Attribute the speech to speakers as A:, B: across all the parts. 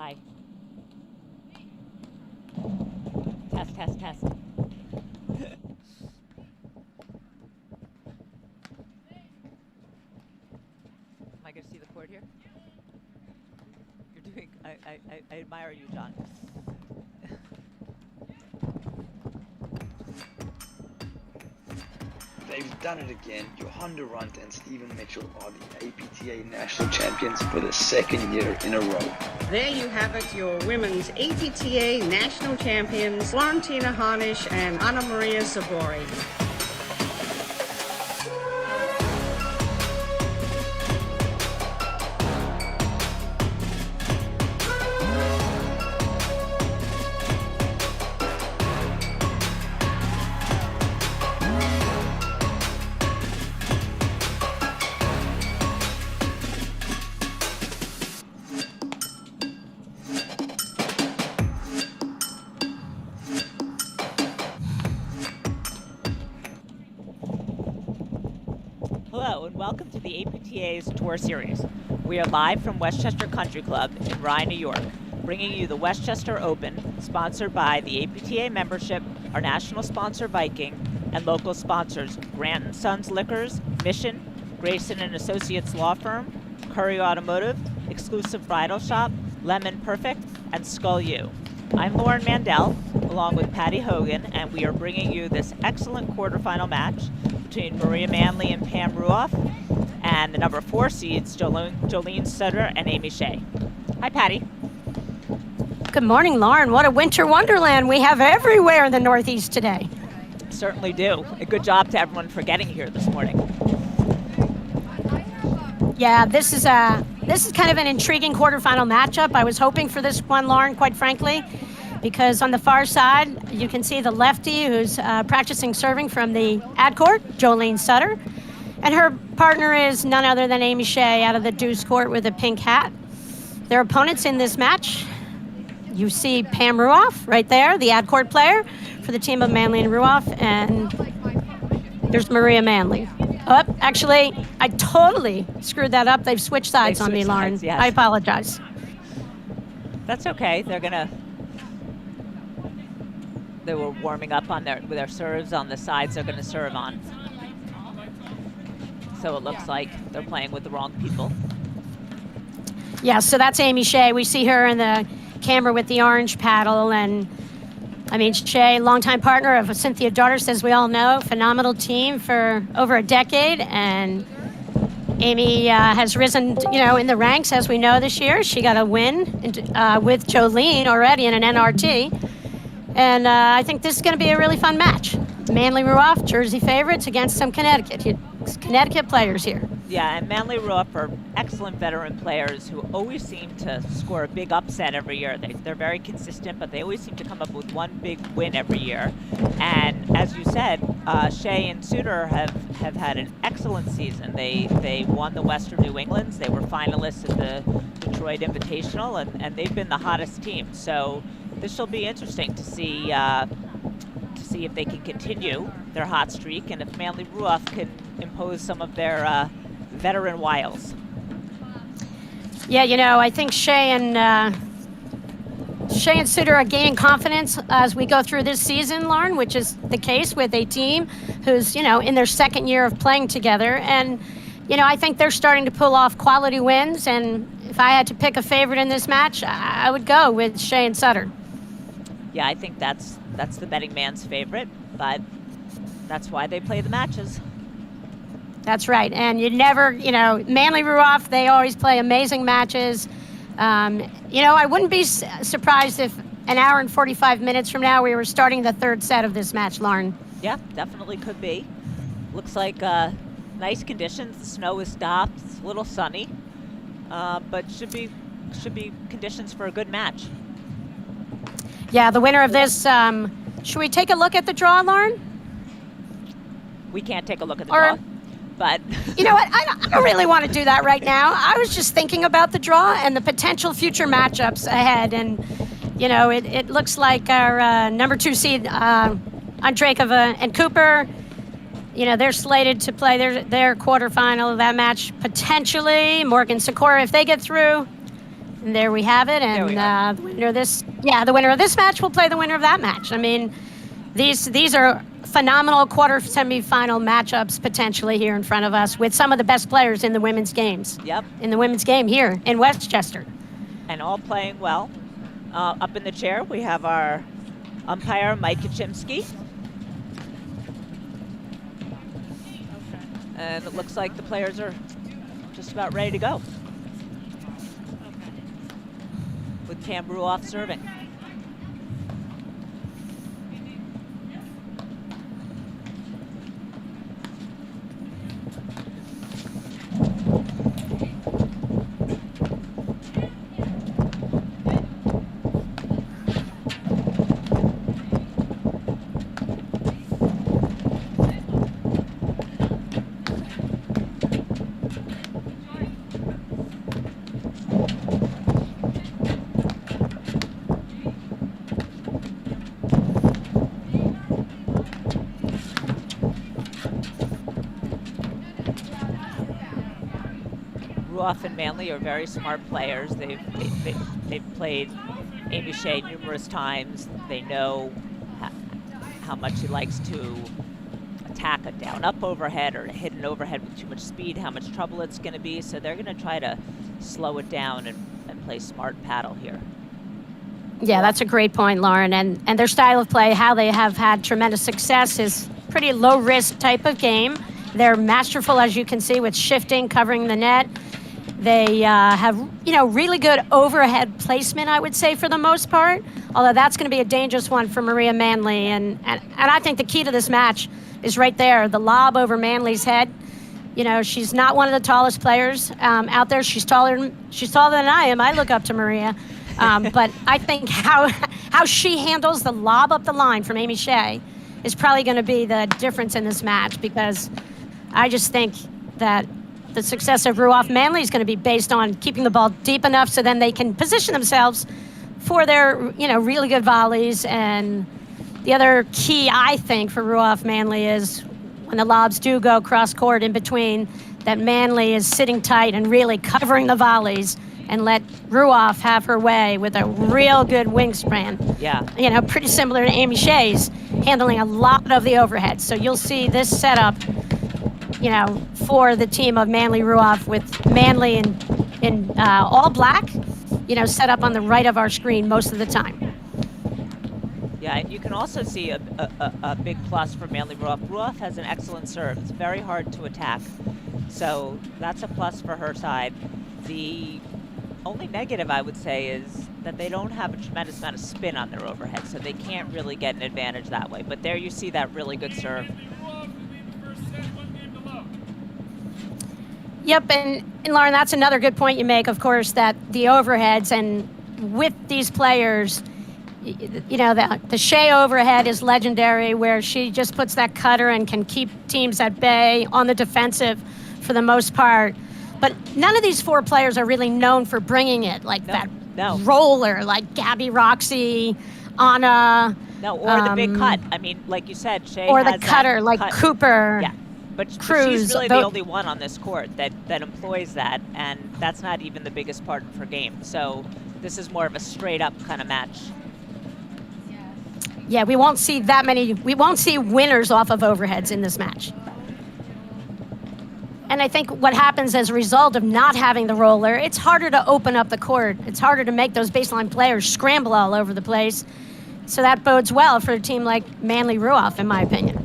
A: Hi. Test. Am I going to see the court here? You're doing, I admire you, John.
B: They've done it again. Johan Durant and Steven Mitchell are the APTA national champions for the second year in a row.
C: There you have it, your women's APTA national champions, Florentina Harnisch and Anna Maria Sabori.
A: Hello and welcome to the APTA's Tour Series. We are live from Westchester Country Club in Rye, New York, bringing you the Westchester Open, sponsored by the APTA membership, our national sponsor Viking, and local sponsors Grant & Sons Liquors, Mission, Grayson & Associates Law Firm, Curry Automotive, Exclusive Bridal Shop, Lemon Perfect, and Skull U. I'm Lauren Mandel, along with Patty Hogan, and we are bringing you this excellent quarterfinal match between Maria Manley and Pam Ruoff, and the number 4 seeds, Jolene Sutter and Amy Shea. Hi, Patty.
D: Good morning, Lauren. What a winter wonderland we have everywhere in the Northeast today.
A: Certainly do. A good job to everyone for getting here this morning.
D: Yeah, this is kind of an intriguing quarterfinal matchup. I was hoping for this one, Lauren, quite frankly, because on the far side, you can see the lefty who's practicing serving from the ad court, Jolene Sutter, and her partner is none other than Amy Shea out of the deuce court with a pink hat. Their opponents in this match, you see Pam Ruoff right there, the ad court player for the team of Manley and Ruoff, and there's Maria Manley. Oh, actually, I totally screwed that up. They've switched sides on me, Lauren.
A: Sides, yes.
D: I apologize.
A: That's okay. They were warming up on with their serves on the sides they're going to serve on. So it looks like they're playing with the wrong people.
D: Yeah, so that's Amy Shea. We see her in the camera with the orange paddle. And, I mean, Shea, longtime partner of Cynthia Dartis, as we all know, phenomenal team for over a decade. And Amy has risen, in the ranks, as we know this year. She got a win with Jolene already in an NRT. And I think this is going to be a really fun match. Manley Ruoff, Jersey favorites against some Connecticut players here.
A: Yeah, and Manley Ruoff are excellent veteran players who always seem to score a big upset every year. They're very consistent, but they always seem to come up with one big win every year. And as you said, Shea and Suter have had an excellent season. They won the Western New Englands. They were finalists at the Detroit Invitational, and they've been the hottest team. So this will be interesting to see if they can continue their hot streak and if Manley Ruoff can impose some of their veteran wiles.
D: Yeah, I think Shea and Suter are gaining confidence as we go through this season, Lauren, which is the case with a team who's, in their second year of playing together. And, I think they're starting to pull off quality wins. And if I had to pick a favorite in this match, I would go with Shea and Sutter.
A: Yeah, I think that's the betting man's favorite, but that's why they play the matches.
D: That's right. And you never, Manley Ruoff, they always play amazing matches. I wouldn't be surprised if an hour and 45 minutes from now we were starting the third set of this match, Lauren.
A: Yeah, definitely could be. Looks like nice conditions. The snow is stopped. It's a little sunny, but should be conditions for a good match.
D: Yeah, the winner of this, should we take a look at the draw, Lauren?
A: We can't take a look at the draw, but...
D: You know what, I don't really want to do that right now. I was just thinking about the draw and the potential future matchups ahead, and, it looks like our number 2 seed, Andreeva and Cooper, they're slated to play their quarterfinal of that match, potentially. Morgan Sikora, if they get through, And there we have it.
A: There we
D: And the winner of this match will play the winner of that match. I mean, these are phenomenal quarter semifinal matchups potentially here in front of us with some of the best players in the women's games.
A: Yep.
D: In the women's game here in Westchester.
A: And all playing well. Up in the chair, we have our umpire, Mike Kaczymski. And it looks like the players are just about ready to go. With Cam Ruoff serving. Ruoff and Manley are very smart players. They've played Amy Shea numerous times. They know how much he likes to attack a down-up overhead or hit an overhead with too much speed, how much trouble it's going to be. So they're going to try to slow it down and play smart paddle here.
D: Yeah, that's a great point, Lauren. And their style of play, how they have had tremendous success, is pretty low-risk type of game. They're masterful, as you can see, with shifting, covering the net. They have, really good overhead placement, I would say, for the most part, although that's going to be a dangerous one for Maria Manley. And I think the key to this match is right there, the lob over Manley's head. She's not one of the tallest players out there. She's taller than I am. I look up to Maria. But I think how she handles the lob up the line from Amy Shea is probably going to be the difference in this match, because I just think that the success of Ruoff Manley is going to be based on keeping the ball deep enough so then they can position themselves for their, really good volleys. And the other key, I think, for Ruoff Manley is when the lobs do go cross court in between, that Manley is sitting tight and really covering the volleys and let Ruoff have her way with a real good wingspan.
A: Yeah.
D: Pretty similar to Amy Shea's, handling a lot of the overhead. So you'll see this setup, for the team of Manley Ruoff, with Manley in all black, set up on the right of our screen most of the time.
A: Yeah, and you can also see a big plus for Manley Ruoff. Ruoff has an excellent serve. It's very hard to attack. So that's a plus for her side. The only negative, I would say, is that they don't have a tremendous amount of spin on their overhead, so they can't really get an advantage that way. But there you see that really good serve.
D: Yep, and Lauren, that's another good point you make, of course, that the overheads, and with these players, the Shea overhead is legendary, where she just puts that cutter and can keep teams at bay on the defensive for the most part. But none of these four players are really known for bringing it, like that roller, like Gabby Roxy, Anna.
A: No, or the big cut. I mean, like you said, Shea
D: or
A: has
D: the cutter, like
A: cut.
D: Cooper.
A: Yeah. But she's really the only one on this court that employs that, and that's not even the biggest part of her game. So this is more of a straight-up kind of match.
D: Yeah, we won't see that many. We won't see winners off of overheads in this match. And I think what happens as a result of not having the roller, it's harder to open up the court. It's harder to make those baseline players scramble all over the place. So that bodes well for a team like Manley Ruoff, in my opinion.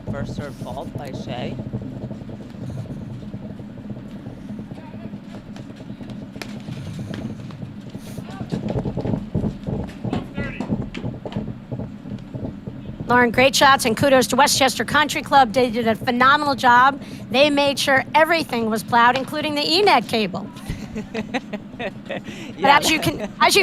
A: First serve fault by Shea.
D: Lauren, great shots, and kudos to Westchester Country Club. They did a phenomenal job. They made sure everything was plowed, including the E-net cable. But as you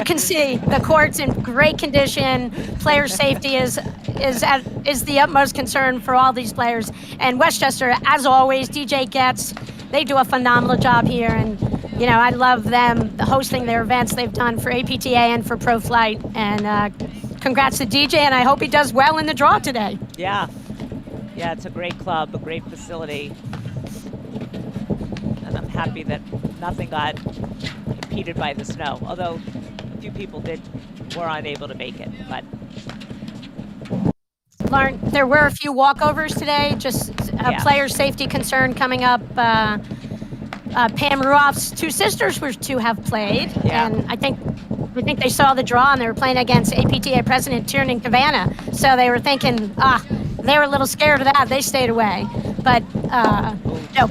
D: can see, the court's in great condition. Player safety is the utmost concern for all these players. And Westchester, as always, DJ Getz, they do a phenomenal job here. And I love them hosting their events they've done for APTA and for Pro Flight. And congrats to DJ, and I hope he does well in the draw today.
A: Yeah, it's a great club, a great facility. And I'm happy that nothing got impeded by the snow, although a few people were unable to make it. But
D: Lauren, there were a few walkovers today, just player safety concern coming up. Pam Ruoff's two sisters were to have played, and I think they saw the draw, and they were playing against APTA President Tiernan Cavanagh, so they were thinking, they were a little scared of that. They stayed away. But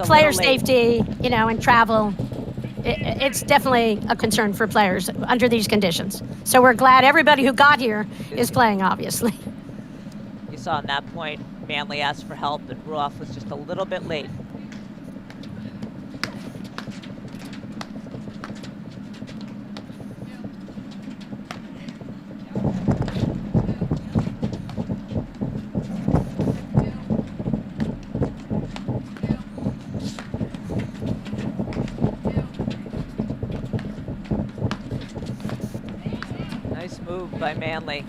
D: player safety, and travel, it's definitely a concern for players under these conditions. So we're glad everybody who got here is playing, obviously.
A: You saw in that point, Manley asked for help, and Ruoff was just a little bit late. By Manley.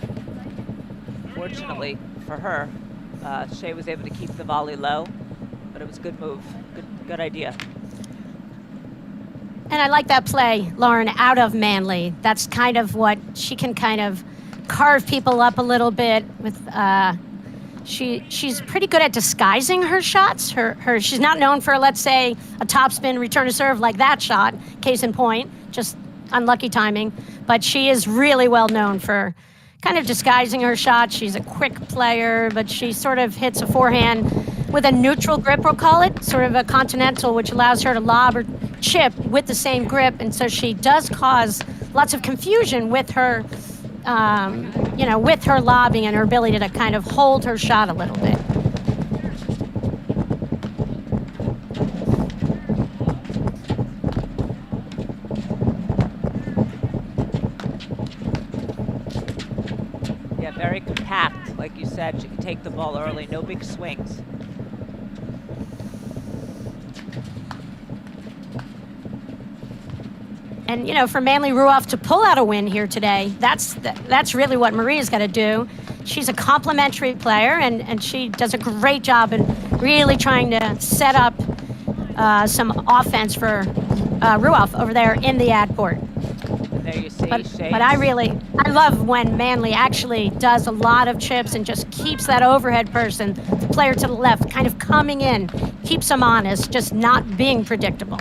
A: Fortunately for her, Shea was able to keep the volley low, but it was a good move, good idea.
D: And I like that play, Lauren, out of Manley. That's kind of what she can kind of carve people up a little bit with. She's pretty good at disguising her shots. She's not known for, let's say, a topspin return to serve like that shot. Case in point, just unlucky timing. But she is really well known for kind of disguising her shot. She's a quick player, but she sort of hits a forehand with a neutral grip, we'll call it, sort of a continental, which allows her to lob or chip with the same grip. And so she does cause lots of confusion with her, with her lobbing and her ability to kind of hold her shot a little bit.
A: Very compact, like you said. She can take the ball early, no big swings.
D: And for Manley Ruoff to pull out a win here today, that's really what Maria's got to do. She's a complimentary player, and she does a great job in really trying to set up some offense for Ruoff over there in the ad court.
A: There you see,
D: but I love when Manley actually does a lot of chips and just keeps that overhead person, the player to the left, kind of coming in, keeps them honest, just not being predictable.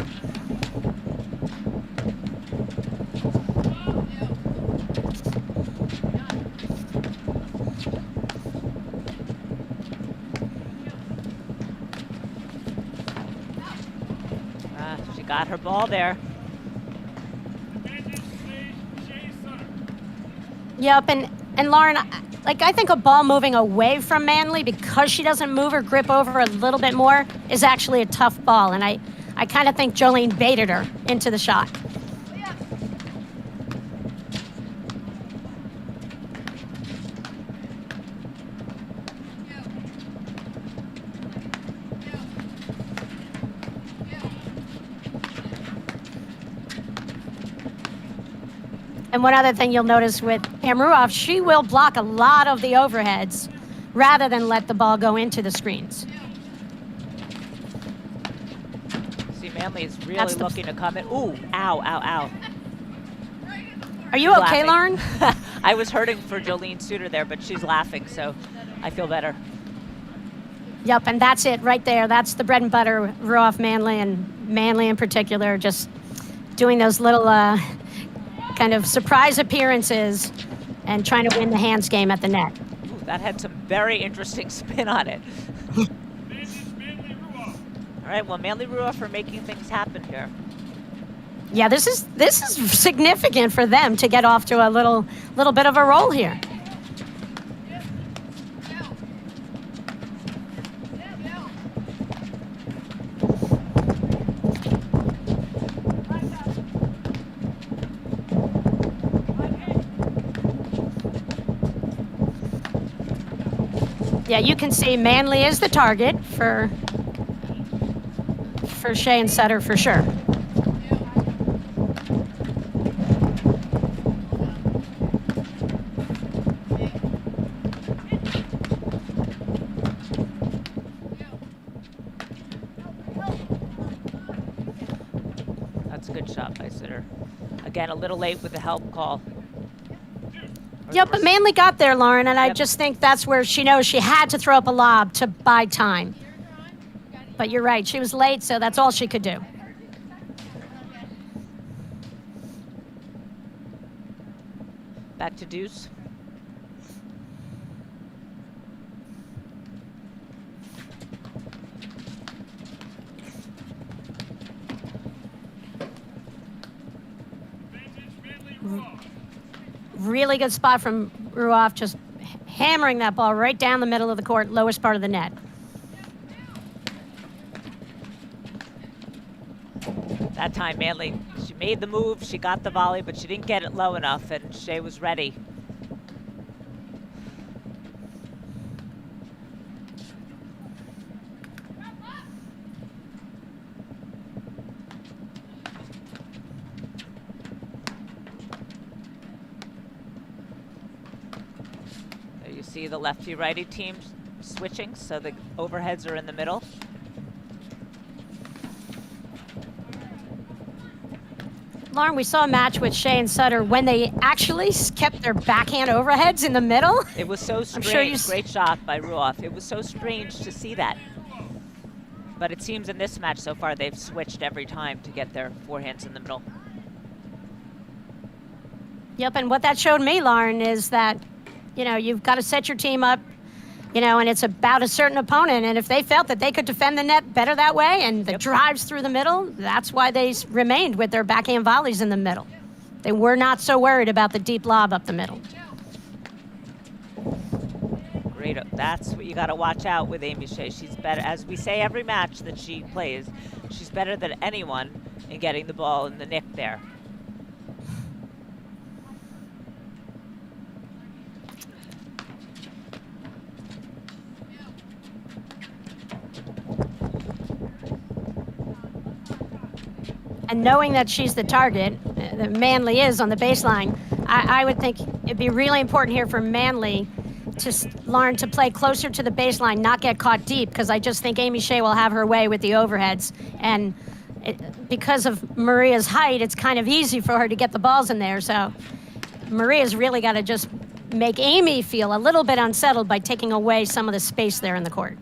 A: She got her ball there.
D: Yep, and Lauren, I think a ball moving away from Manley because she doesn't move her grip over a little bit more is actually a tough ball, and I kind of think Jolene baited her into the shot. And one other thing you'll notice with Pam Ruoff, she will block a lot of the overheads rather than let the ball go into the screens.
A: See, Manley is really looking to come in. Ooh, ow, ow, ow.
D: Are you okay, Lauren?
A: I was hurting for Jolene Suter there, but she's laughing, so I feel better.
D: Yep, and that's it right there. That's the bread and butter, Ruoff Manley, and Manley in particular, just doing those little kind of surprise appearances and trying to win the hands game at the net.
A: Ooh, that had some very interesting spin on it. All right, well, Manley Ruoff are making things happen here.
D: Yeah, this is significant for them to get off to a little bit of a roll here. Yeah, you can see Manley is the target for Shea and Sutter for sure.
A: Good shot by Sitter. Again, a little late with the help call.
D: Yep, but Manley got there, Lauren, and I
A: Yep.
D: just think that's where she knows she had to throw up a lob to buy time. But you're right, she was late, so that's all she could do.
A: Back to deuce.
D: Really good spot from Ruoff, just hammering that ball right down the middle of the court, lowest part of the net.
A: That time, Manley, she made the move, she got the volley, but she didn't get it low enough, and Shea was ready. There you see the lefty-righty teams switching, so the overheads are in the middle.
D: Lauren, we saw a match with Shea and Sutter when they actually kept their backhand overheads in the middle.
A: It was so strange.
D: sure you
A: Great shot by Ruoff. It was so strange to see that. But it seems in this match so far they've switched every time to get their forehands in the middle.
D: Yep, and what that showed me, Lauren, is that, you've got to set your team up, and it's about a certain opponent. And if they felt that they could defend the net better that way and the drives through the middle, that's why they remained with their backhand volleys in the middle. They were not so worried about the deep lob up the middle.
A: Great. That's what you got to watch out with Amy Shea. She's better, as we say every match that she plays, she's better than anyone in getting the ball in the nick there.
D: And knowing that she's the target, that Manley is on the baseline, I would think it'd be really important here for Manley to learn to play closer to the baseline, not get caught deep, because I just think Amy Shea will have her way with the overheads. And because of Maria's height, it's kind of easy for her to get the balls in there. So Maria's really got to just make Amy feel a little bit unsettled by taking away some of the space there in the court.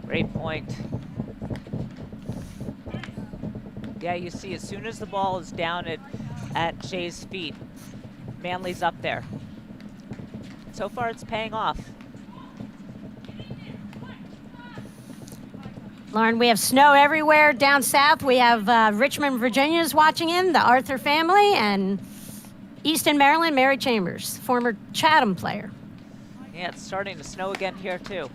A: Great point. Yeah, you see, as soon as the ball is down at Shea's feet, Manley's up there. So far, it's paying off.
D: Lauren, we have snow everywhere down south. We have Richmond, Virginia's watching in, the Arthur family, and Easton, Maryland, Mary Chambers, former Chatham player.
A: Yeah, it's starting to snow again here, too.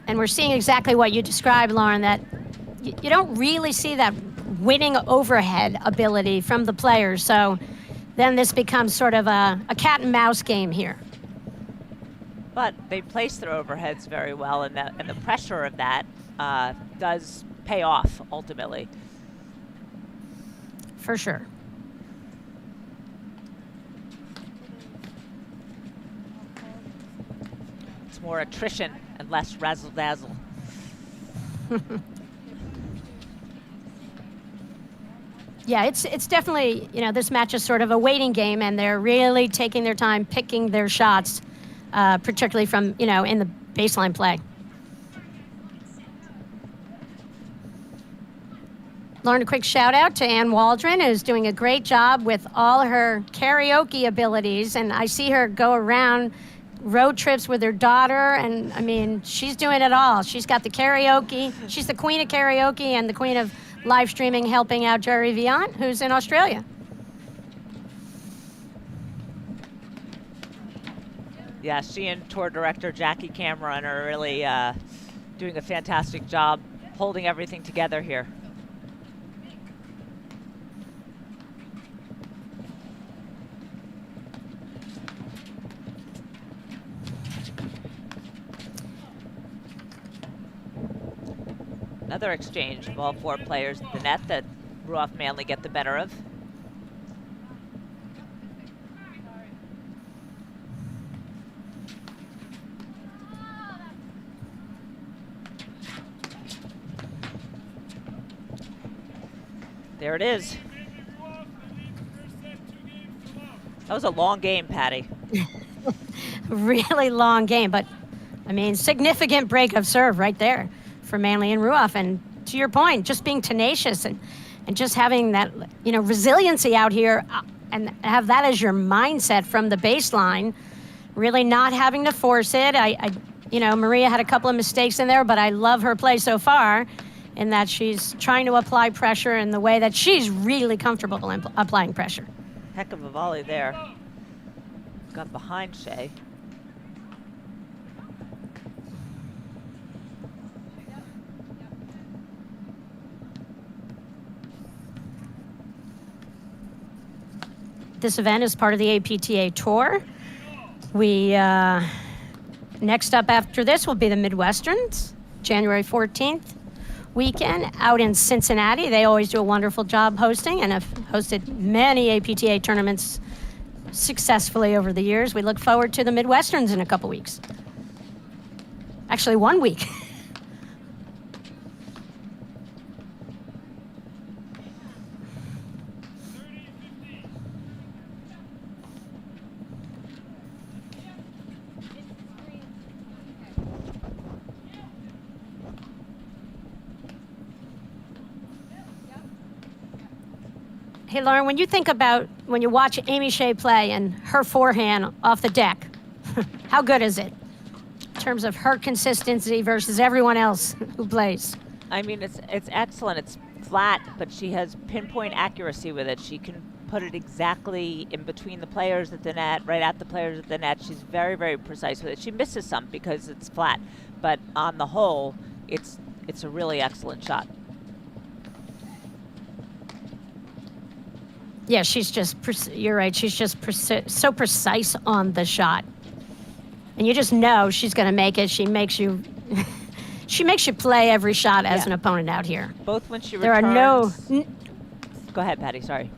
D: And we're seeing exactly what you described, Lauren, that you don't really see that winning overhead ability from the players. So then this becomes sort of a cat and mouse game here.
A: But they place their overheads very well, and the pressure of that does pay off ultimately.
D: For sure.
A: It's more attrition and less razzle-dazzle.
D: Yeah, it's definitely, this match is sort of a waiting game, and they're really taking their time picking their shots, particularly from, in the baseline play. Lauren, a quick shout out to Ann Waldron, who's doing a great job with all her karaoke abilities, and I see her go around road trips with her daughter, and I mean, she's doing it all. She's got the karaoke. She's the queen of karaoke and the queen of live streaming, helping out Jerry Vian, who's in Australia.
A: Yeah, she and tour director Jackie Cameron are really doing a fantastic job holding everything together here. Another exchange of all 4 players at the net that Ruoff Manley get the better of. There it is. That was a long game, Patty.
D: Really long game, but I mean, significant break of serve right there for Manley and Ruoff. And to your point, just being tenacious and just having that, resiliency out here and have that as your mindset from the baseline, really not having to force it. Maria had a couple of mistakes in there, but I love her play so far in that she's trying to apply pressure in the way that she's really comfortable in applying pressure.
A: Heck of a volley there. Got behind Shea.
D: This event is part of the APTA Tour. We, next up after this will be the Midwesterns, January 14th weekend out in Cincinnati. They always do a wonderful job hosting and have hosted many APTA tournaments successfully over the years. We look forward to the Midwesterns in a couple weeks. Actually, 1 week. Hey, Lauren, when you watch Amy Shea play and her forehand off the deck, how good is it in terms of her consistency versus everyone else who plays?
A: I mean, it's excellent. It's flat, but she has pinpoint accuracy with it. She can put it exactly in between the players at the net, right at the players at the net. She's very, very precise with it. She misses some because it's flat, but on the whole, it's a really excellent shot.
D: Yeah, she's just, you're right, she's just so precise on the shot. And you just know she's going to make it. She makes you play every shot as an opponent out here.
A: Both when she
D: there
A: returns.
D: Are no...
A: Go ahead, Patty, sorry.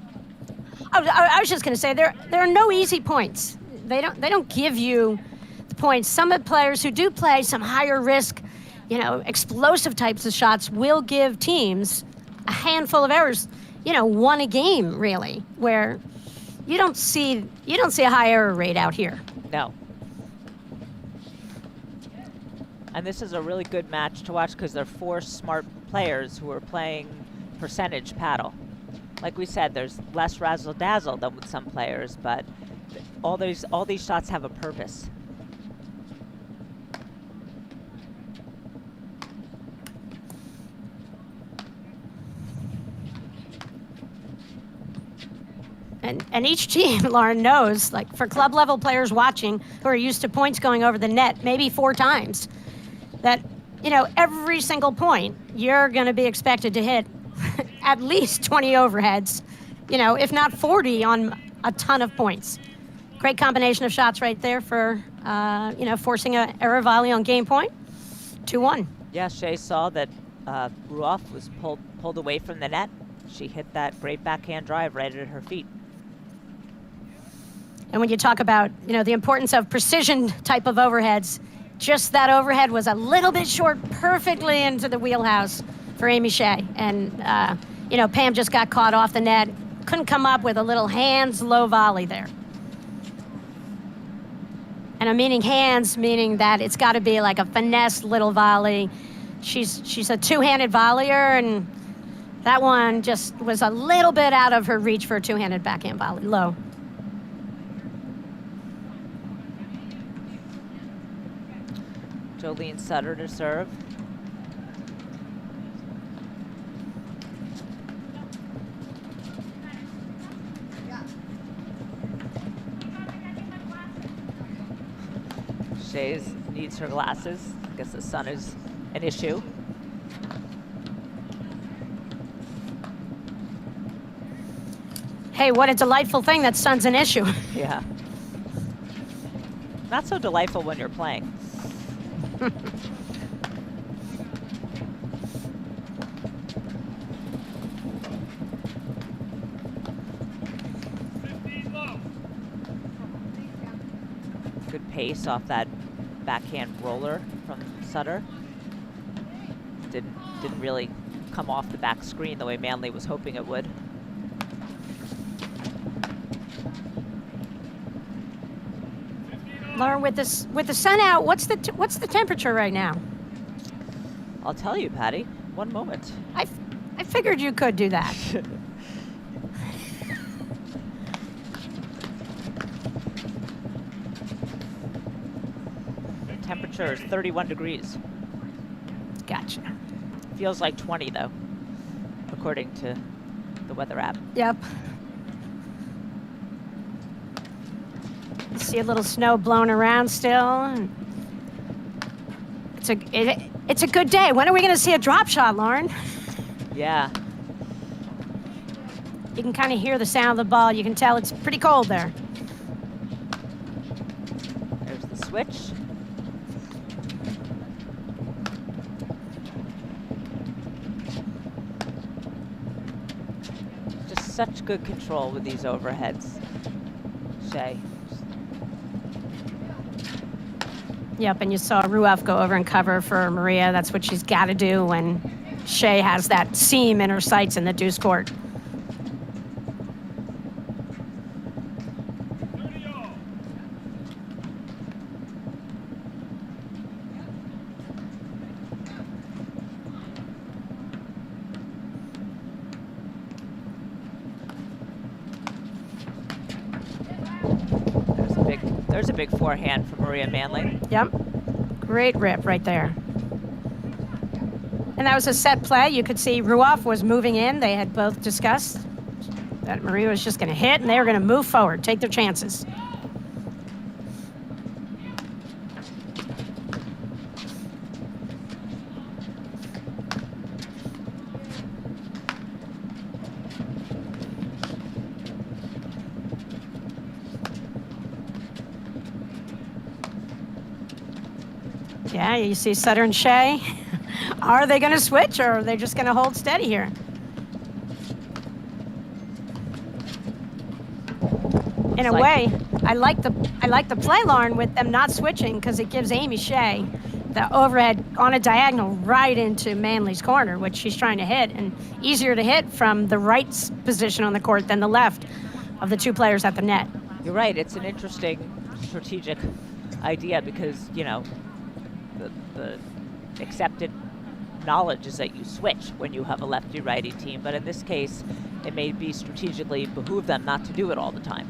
D: I was just going to say, there are no easy points. They don't give you the points. Some of the players who do play some higher risk, explosive types of shots will give teams a handful of errors. Won a game, really, where you don't see a high error rate out here.
A: No. And this is a really good match to watch because they're 4 smart players who are playing percentage paddle. Like we said, there's less razzle-dazzle than with some players, but all these shots have a purpose.
D: And each team, Lauren, knows, like for club level players watching who are used to points going over the net maybe 4 times, that, every single point you're going to be expected to hit at least 20 overheads, if not 40 on a ton of points. Great combination of shots right there for, forcing an error volley on game point. 2-1.
A: Yeah, Shea saw that Ruoff was pulled away from the net. She hit that great backhand drive right at her feet.
D: And when you talk about, the importance of precision type of overheads, just that overhead was a little bit short, perfectly into the wheelhouse for Amy Shea. And, Pam just got caught off the net, couldn't come up with a little hands low volley there. And I'm meaning hands, meaning that it's got to be like a finesse little volley. She's a two-handed volleyer, and that one just was a little bit out of her reach for a two-handed backhand volley, low.
A: Jolene Sutter to serve. Shea needs her glasses. I guess the sun is an issue.
D: Hey, what a delightful thing that sun's an issue.
A: Yeah. Not so delightful when you're playing. Good pace off that backhand roller from Sutter. Didn't really come off the back screen the way Manley was hoping it would.
D: Lauren, with the sun out, what's the temperature right now?
A: I'll tell you, Patty. One moment.
D: I figured you could do that.
A: The temperature is 31 degrees.
D: Gotcha.
A: Feels like 20 though, according to the weather app.
D: Yep. See a little snow blowing around still. It's a good day. When are we going to see a drop shot, Lauren?
A: Yeah.
D: You can kind of hear the sound of the ball. You can tell it's pretty cold there.
A: There's the switch. Just such good control with these overheads, Shea.
D: Yep, and you saw Ruoff go over and cover for Maria. That's what she's got to do when Shea has that seam in her sights in the deuce court.
A: There's a big forehand for Maria Manley.
D: Yep. Great rip right there. And that was a set play. You could see Ruoff was moving in. They had both discussed that Maria was just going to hit, and they were going to move forward, take their chances. Yeah, you see Sutter and Shea. Are they going to switch, or are they just going to hold steady here? In a way, I like the play, Lauren, with them not switching, because it gives Amy Shea the overhead on a diagonal right into Manley's corner, which she's trying to hit, and easier to hit from the right position on the court than the left of the two players at the net.
A: You're right. It's an interesting strategic idea because, you know, the accepted knowledge is that you switch when you have a lefty-righty team, but in this case, it may be strategically behoove them not to do it all the time.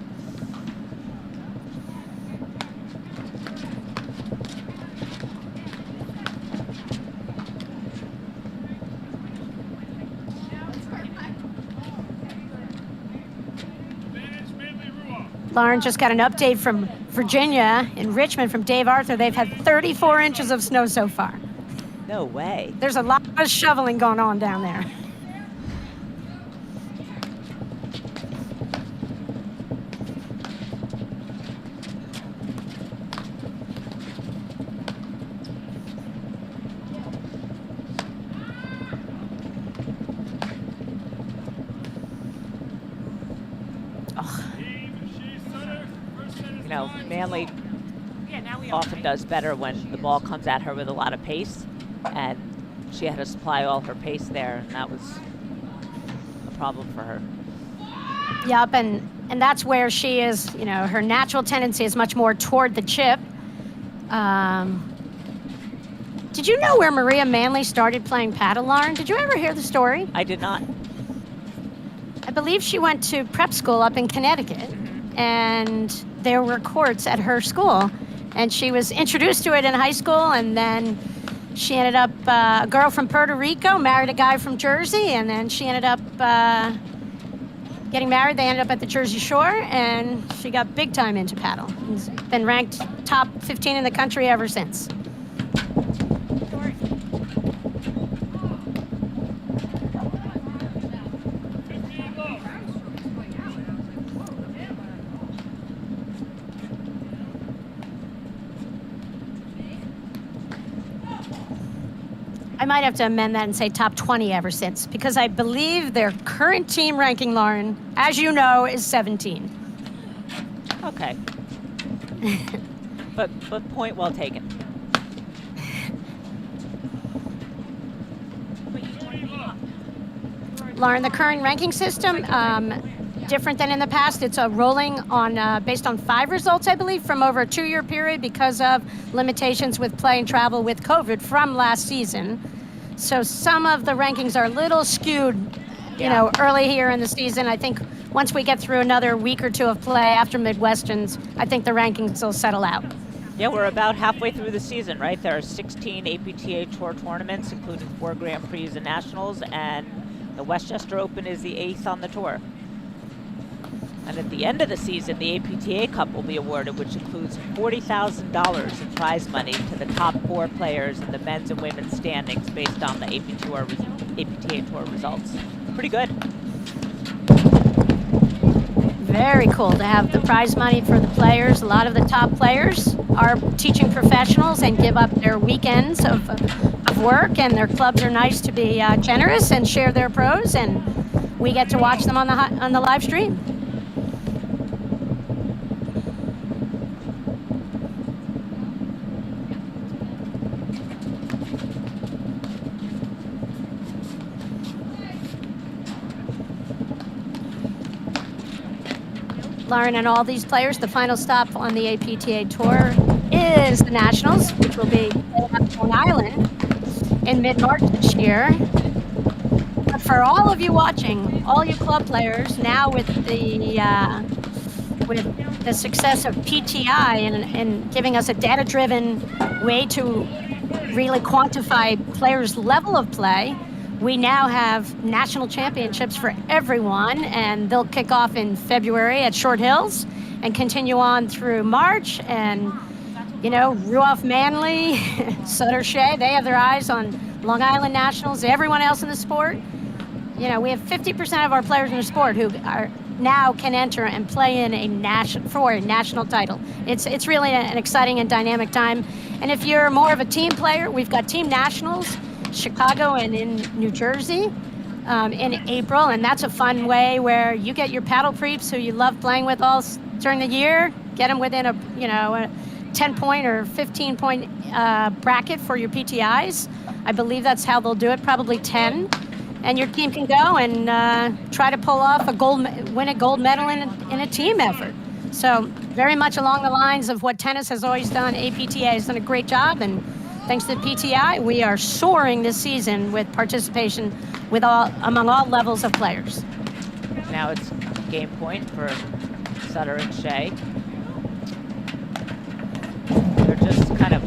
D: Lauren just got an update from Virginia in Richmond from Dave Arthur. They've had 34 inches of snow so far.
A: No way.
D: There's a lot of shoveling going on down there.
A: You know, Manley often does better when the ball comes at her with a lot of pace, and she had to supply all her pace there, and that was a problem for her.
D: Yep, and that's where she is, you know, her natural tendency is much more toward the chip. Did you know where Maria Manley started playing paddle, Lauren? Did you ever hear the story?
A: I did not.
D: I believe she went to prep school up in Connecticut, and there were courts at her school, and she was introduced to it in high school, and then she ended up, a girl from Puerto Rico married a guy from Jersey, and then she ended up getting married. They ended up at the Jersey Shore, and she got big time into paddle. She's been ranked top 15 in the country ever since. I might have to amend that and say top 20 ever since, because I believe their current team ranking, Lauren, as you know, is 17.
A: Okay. but point well taken.
D: Lauren, the current ranking system, different than in the past. It's a rolling on based on 5 results, I believe, from over a 2-year period because of limitations with play and travel with COVID from last season. So some of the rankings are a little skewed, you know, early here in the season. I think once we get through another week or two of play after Midwesterns, I think the rankings will settle out.
A: Yeah, we're about halfway through the season, right? There are 16 APTA Tour tournaments, including 4 Grand Prix and Nationals, and the Westchester Open is the 8th on the tour. And at the end of the season, the APTA Cup will be awarded, which includes $40,000 in prize money to the top 4 players in the men's and women's standings based on the APTA Tour results. Pretty good.
D: Very cool to have the prize money for the players. A lot of the top players are teaching professionals and give up their weekends of work, and their clubs are nice to be generous and share their pros, and we get to watch them on the live stream. Lauren, and all these players, the final stop on the APTA Tour is the Nationals, which will be at Long Island in mid-March this year. But for all of you watching, all you club players, now with the success of PTI and giving us a data-driven way to really quantify players' level of play, we now have national championships for everyone, and they'll kick off in February at Short Hills and continue on through March. And, you know, Ruoff Manley, Sutter Shea, they have their eyes on Long Island Nationals. Everyone else in the sport, you know, we have 50% of our players in the sport who are now can enter and play in a national title. It's really an exciting and dynamic time. And if you're more of a team player, we've got team nationals, Chicago and in New Jersey in April, and that's a fun way where you get your paddle creeps who you love playing with all during the year, get them within a 10-point or 15-point bracket for your PTIs. I believe that's how they'll do it, probably 10, and your team can go and try to pull off win a gold medal in a team effort. So very much along the lines of what tennis has always done. APTA has done a great job, and thanks to the PTI, we are soaring this season with participation among all levels of players.
A: Now it's game point for Sutter and Shea. They're just kind of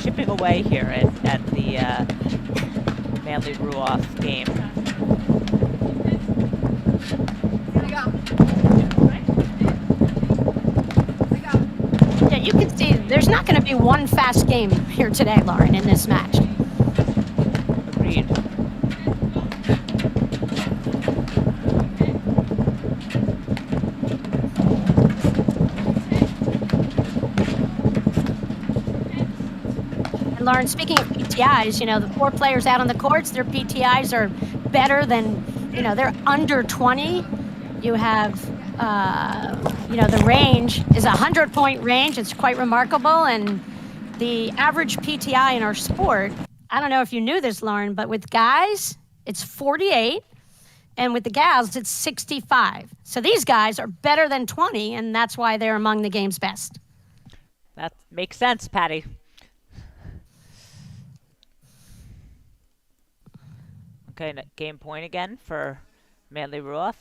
A: chipping away here at the Manley-Ruoff game. You can see there's not going to be one fast game here today, Lauren, in this match. Agreed. And Lauren, speaking of PTIs, you know, the 4 players out on the courts, their PTIs are better than, you know, they're under 20. You have the range is a 100-point range. It's quite remarkable. And the average PTI in our sport, I don't know if you knew this, Lauren, but with guys, it's 48. And with the gals, it's 65. So these guys are better than 20, and that's why they're among the game's best. That makes sense, Patty. Okay, game point again for Manley-Ruoff.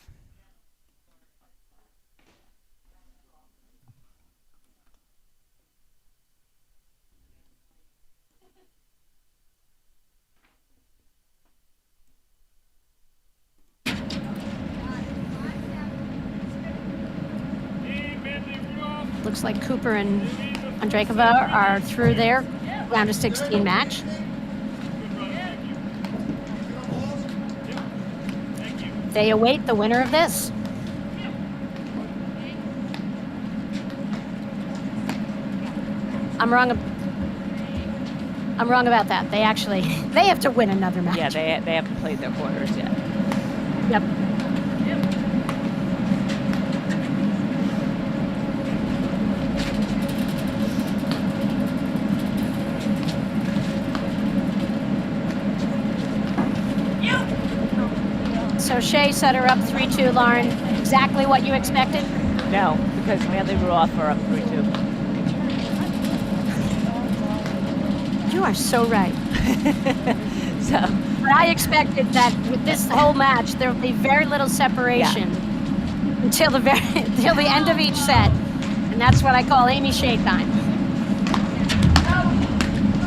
D: looks like Cooper and Andreikova are through their round of 16 match. They await the winner of this. I'm wrong about that. They have to win another match.
A: Yeah, they haven't played their quarters yet.
D: Yep. So Shea set her up 3-2, Lauren. Exactly what you expected?
A: No, because Manley Ruoff are up 3-2.
D: You are so right.
A: So,
D: But I expected that with this whole match, there would be very little separation until the end of each set. And that's what I call Amy Shea time.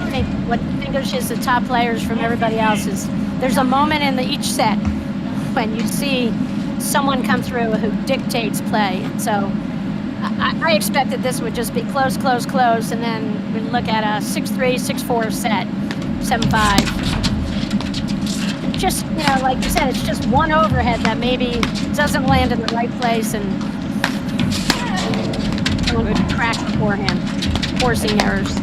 D: I think what distinguishes the top players from everybody else is there's a moment in each set when you see someone come through who dictates play. And so I expected this would just be close, and then we'd look at a 6-3, 6-4 set, 7-5. Just, like you said, it's just one overhead that maybe doesn't land in the right place and someone could crack beforehand, forcing errors.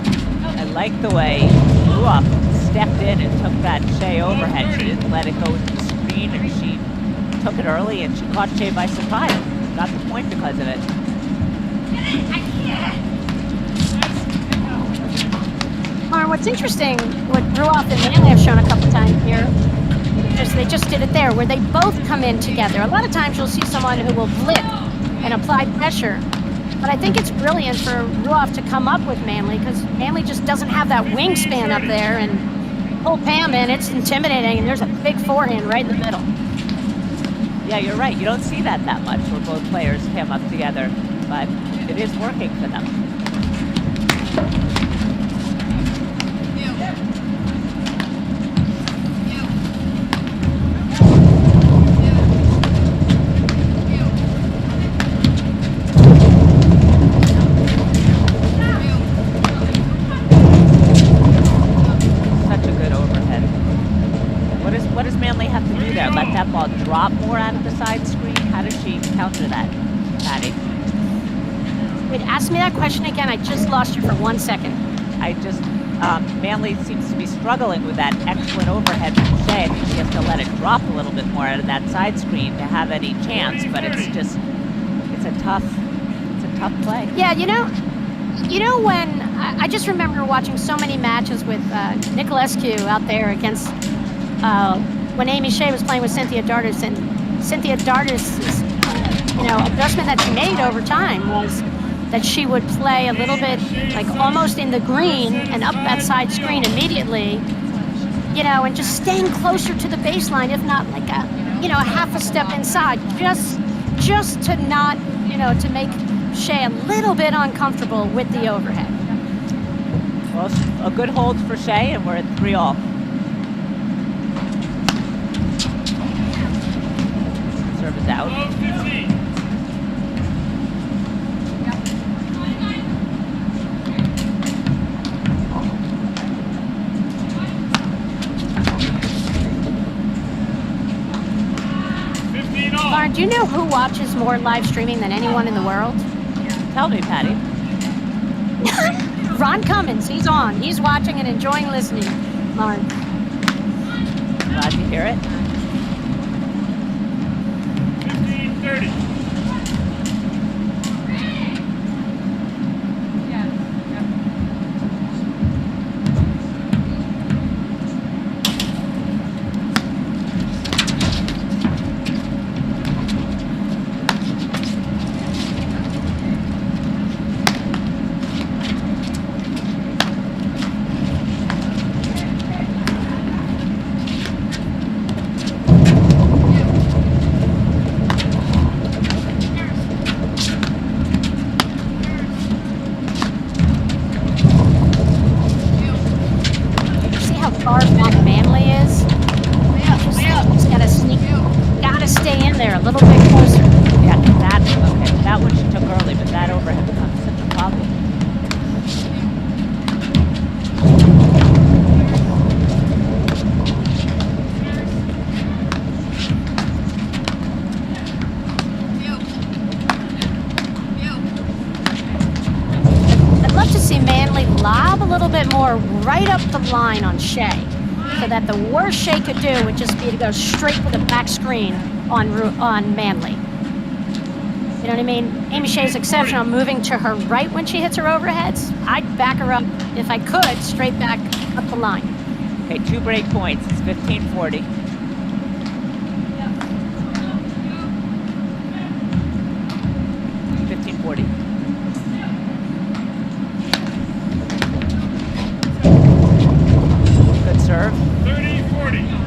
A: I like the way Ruoff stepped in and took that Shea overhead. She didn't let it go into the screen, and she took it early, and she caught Shea by surprise. Got the point because of it.
D: What's interesting, what Ruoff and Manley have shown a couple times here, is they just did it there, where they both come in together. A lot of times you'll see someone who will blip and apply pressure, but I think it's brilliant for Ruoff to come up with Manley, because Manley just doesn't have that wingspan up there, and pull Pam in, it's intimidating, and there's a big forehand right in the middle.
A: Yeah, you're right. You don't see that much where both players come up together, but it is working for them. What does Manley have to do there? Let that ball drop more out of the side screen? How does she counter that, Patty?
D: Wait, ask me that question again. I just lost you for 1 second.
A: Manley seems to be struggling with that excellent overhead from Shea. I think she has to let it drop a little bit more out of that side screen to have any chance, but it's a tough play.
D: Yeah, when I just remember watching so many matches with Nicolescu out there against when Amy Shea was playing with Cynthia Dartis, and Cynthia Dartis' adjustment that she made over time was that she would play a little bit like almost in the green and up that side screen immediately, and just staying closer to the baseline, if not like a half a step inside, just to not, to make Shea a little bit uncomfortable with the overhead.
A: Well, a good hold for Shea, and we're at 3-all. Serve is out.
D: Lauren, do you know who watches more live streaming than anyone in the world?
A: Tell me, Patty.
D: Ron Cummins, he's on. He's watching and enjoying listening, Lauren.
A: Glad to hear it.
E: 15-30.
D: bit more right up the line on Shea, so that the worst Shea could do would just be to go straight for the back screen on Manley. You know what I mean? Amy Shea's exceptional, moving to her right when she hits her overheads. I'd back her up, if I could, straight back up the line.
A: Okay, 2 break points. It's 15-40. Good serve.
E: 30-40.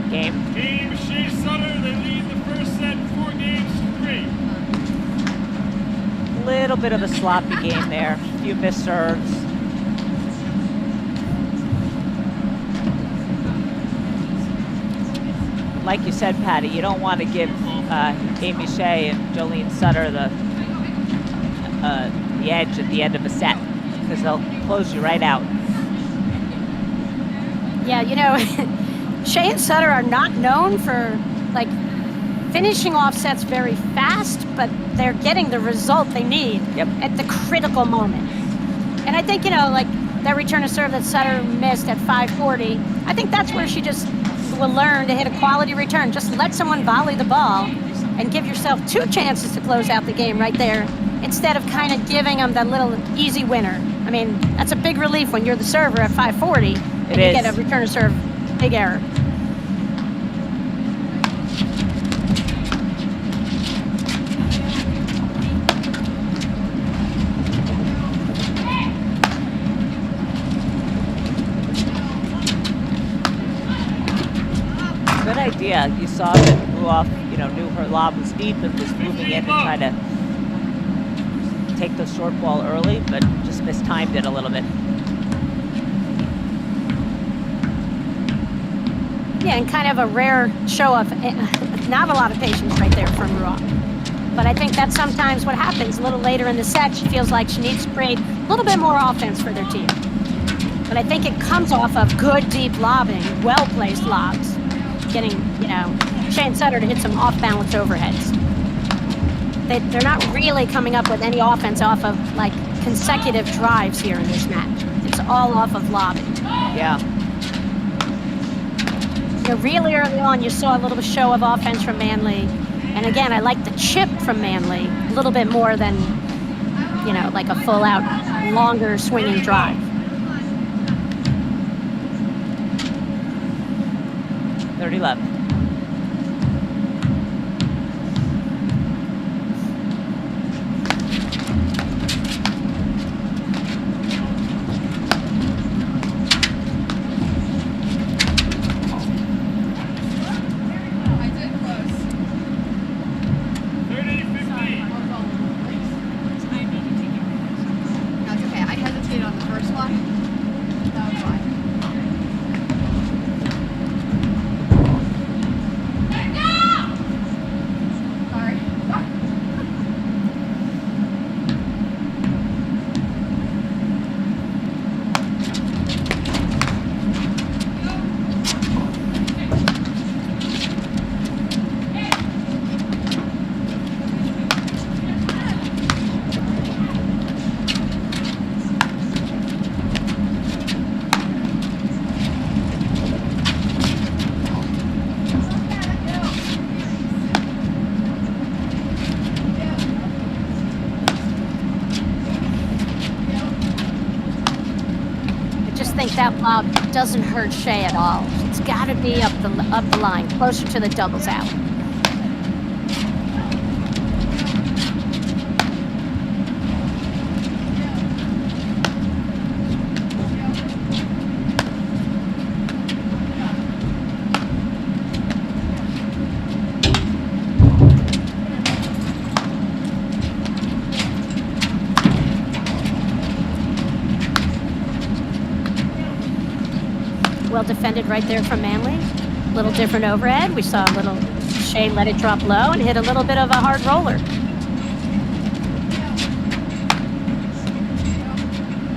A: Game.
E: Team Shea Sutter, they lead the first set 4 games to 3.
A: Little bit of a sloppy game there. A few missed serves. Like you said, Patty, you don't want to give Amy Shea and Jolene Sutter the edge at the end of a set, because they'll close you right out.
D: Yeah, you know, Shea and Sutter are not known for, like, finishing off sets very fast, but they're getting the result they need at the critical moment. And I think, you know, like, that return to serve that Sutter missed at 5:40, I think that's where she just will learn to hit a quality return. Just let someone volley the ball and give yourself 2 chances to close out the game right there, instead of kind of giving them that little easy winner. I mean, that's a big relief when you're the server at 5:40 and you get a return to serve big error.
A: Good idea. You saw that Ruoff, you know, knew her lob was deep and was moving in and trying to take the short ball early, but just mistimed it a little bit.
D: Yeah, and kind of a rare show of not a lot of patience right there from Ruoff. But I think that's sometimes what happens a little later in the set. She feels like she needs to create a little bit more offense for their team. But I think it comes off of good, deep lobbing, well-placed lobs. Getting, you know, Shea and Sutter to hit some off-balance overheads. They're not really coming up with any offense off of, like, consecutive drives here in this match. It's all off of lobbing.
A: Yeah.
D: You know, really early on, you saw a little show of offense from Manley. And again, I like the chip from Manley a little bit more than, you know, like a full-out, longer swinging drive.
A: 30-11.
D: That lob doesn't hurt Shea at all. It's got to be up the line, closer to the doubles out. Well defended right there from Manley. Little different overhead. We saw a little Shea let it drop low and hit a little bit of a hard roller.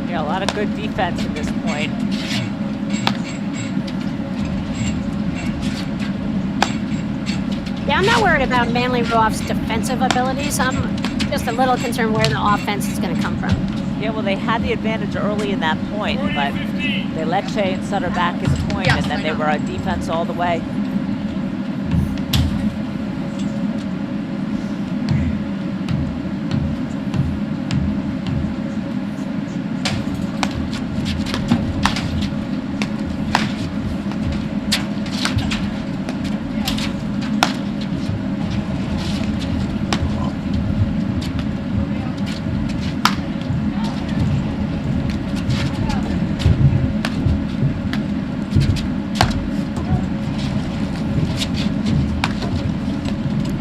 A: Yeah, a lot of good defense at this point.
D: Yeah, I'm not worried about Manly Ruoff's defensive abilities. I'm just a little concerned where the offense is going to come from.
A: Yeah, well, they had the advantage early in that point, but
E: 40-15.
A: they let Shea and Sutter back in the point,
C: Yes,
A: and then
C: I
A: they
C: know.
A: were on defense all the way.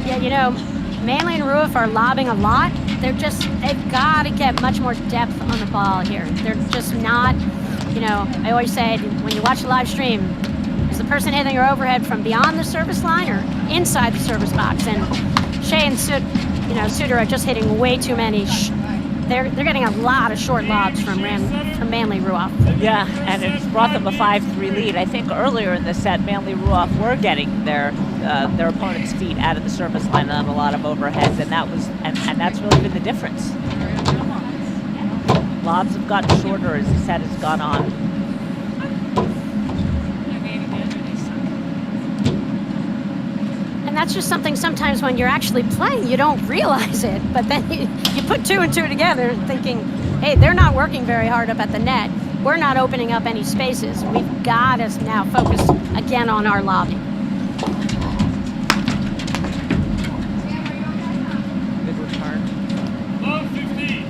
D: Yeah, you know, Manly and Ruoff are lobbing a lot. They've got to get much more depth on the ball here. They're just not, you know, I always say when you watch the live stream, is the person hitting your overhead from beyond the service line or inside the service box? And Shea and Suter are just hitting way too many. They're getting a lot of short lobs from Manly Ruoff.
A: Yeah, and it's brought them a 5-3 lead. I think earlier in the set, Manly Ruoff were getting their opponent's feet out of the service line on a lot of overheads, and that's really been the difference. Lobs have gotten shorter as the set has gone on.
D: And that's just something sometimes when you're actually playing, you don't realize it. But then you put two and two together thinking, hey, they're not working very hard up at the net. We're not opening up any spaces. We've got to now focus again on our lobbing.
A: Good return.
E: Love 15.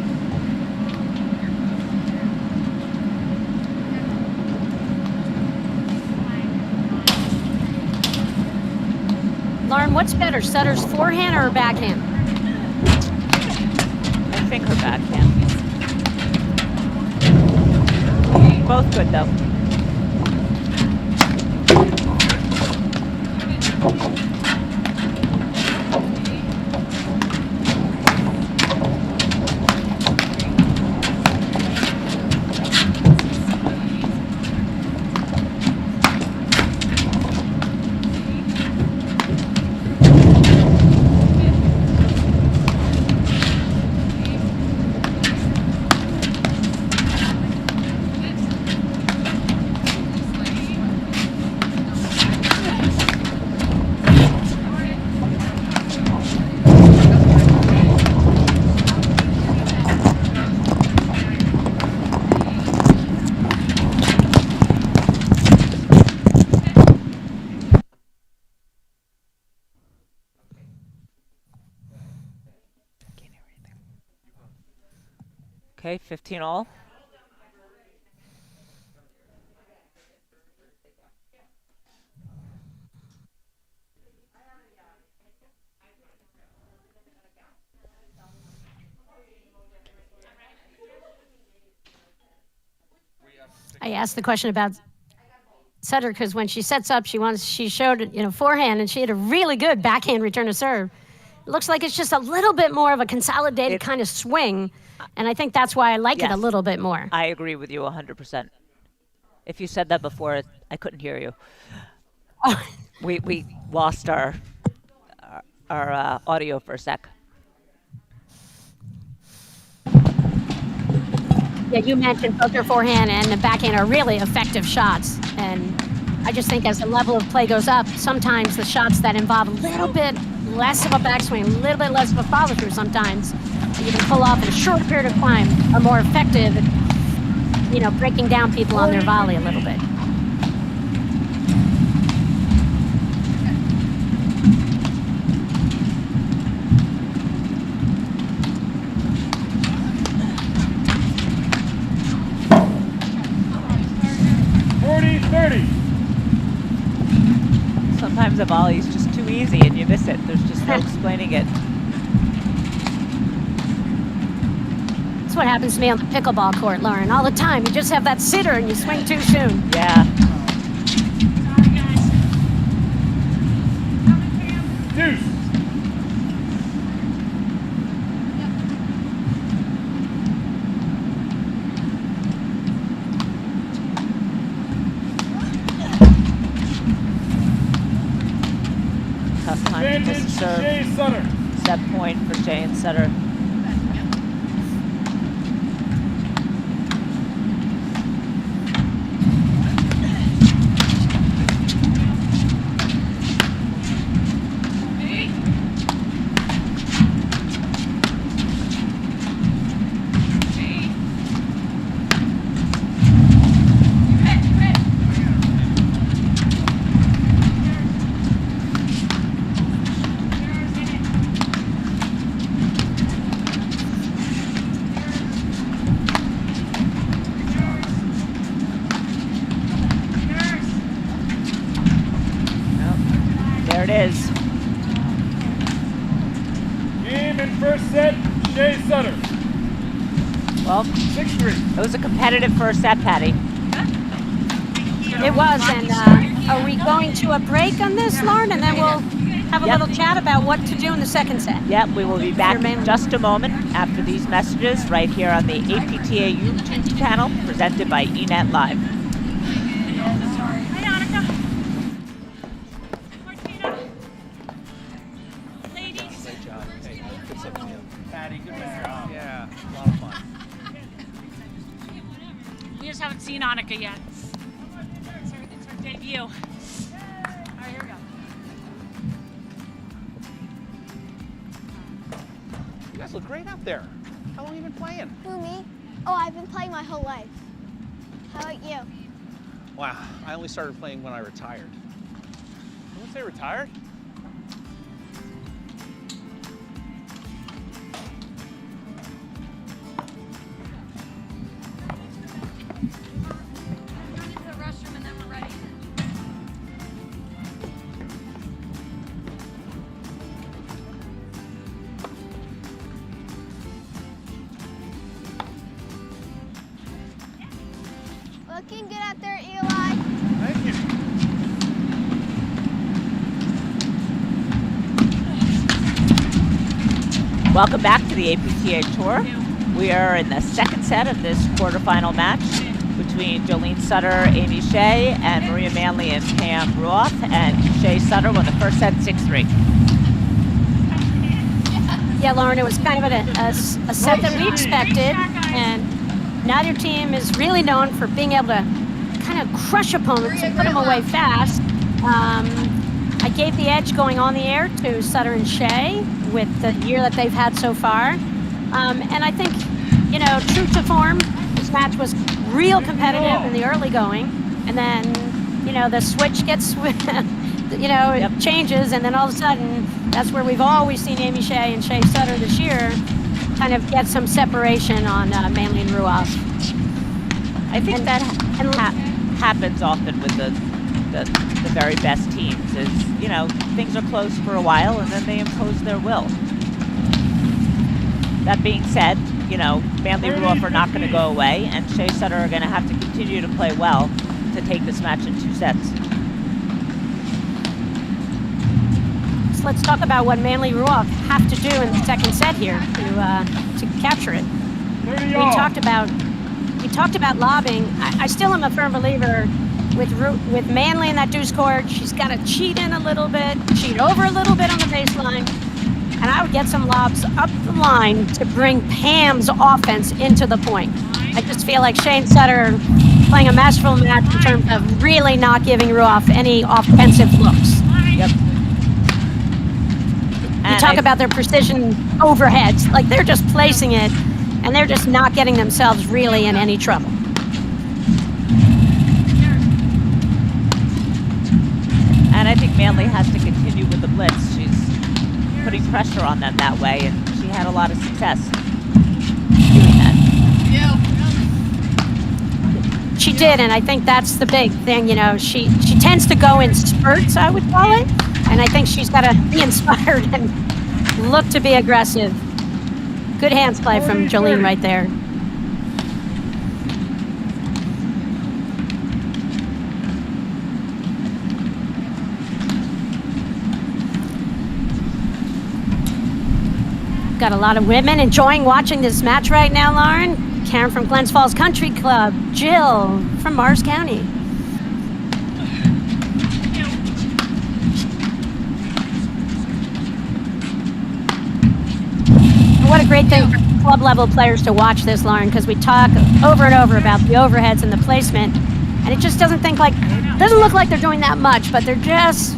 D: Lauren, what's better, Sutter's forehand or her backhand?
A: I think her backhand. Both good though. Okay, 15 all.
D: I asked the question about Sutter because when she sets up, she showed forehand, and she had a really good backhand return to serve. It looks like it's just a little bit more of a consolidated kind of swing, and I think that's why I like it a little bit more.
A: I agree with you 100%. If you said that before, I couldn't hear you. We lost our audio for a sec.
D: Yeah, you mentioned both her forehand and the backhand are really effective shots, and I just think as the level of play goes up, sometimes the shots that involve a little bit less of a backswing, a little bit less of a follow-through sometimes, that you can pull off in a short period of time are more effective at, breaking down people on their volley a little bit.
A: Sometimes a volley is just too easy and you miss it. There's just no explaining it.
D: That's what happens to me on the pickleball court, Lauren. All the time. You just have that sitter and you swing too soon.
A: Yeah.
E: Sutter.
A: Set point for Shea and Sutter. There it is.
E: Game in first set, Shea Sutter.
A: Well,
E: 6-3.
A: it was a competitive first set, Patty.
D: It was, and are we going to a break on this, Lauren? And then we'll have a
A: Yep.
D: little chat about what to do in the second set.
A: Yep, we will be back
D: Your man-
A: in just a moment after these messages right here on the APTA YouTube channel presented by eNet Live.
F: We just haven't seen Annika yet. It's her debut. All right, here we go.
G: You guys look great out there. How long have you been playing?
H: Who, me? Oh, I've been playing my whole life. How about you?
G: Wow, I only started playing when I retired.
E: Someone say retired?
H: Looking good out there, Eli.
E: Thank you.
A: Welcome back to the APTA Tour. We are in the second set of this quarterfinal match between Jolene Sutter, Amy Shea, and Maria Manley and Pam Roth. And Shea Sutter won the first set 6-3.
D: Yeah, Lauren, it was kind of a set that we expected, and neither team is really known for being able to kind of crush opponents and put them away fast. I gave the edge going on the air to Sutter and Shea with the year that they've had so far. And I think, you know, true to form, this match was real competitive in the early going. And then, you know, the switch gets, you know, it changes. And then all of a sudden, that's where we've always seen Amy Shea and Shea Sutter this year kind of get some separation on Manley and Ruoff.
A: I think that happens often with the very best teams is, you know, things are close for a while and then they impose their will. That being said, you know, Manley and Ruoff are not going to go away, and Shea Sutter are going to have to continue to play well to take this match in 2 sets.
D: So let's talk about what Manley and Ruoff have to do in the second set here to capture it. We talked about lobbing. I still am a firm believer with Manley in that deuce court. She's got to cheat in a little bit, cheat over a little bit on the baseline, and I would get some lobs up the line to bring Pam's offense into the point. I just feel like Shea and Sutter are playing a masterful match in terms of really not giving Ruoff any offensive looks.
A: Yep.
D: You talk about their precision overheads, like they're just placing it, and they're just not getting themselves really in any trouble.
A: And I think Manley has to continue with the blitz. She's putting pressure on them that way, and she had a lot of success doing that.
D: She did, and I think that's the big thing. You know, she tends to go in spurts, I would call it, and I think she's got to be inspired and look to be aggressive. Good hands play from Jolene right there. Got a lot of women enjoying watching this match right now, Lauren. Karen from Glens Falls Country Club, Jill from Mars County. what a great thing for club level players to watch this, Lauren, because we talk over and over about the overheads and the placement, and it just doesn't look like they're doing that much, but they're just,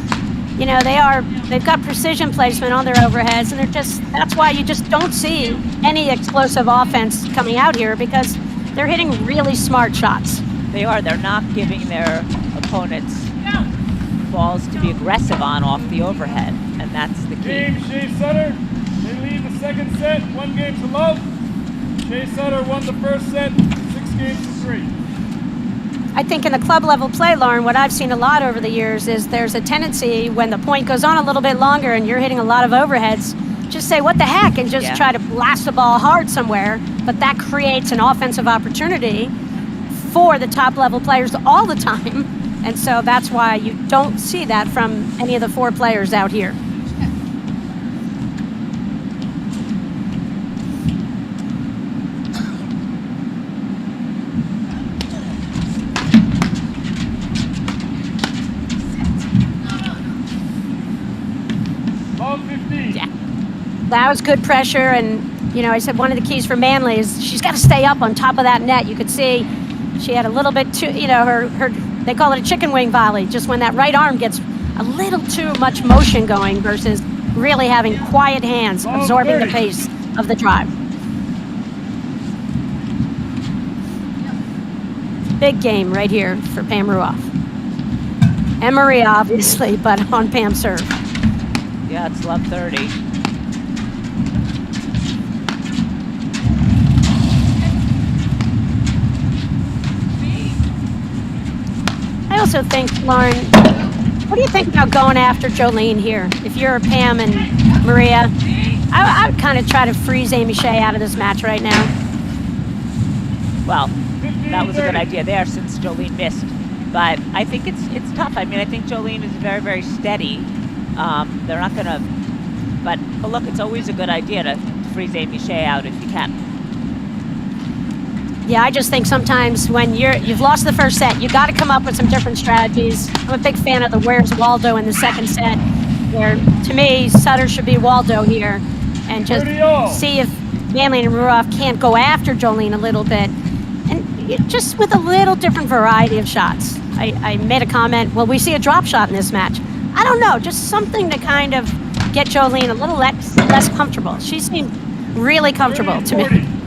D: they've got precision placement on their overheads, and that's why you just don't see any explosive offense coming out here, because they're hitting really smart shots.
A: They are. They're not giving their opponents balls to be aggressive on off the overhead, and that's the key.
E: Game Shea Sutter. They lead the second set, 1-0. Shea Sutter won the first set, 6-3.
D: I think in the club level play, Lauren, what I've seen a lot over the years is there's a tendency when the point goes on a little bit longer and you're hitting a lot of overheads, just say, what the heck, and just try to blast the ball hard somewhere. But that creates an offensive opportunity for the top level players all the time. And so that's why you don't see that from any of the 4 players out here. That was good pressure, and I said one of the keys for Manley is she's got to stay up on top of that net. You could see she had a little bit too, they call it a chicken wing volley, just when that right arm gets a little too much motion going versus really having quiet hands absorbing the pace of the drive. Big game right here for Pam Ruoff. And Maria, obviously, but on Pam's serve.
A: Yeah, it's love 30.
D: I also think, Lauren, what do you think about going after Jolene here? If you're Pam and Maria, I would kind of try to freeze Amy Shea out of this match right now.
A: Well, that was a good idea there since Jolene missed. But I think it's tough. I mean, I think Jolene is very, very steady. They're not going to... But look, it's always a good idea to freeze Amy Shea out if you can.
D: Yeah, I just think sometimes when you've lost the first set, you got to come up with some different strategies. I'm a big fan of the Where's Waldo in the second set, where to me Sutter should be Waldo here, and just see if Manley and Ruoff can't go after Jolene a little bit, and just with a little different variety of shots. I made a comment. Well, we see a drop shot in this match. I don't know, just something to kind of get Jolene a little less comfortable. She seemed really comfortable to me.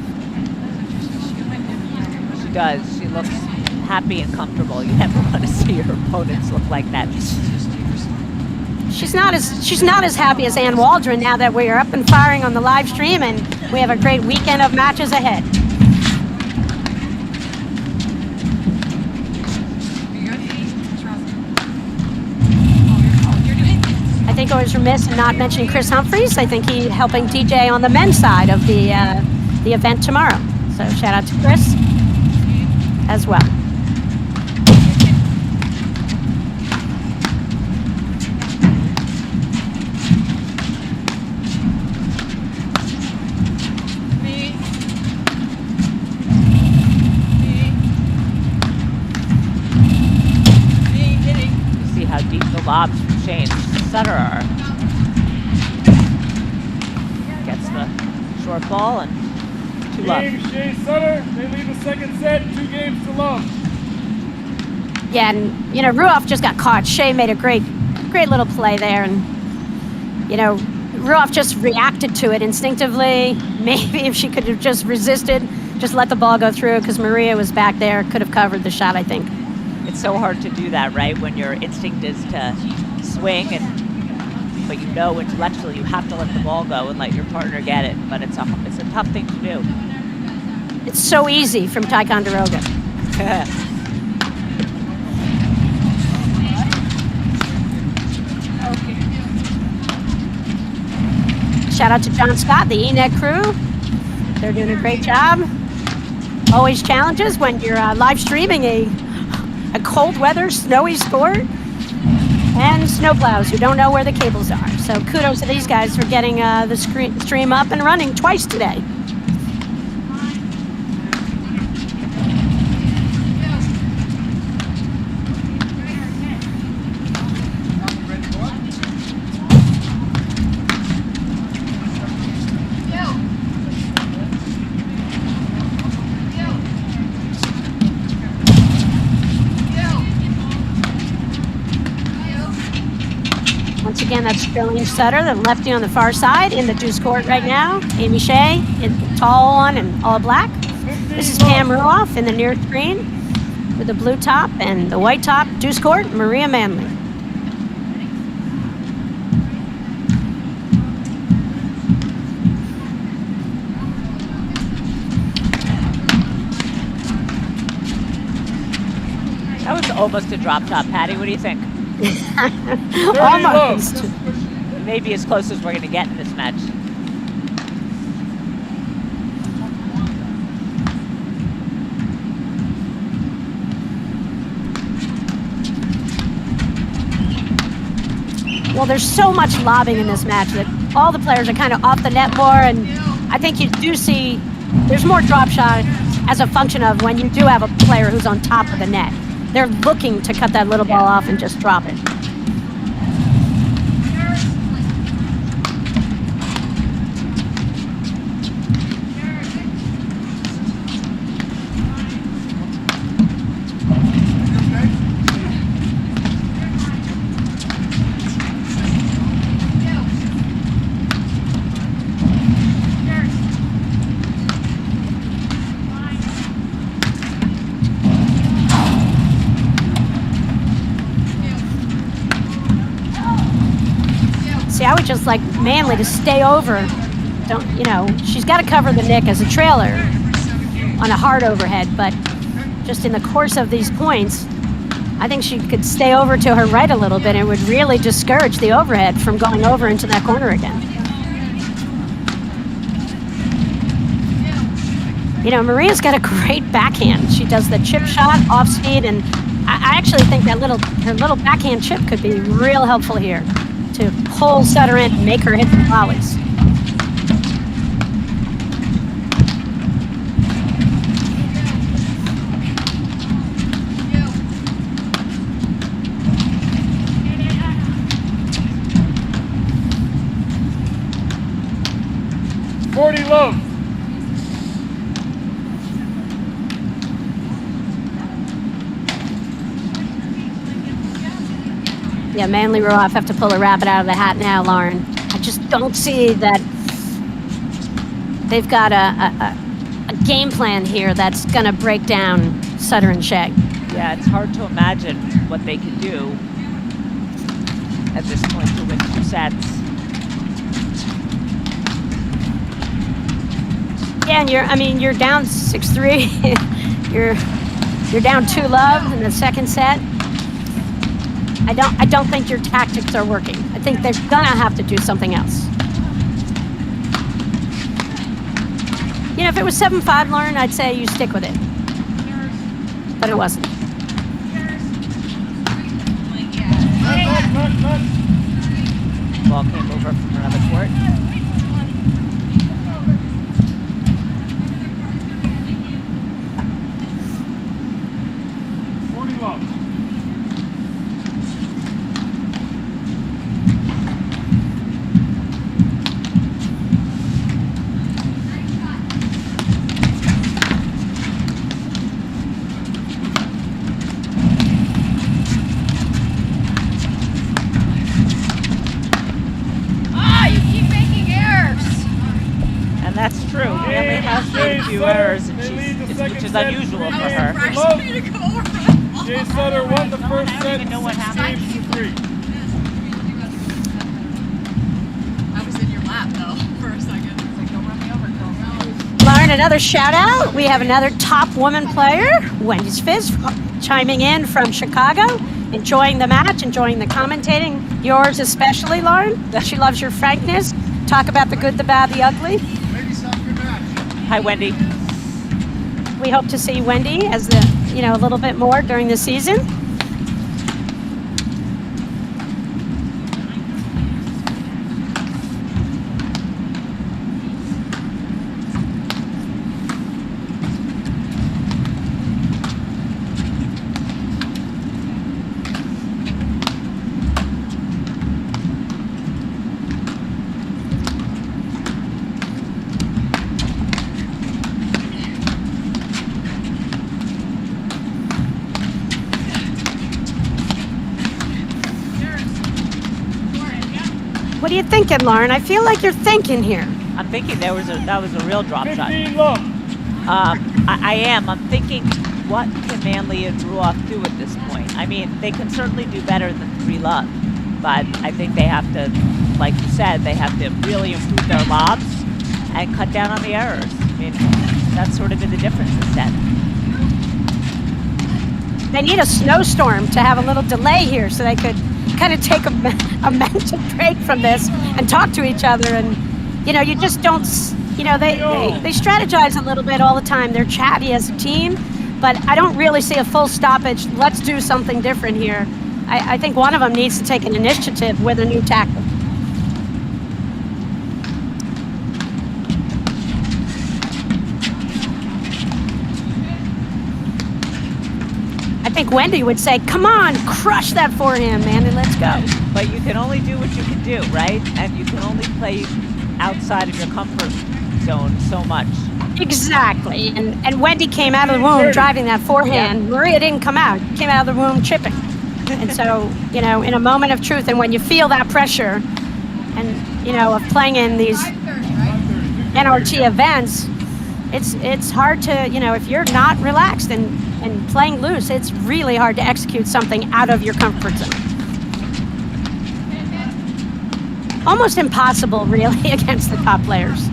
A: Does. She looks happy and comfortable. You never want to see your opponents look like that.
D: She's not as happy as Ann Waldron now that we are up and firing on the live stream, and we have a great weekend of matches ahead. I think I was remiss in not mentioning Chris Humphreys. I think he's helping DJ on the men's side of the event tomorrow. So shout out to Chris as well.
A: You see how deep the lobs from Shea and Sutter are. Gets the short ball and 2 love.
E: Game Shea Sutter. They lead the second set, 2-0.
D: Yeah, and Ruoff just got caught. Shea made a great little play there, and Ruoff just reacted to it instinctively. Maybe if she could have just resisted, just let the ball go through, because Maria was back there, could have covered the shot, I think.
A: It's so hard to do that, right? When your instinct is to swing, but intellectually you have to let the ball go and let your partner get it. But it's a tough thing to do.
D: It's so easy from Ticonderoga. Shout out to John Scott, the ENET crew. They're doing a great job. Always challenges when you're live streaming a cold weather, snowy sport, and snowplows who don't know where the cables are. So kudos to these guys for getting the stream up and running twice today. again, that's Jolene Sutter, the lefty on the far side in the deuce court right now. Amy Shea, in the tall one and all black. This is Pam Ruoff in the near screen with the blue top and the white top, deuce court, Maria Manley.
A: That was almost a drop shot, Patty. What do you think?
D: Almost.
A: Maybe as close as we're going to get in this match.
D: Well, there's so much lobbing in this match that all the players are kind of off the net more, and I think you do see there's more drop shot as a function of when you do have a player who's on top of the net. They're looking to cut that little ball off and just drop it. I would just like Manley to stay over. She's got to cover the nick as a trailer on a hard overhead, but just in the course of these points, I think she could stay over to her right a little bit and it would really discourage the overhead from going over into that corner again. Maria's got a great backhand. She does the chip shot off speed, and I actually think that her little backhand chip could be real helpful here to pull Sutter in and make her hit the volleys.
E: Love.
D: Yeah, Manley Ruoff have to pull a rabbit out of the hat now, Lauren. I just don't see that they've got a game plan here that's going to break down Sutter and Shea.
A: Yeah, it's hard to imagine what they can do at this point to win 2 sets.
D: Yeah, and you're down 6-3. you're down 2-love in the second set. I don't think your tactics are working. I think they're gonna have to do something else. If it was 7-5, Lauren, I'd say you stick with it. But it wasn't.
A: Ball came over from another court. Which is unusual for her.
E: Shea Sutter won the first set.
A: I don't even know what happened.
E: 6-3.
I: I was in your lap though for a second. Like, don't run me over, girl.
D: Lauren, another shout out. We have another top woman player, Wendy Fizz, chiming in from Chicago, enjoying the match, enjoying the commentating. Yours especially, Lauren. She loves your frankness. Talk about the good, the bad, the ugly.
A: Hi, Wendy.
D: We hope to see Wendy as a little bit more during the season. are you thinking, Lauren? I feel like you're thinking here.
A: I'm thinking that was a real drop shot.
E: 15 love.
A: I am. I'm thinking, what can Manley and Ruoff do at this point? I mean, they can certainly do better than 3 love, but I think they have to, like you said, they have to really improve their lobs and cut down on the errors. I mean, that's sort of been the difference instead.
D: They need a snowstorm to have a little delay here so they could kind of take a mental break from this and talk to each other. And, you know, you just don't, you know, they strategize a little bit all the time. They're chatty as a team, but I don't really see a full stoppage. Let's do something different here. I think one of them needs to take an initiative with a new tactic. I think Wendy would say, come on, crush that forehand, man, and let's go.
A: But you can only do what you can do, right? And you can only play outside of your comfort zone so much.
D: Exactly. And Wendy came out of the womb driving that forehand. Yeah. Maria didn't come out. Came out of the womb chipping. And so, you know, in a moment of truth, and when you feel that pressure and, you know, of playing in these NRT events, it's hard to, you know, if you're not relaxed and playing loose, it's really hard to execute something out of your comfort zone. Almost impossible, really, against the top players.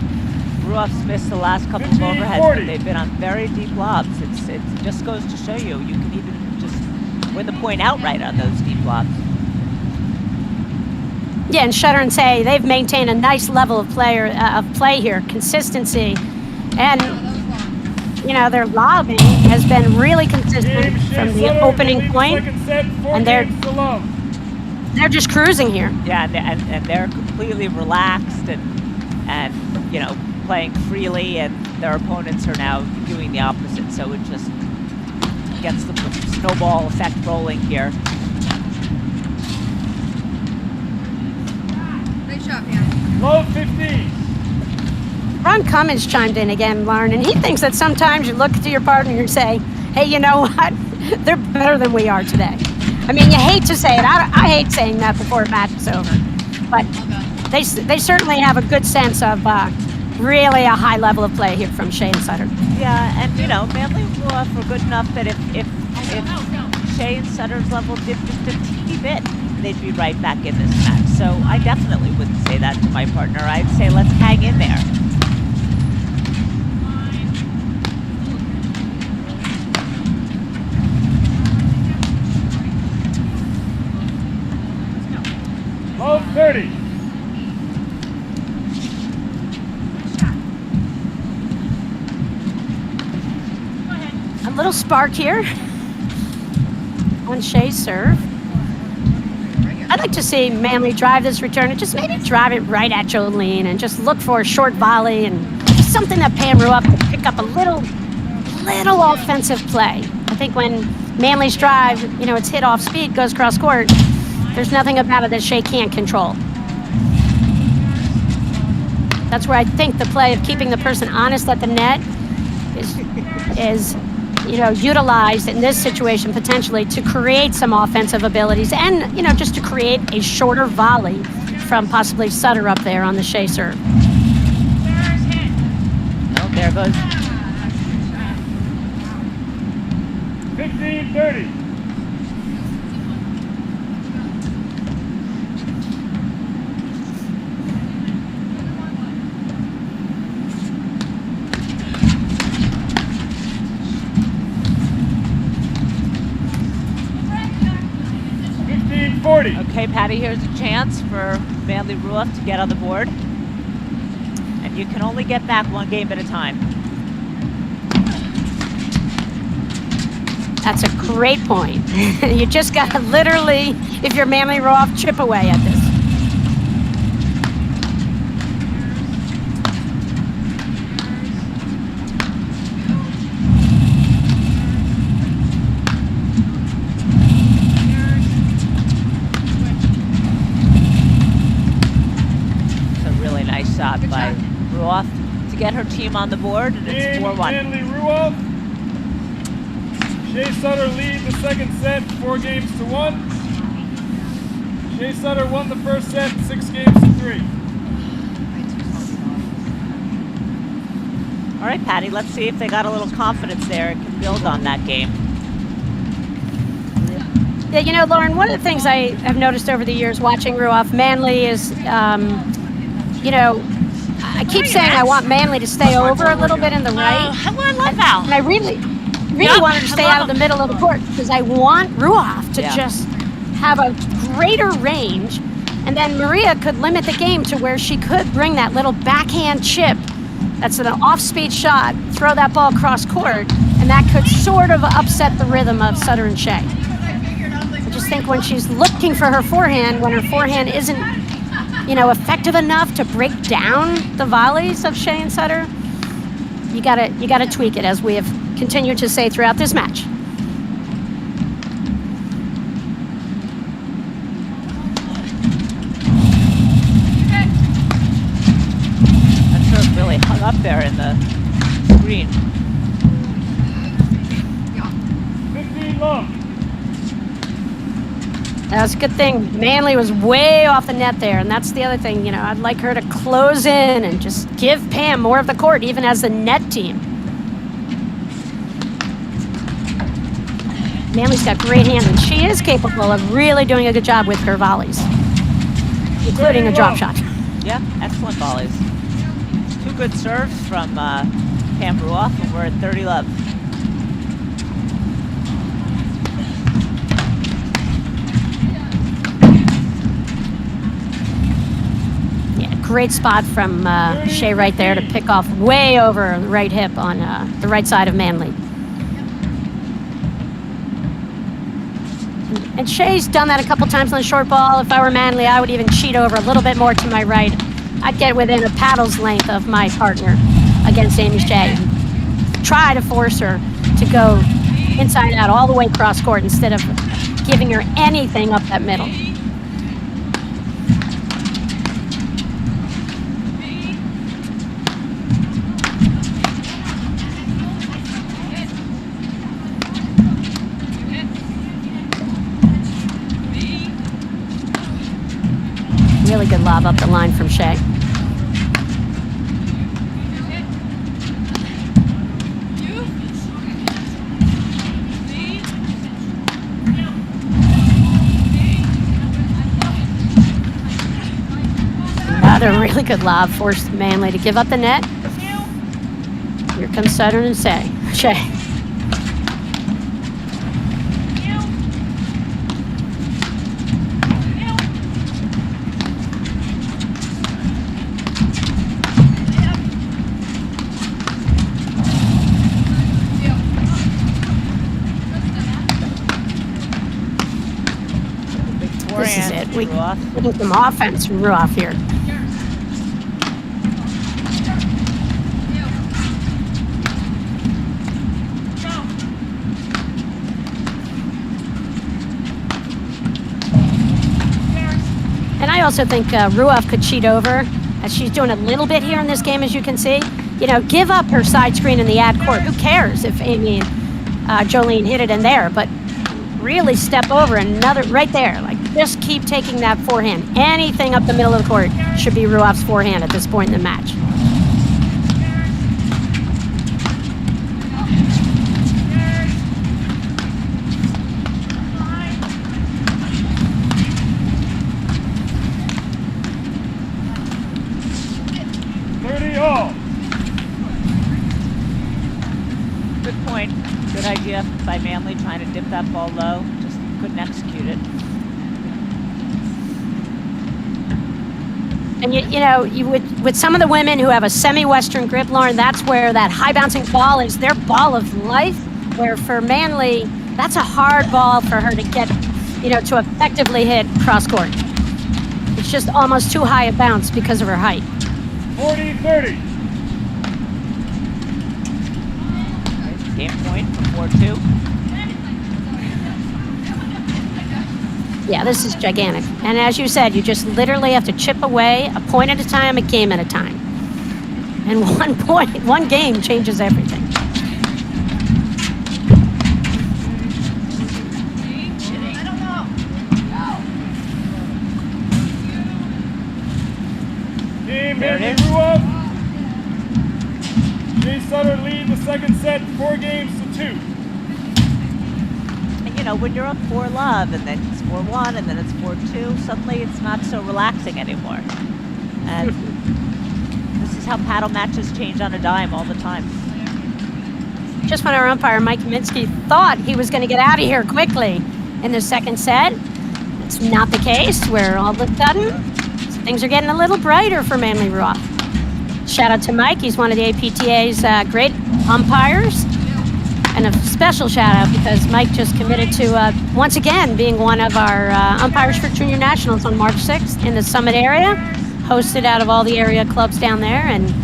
A: Ruoff's missed the last couple of overheads, but they've been on very deep lobs. It just goes to show you can even just win the point outright on those deep lobs.
D: Yeah, and Shutter and Say they've maintained a nice level of play here, consistency, and you know their lobbing has been really consistent from the opening point, and they're just cruising here.
A: Yeah, and they're completely relaxed and you know playing freely, and their opponents are now doing the opposite. So it just gets the snowball effect rolling here.
I: Nice shot, man.
E: Low 15.
D: Ron Cummins chimed in again, Lauren, and he thinks that sometimes you look to your partner and say, hey, you know what? They're better than we are today. I mean, you hate to say it. I hate saying that before a match is over. But they certainly have a good sense of really a high level of play here from Shea and Sutter.
A: Yeah, and you know, Manley and Ruoff were good enough that if Shea and Sutter's level dipped just a teeny bit, they'd be right back in this match. So I definitely wouldn't say that to my partner. I'd say let's hang in there.
E: Low 30.
D: A little spark here on Shea's serve. I'd like to see Manley drive this return and just maybe drive it right at Jolene and just look for a short volley and just something that Pam Ruoff could pick up a little offensive play. I think when Manley's drive, you know, it's hit off speed, goes cross court, there's nothing about it that Shea can't control. That's where I think the play of keeping the person honest at the net is you know, utilized in this situation potentially to create some offensive abilities and, you know, just to create a shorter volley from possibly Sutter up there on the Shea serve.
A: Oh, there goes.
E: 15-30.
A: Okay, Patty, here's a chance for Manley Ruoff to get on the board. And you can only get back one game at a time.
D: That's a great point. You just got to literally, if you're Manley Ruoff, chip away at this.
A: By Ruoff to get her team on the board, and it's 4-1.
E: Manley Ruoff. Shea Sutter lead the second set, 4-1. Shea Sutter won the first set, 6 games to 3.
A: All right, Patty, let's see if they got a little confidence there and can build on that game.
D: Yeah, you know, Lauren, one of the things I have noticed over the years watching Ruoff, Manley is, you know, I keep saying I want Manley to stay over a little bit in the right.
F: Hello, I love Val.
D: And I really want her to stay out of the middle of the court because I want Ruoff to just have a greater range. And then Maria could limit the game to where she could bring that little backhand chip that's an off-speed shot, throw that ball cross court, and that could sort of upset the rhythm of Sutter and Shea. I just think when she's looking for her forehand, when her forehand isn't, you know, effective enough to break down the volleys of Shea and Sutter, you gotta tweak it, as we have continued to say throughout this match.
A: Really hung up there in the screen.
E: 15 love.
D: That was a good thing. Manley was way off the net there, and that's the other thing. You know, I'd like her to close in and just give Pam more of the court, even as the net team. Manley's got great hands, and she is capable of really doing a good job with her volleys, including a drop shot.
A: Yeah, excellent volleys. 2 good serves from Pam Ruoff, and we're at 30 love.
D: Yeah, great spot from Shea right there to pick off way over the right hip on the right side of Manley. And Shea's done that a couple times on the short ball. If I were Manley, I would even cheat over a little bit more to my right. I'd get within a paddle's length of my partner against Amy Shea. Try to force her to go inside out all the way cross court instead of giving her anything up that middle. Really good lob up the line from Shea. Another really good lob forced Manley to give up the net. Here comes Sutter and Shea. This is it. We need some offense from Ruoff here. And I also think Ruoff could cheat over, as she's doing a little bit here in this game, as you can see. You know, give up her side screen in the ad court. Who cares if Amy and Jolene hit it in there? But really step over another right there. Like, just keep taking that forehand. Anything up the middle of the court should be Ruoff's forehand at this point in the match.
A: Good point. Good idea by Manley trying to dip that ball low. Just couldn't execute it.
D: And you know, with some of the women who have a semi-Western grip, Lauren, that's where that high bouncing ball is their ball of life. Where for Manley, that's a hard ball for her to get, you know, to effectively hit cross court. It's just almost too high a bounce because of her height.
E: 40-30.
A: Game point for 4-2.
D: Yeah, this is gigantic. And as you said, you just literally have to chip away a point at a time, a game at a time. And 1 point, 1 game changes everything.
E: second set, 4 games to 2.
A: And you know, when you're up 4-love and then it's 4-1 and then it's 4-2, suddenly it's not so relaxing anymore. And this is how paddle matches change on a dime all the time.
D: Just when our umpire, Mike Kaminsky, thought he was going to get out of here quickly in the second set, it's not the case, where all of a sudden things are getting a little brighter for Manly Ruoff. Shout out to Mike. He's one of the APTA's great umpires. And a special shout out because Mike just committed to once again being one of our umpires for Junior Nationals on March 6th in the Summit area, hosted out of all the area clubs down there. And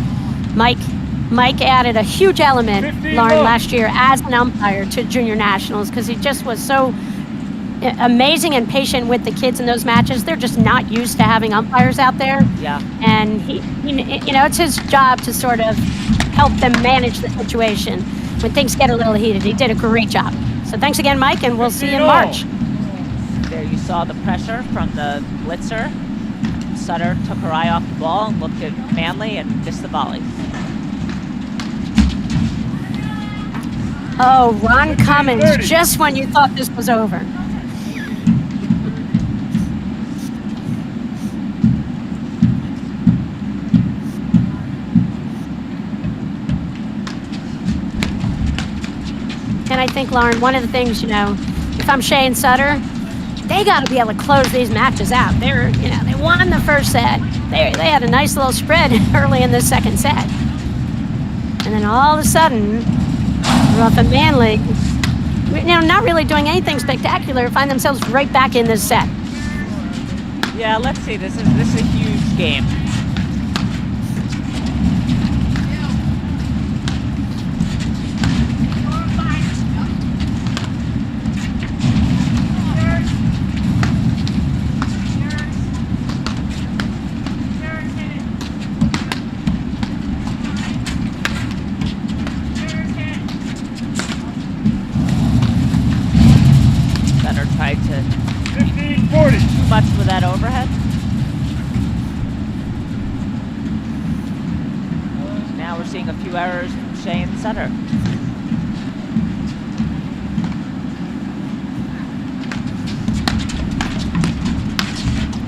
D: Mike added a huge element, Lauren, last year as an umpire to Junior Nationals because he just was so amazing and patient with the kids in those matches. They're just not used to having umpires out there.
A: Yeah.
D: And he you know, it's his job to sort of help them manage the situation when things get a little heated. He did a great job. So thanks again, Mike, and we'll see you in March.
A: There you saw the pressure from the blitzer. Sutter took her eye off the ball and looked at Manly and missed the volley.
D: Oh, Ron Cummins, just when you thought this was over. And I think, Lauren, one of the things, you know, if I'm Shea and Sutter, they got to be able to close these matches out. They're, you know, they won the first set. They had a nice little spread early in the second set. And then all of a sudden, Ruoff and Manly, you know, not really doing anything spectacular, find themselves right back in this set.
A: Yeah, let's see. This is a huge game. Tried to
E: 15-40.
A: Too much with that overhead. Now we're seeing a few errors from Shea and Sutter.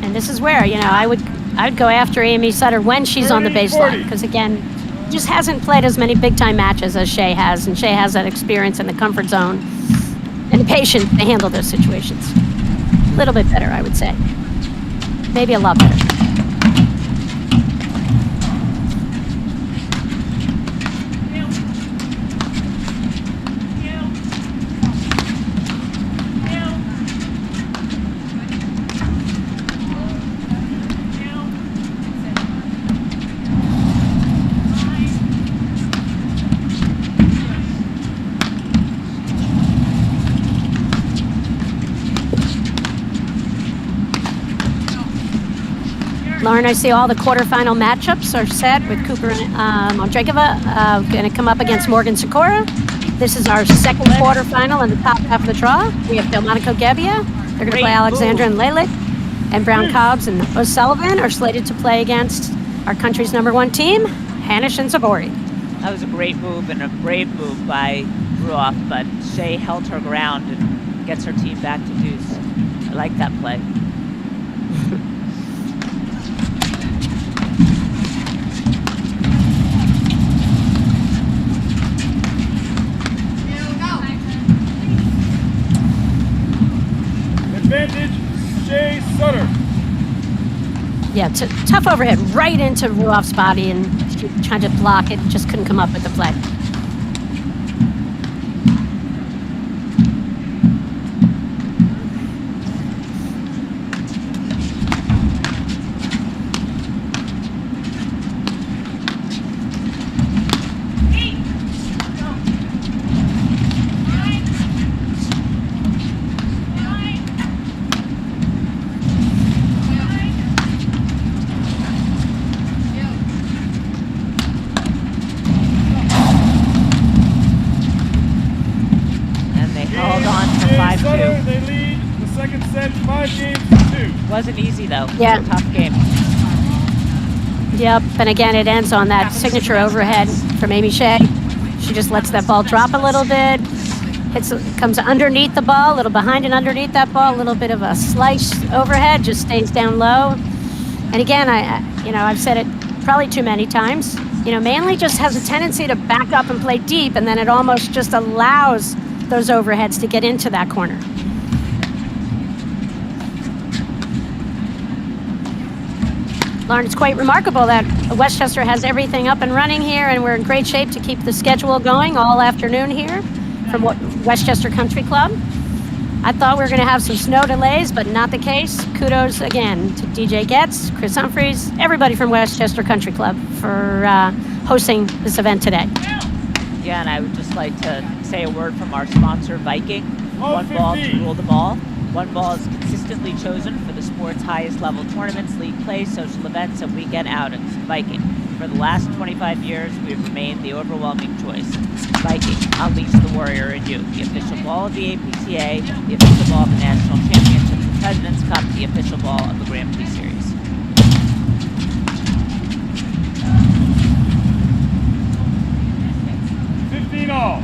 D: And this is where, you know, I'd go after Amy Sutter when she's on the baseline, because again, just hasn't played as many big time matches as Shea has, and Shea has that experience in the comfort zone and the patience to handle those situations. A little bit better, I would say. Maybe a lot better. Lauren, I see all the quarterfinal matchups are set with Cooper and Ondrejkova going to come up against Morgan Sikora. This is our second quarterfinal in the top half of the draw. We have Delmonico Gebbia. They're going to play Alexandra and Lelik. And Brown Cobbs and O'Sullivan are slated to play against our country's #1 team, Hanish and Zabori.
A: That was a great move and a brave move by Ruoff, but Shea held her ground and gets her team back to deuce. I like that play.
E: Advantage, Shea Sutter.
D: Yeah, tough overhead right into Ruoff's body, and she tried to block it, just couldn't come up with the play.
E: They lead the second set 5-2.
A: Wasn't easy though.
D: Yeah.
A: It was a tough game.
D: Yep, and again, it ends on that signature overhead from Amy Shea. She just lets that ball drop a little bit. Comes underneath the ball, a little behind and underneath that ball, a little bit of a slice overhead, just stays down low. And again, I've said it probably too many times. Manly just has a tendency to back up and play deep, and then it almost just allows those overheads to get into that corner. Lauren, it's quite remarkable that Westchester has everything up and running here, and we're in great shape to keep the schedule going all afternoon here from Westchester Country Club. I thought we were going to have some snow delays, but not the case. Kudos again to DJ Getz, Chris Humphreys, everybody from Westchester Country Club for hosting this event today.
A: Yeah, and I would just like to say a word from our sponsor, Viking. One ball to rule them all. One ball is consistently chosen for the sport's highest level tournaments, league play, social events, and weekend outings. Viking. For the last 25 years, we have remained the overwhelming choice. Viking, unleash the warrior in you. The official ball of the APTA, the official ball of the National Championships, the President's Cup, the official ball of the Grand Prix Series.
E: All.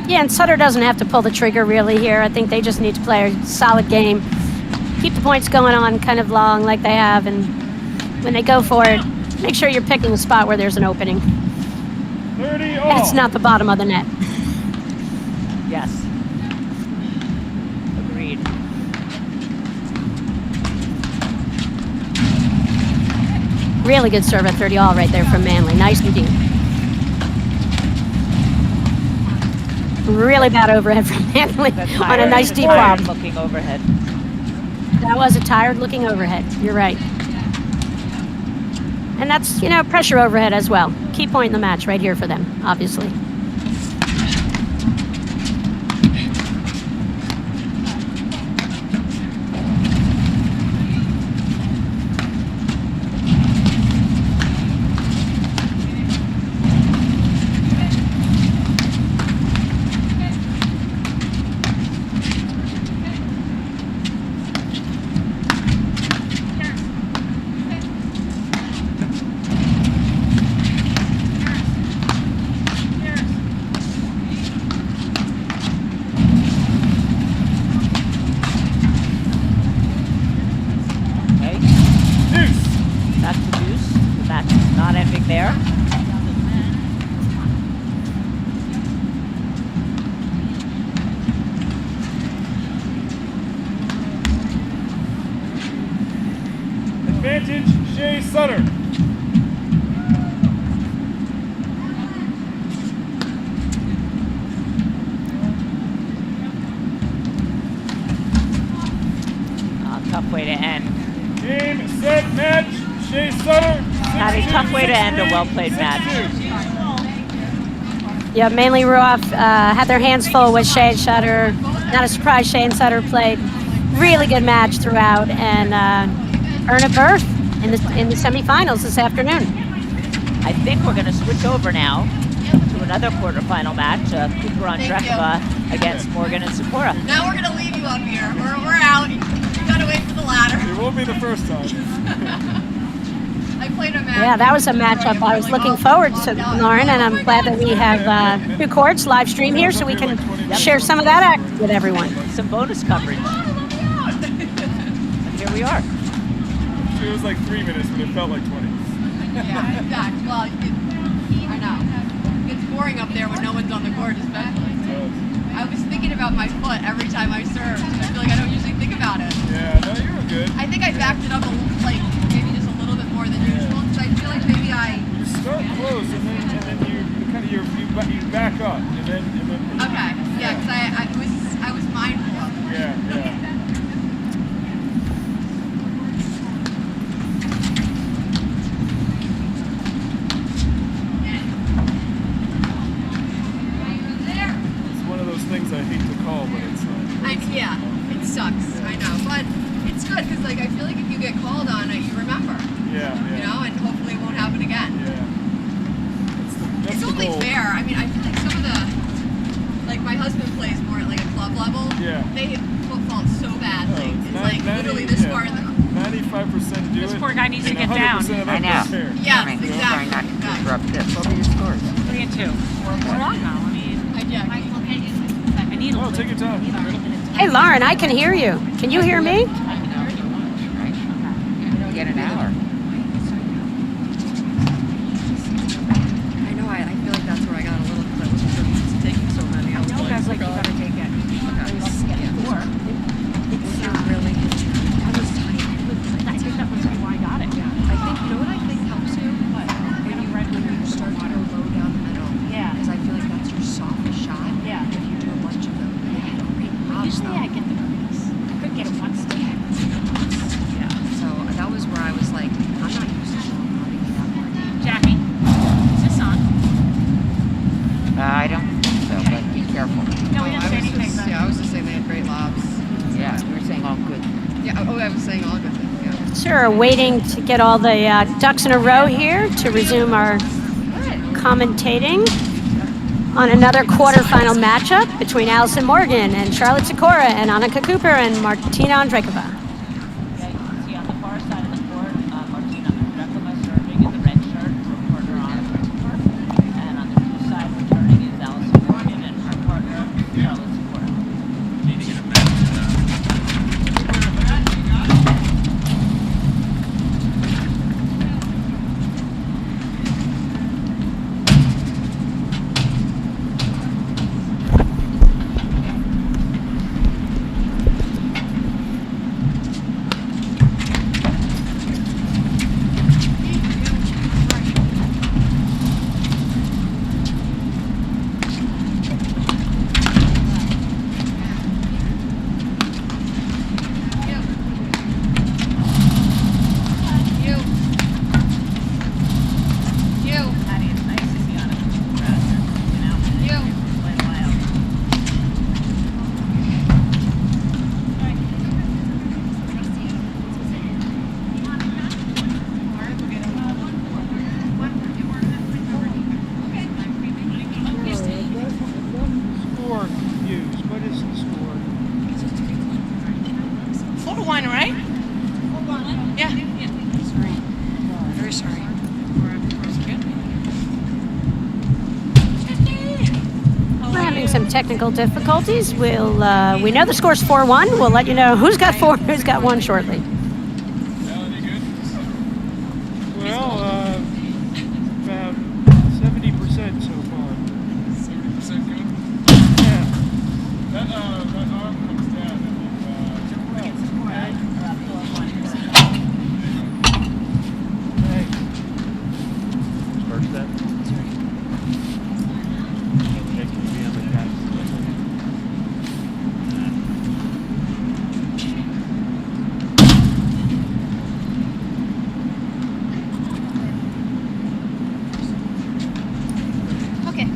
D: Yeah, and Sutter doesn't have to pull the trigger really here. I think they just need to play a solid game. Keep the points going on kind of long like they have, and when they go for it, make sure you're picking a spot where there's an opening.
E: 30 all.
D: And it's not the bottom of the net.
A: Yes. Agreed.
D: Really good serve at 30 all right there from Manley. Nice and deep. Really bad overhead from Manley on a nice deep lob.
A: Looking overhead.
D: That was a tired looking overhead. You're right. And that's, pressure overhead as well. Key point in the match right here for them, obviously.
E: Advantage, Shea Sutter.
A: Tough way to end.
E: Game, set, match. Shea Sutter.
A: Had a tough way to end a well-played match.
D: Yeah, mainly Ruoff had their hands full with Shea and Sutter. Not a surprise, Shea and Sutter played really good match throughout and earn a berth in the semifinals this afternoon.
A: I think we're going to switch over now to another quarterfinal match, Cooper Andrekova against Morgan and Sikora.
I: Now we're going to leave you up here. We're out. You got to wait for the ladder.
E: It won't be the first time.
I: I played a match.
D: Yeah, that was a matchup I was looking forward to, Lauren, and I'm glad that we have two courts live stream here so we can share some of that act with everyone.
A: Some bonus coverage. And here we are.
E: It was like 3 minutes, but it felt like 20.
I: Yeah, exactly. Well, I know. It's boring up there when no one's on the court, especially. I was thinking about my foot every time I served. I feel like I don't usually think about it.
E: Yeah, no, you were good.
I: I think I backed it up maybe just a little bit more than usual, because I feel like maybe
E: You start close and then you back up and then.
I: Okay. Yeah, because I was mindful of it.
E: Yeah. I hate to call, but it's
I: Yeah, it sucks. I know, but it's good because like I feel like if you get called on it, you remember.
E: Yeah.
I: You know, and hopefully it won't happen again.
E: Yeah. That's
I: It's
E: the
I: only
E: goal.
I: fair. I mean, I feel like some of the, like my husband plays more at like a club level.
E: Yeah.
I: They hit football so badly.
E: Oh,
I: it's like literally this far in the.
E: 95% do
F: This
E: it.
F: poor guy needs to
E: and
F: get down.
E: 100% of
J: I
E: them
J: know.
E: don't care.
I: Yes,
J: Trying
I: exactly.
J: not to
I: Yeah.
J: disrupt this. What were your scores?
F: 3 and 2. We're on now. I mean, I need a
E: Oh,
F: little
E: take your time.
D: Hey, Lauren, I can hear you. Can you hear me?
J: Right? You get an hour.
I: I know. I feel like that's where I got a little because I wasn't sure it's taking so many. I was
F: No, guys, like you gotta take it.
I: really. I was tired.
F: I think that was why I got it.
I: I think you know what I think helps you when you start to go low down the middle.
F: Yeah.
I: Because I feel like that's your softest shot.
F: Yeah.
I: If you do a bunch of them, you hit a great lob
F: Usually I get the burpees. I could get it once a day.
I: Yeah. So that was where I was like, I'm not used to lobbing that hard.
F: Jackie, is this on?
J: I don't think so, but be careful.
F: No, we didn't say anything. But
I: I was just saying they had great lobs.
J: Yeah, you were saying all good.
I: Yeah. Oh, I was saying all good things. Yeah.
D: Sure, waiting to get all the ducks in a row here to resume our commentating on another quarterfinal matchup between Allison Morgan and Charlotte Sikora and Annika Cooper and Martina Andreikova.
A: Yeah, you can see on the far side of the court, Martina Andreikova serving in the red shirt, her partner Annika Cooper. And on the blue side returning is Allison Morgan and her partner Charlotte Sikora. Patty, it's nice to see Annika Cooper out here. You know, quite a while.
E: Score used. What is the score?
F: 4-1, right? 4-1. Yeah. Sorry. Very sorry.
D: We're having some technical difficulties. We know the score's 4-1. We'll let you know who's got 4, who's got 1 shortly.
E: Well, about 70% so far. 70% good? Yeah. That arm comes down.
G: First set. That can be on the guys.
F: Okay.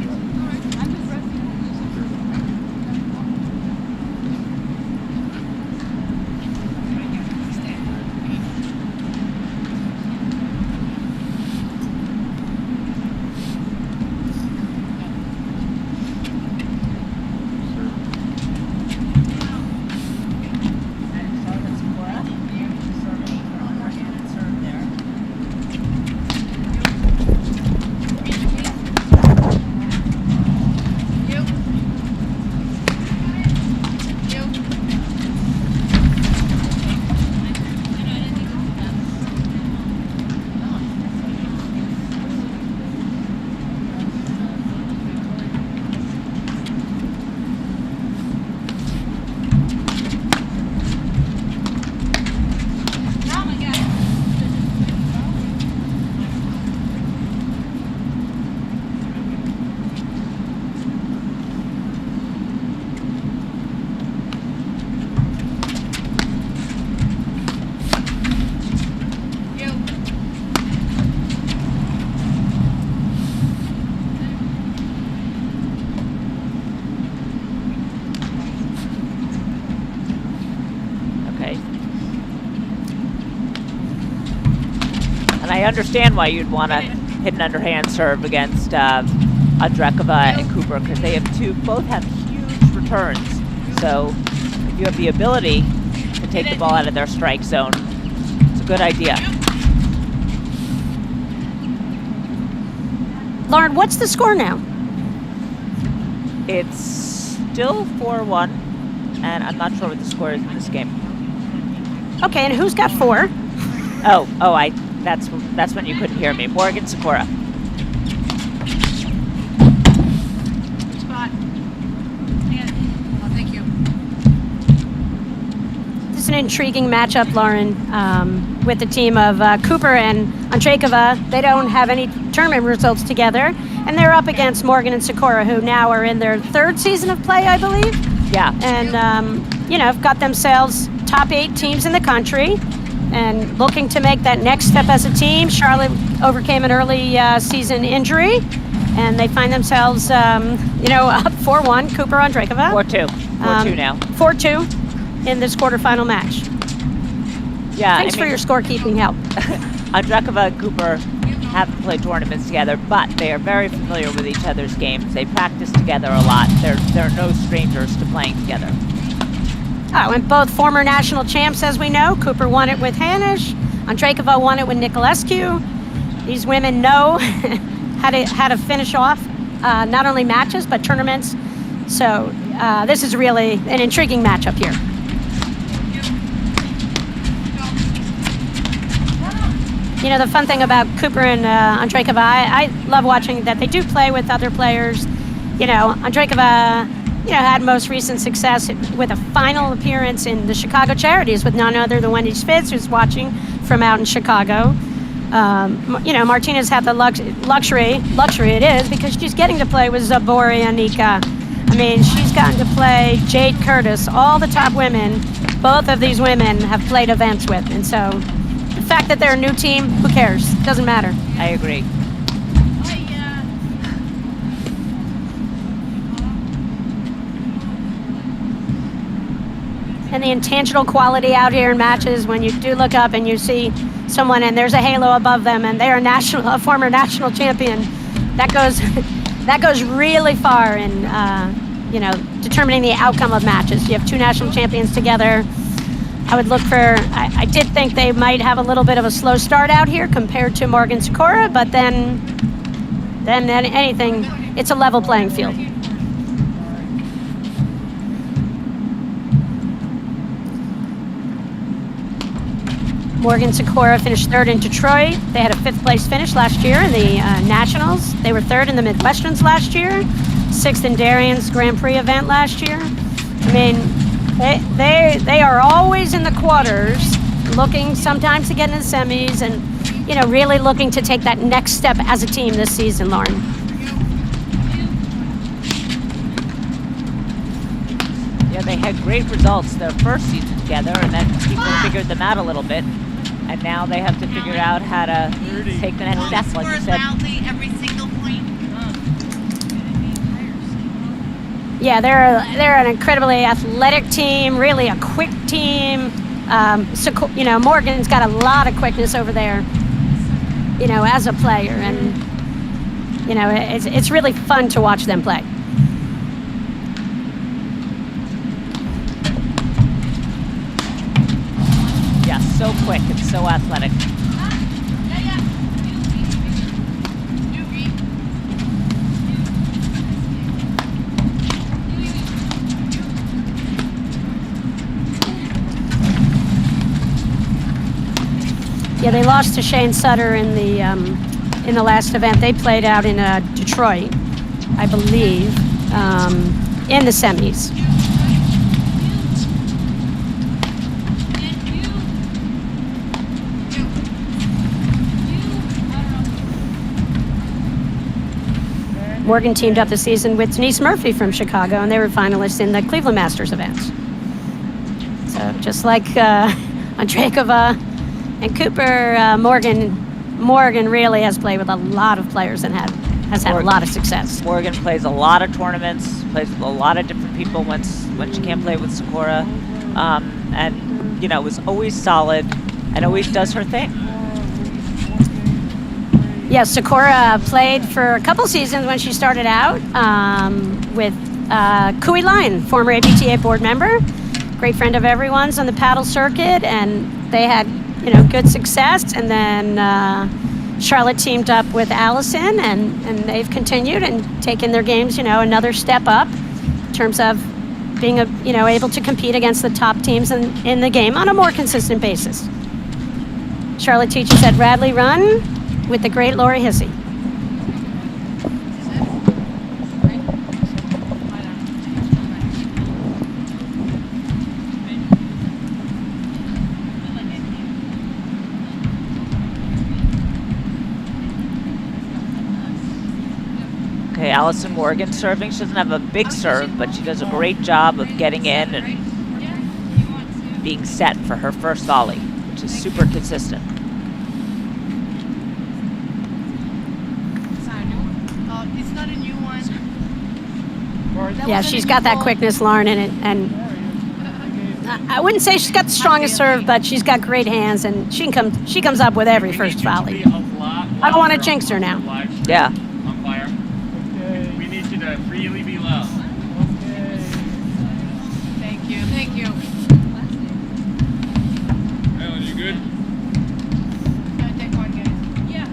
A: understand why you'd want to hit an underhand serve against Andrekova and Cooper, because they both have huge returns. So if you have the ability to take the ball out of their strike zone, it's a good idea.
D: Lauren, what's the score now?
A: It's still 4-1, and I'm not sure what the score is in this game.
D: Okay, and who's got 4?
A: That's when you couldn't hear me. Morgan Sikora.
F: Good spot. Oh, thank you.
D: This is an intriguing matchup, Lauren, with the team of Cooper and Andrekova. They don't have any tournament results together, and they're up against Morgan and Sikora, who now are in their 3rd season of play, I believe.
A: Yeah.
D: And, have got themselves top 8 teams in the country and looking to make that next step as a team. Charlotte overcame an early season injury, and they find themselves, up 4-1, Cooper Andrekova.
A: 4-2. 4-2 now.
D: 4-2 in this quarterfinal match.
A: Yeah.
D: Thanks for your scorekeeping help.
A: Andrekova and Cooper haven't played tournaments together, but they are very familiar with each other's games. They practice together a lot. They're no strangers to playing together.
D: Oh, and both former national champs, as we know. Cooper won it with Hanisch. Andrekova won it with Nicolescu. These women know how to finish off not only matches, but tournaments. So this is really an intriguing matchup here. You know, the fun thing about Cooper and Andrekova, I love watching that they do play with other players. You know, Andrekova, had most recent success with a final appearance in the Chicago Charities with none other than Wendy Spitz, who's watching from out in Chicago. Martina's had the luxury it is, because she's getting to play with Zabori Anika. I mean, she's gotten to play Jade Curtis, all the top women. Both of these women have played events with, and so the fact that they're a new team, who cares? Doesn't matter.
A: I agree.
D: And the intangible quality out here in matches, when you do look up and you see someone and there's a halo above them and they're a former national champion, that goes really far in determining the outcome of matches. You have 2 national champions together. I would look for. I did think they might have a little bit of a slow start out here compared to Morgan Sikora, but then anything, it's a level playing field. Morgan Sikora finished 3rd in Detroit. They had a 5th place finish last year in the Nationals. They were 3rd in the Midwesterns last year, 6th in Darien's Grand Prix event last year. I mean, they are always in the quarters, looking sometimes to get in the semis, and really looking to take that next step as a team this season, Lauren.
A: Yeah, they had great results their first season together, and then people figured them out a little bit. And now they have to figure out how to take the next step, like you said.
I: Every single point.
D: Yeah, they're an incredibly athletic team, really a quick team. Morgan's got a lot of quickness over there, as a player, and it's really fun to watch them play.
A: Yeah, so quick and so athletic.
D: Yeah, they lost to Shea and Sutter in the last event. They played out in Detroit, I believe, in the semis. Morgan teamed up this season with Denise Murphy from Chicago, and they were finalists in the Cleveland Masters events. So just like Andrekova and Cooper, Morgan really has played with a lot of players and has had a lot of success.
A: Morgan plays a lot of tournaments, plays with a lot of different people when she can't play with Sikora, and was always solid and always does her thing.
D: Yeah, Sakura played for a couple seasons when she started out with Kui Line, former APTA board member, great friend of everyone's on the paddle circuit, and they had, good success. And then Charlotte teamed up with Allison, and they've continued and taken their games, another step up in terms of being able to compete against the top teams in the game on a more consistent basis. Charlotte teaches at Radley Run with the great Lori Hissey.
A: Okay, Allison Morgan serving. She doesn't have a big serve, but she does a great job of getting in and being set for her first volley, which is super consistent.
I: It's not a new one.
D: Yeah, she's got that quickness, Lauren, in it, and I wouldn't say she's got the strongest serve, but she's got great hands, and she comes up with every first volley. I don't want to jinx her now.
A: Yeah.
E: Umpire. We need you to really be low.
I: Thank you.
E: Ellen, you good?
I: Gotta take one, guys. Yeah.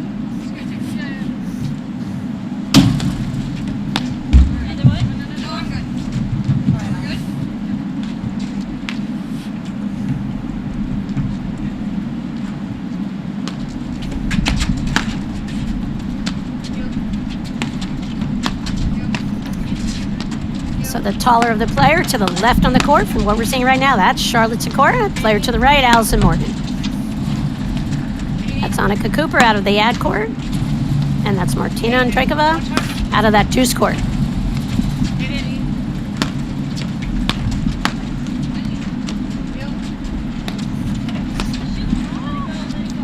I: Another one? No, I'm good. All right, I'm good.
D: So the taller of the player to the left on the court from what we're seeing right now, that's Charlotte Sakura. Player to the right, Allison Morgan. That's Annika Cooper out of the ad court. And that's Martina Andreikova out of that deuce court.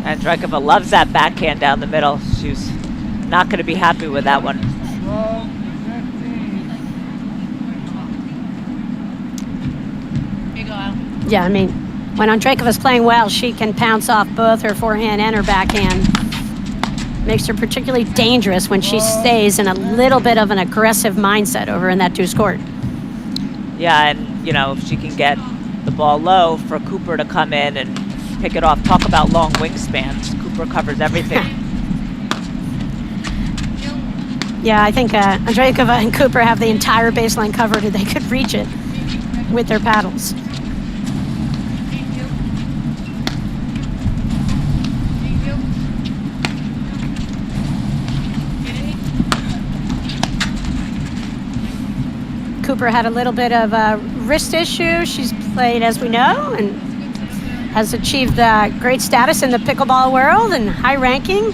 A: Andreikova loves that backhand down the middle. She's not going to be happy with that one.
D: Yeah, I mean, when Andreikova's playing well, she can pounce off both her forehand and her backhand. Makes her particularly dangerous when she stays in a little bit of an aggressive mindset over in that deuce court.
A: Yeah, and, if she can get the ball low for Cooper to come in and pick it off. Talk about long wingspans. Cooper covers everything.
D: Yeah, I think Andreikova and Cooper have the entire baseline covered, and they could reach it with their paddles. Cooper had a little bit of a wrist issue. She's played, as we know, and has achieved great status in the pickleball world and high ranking.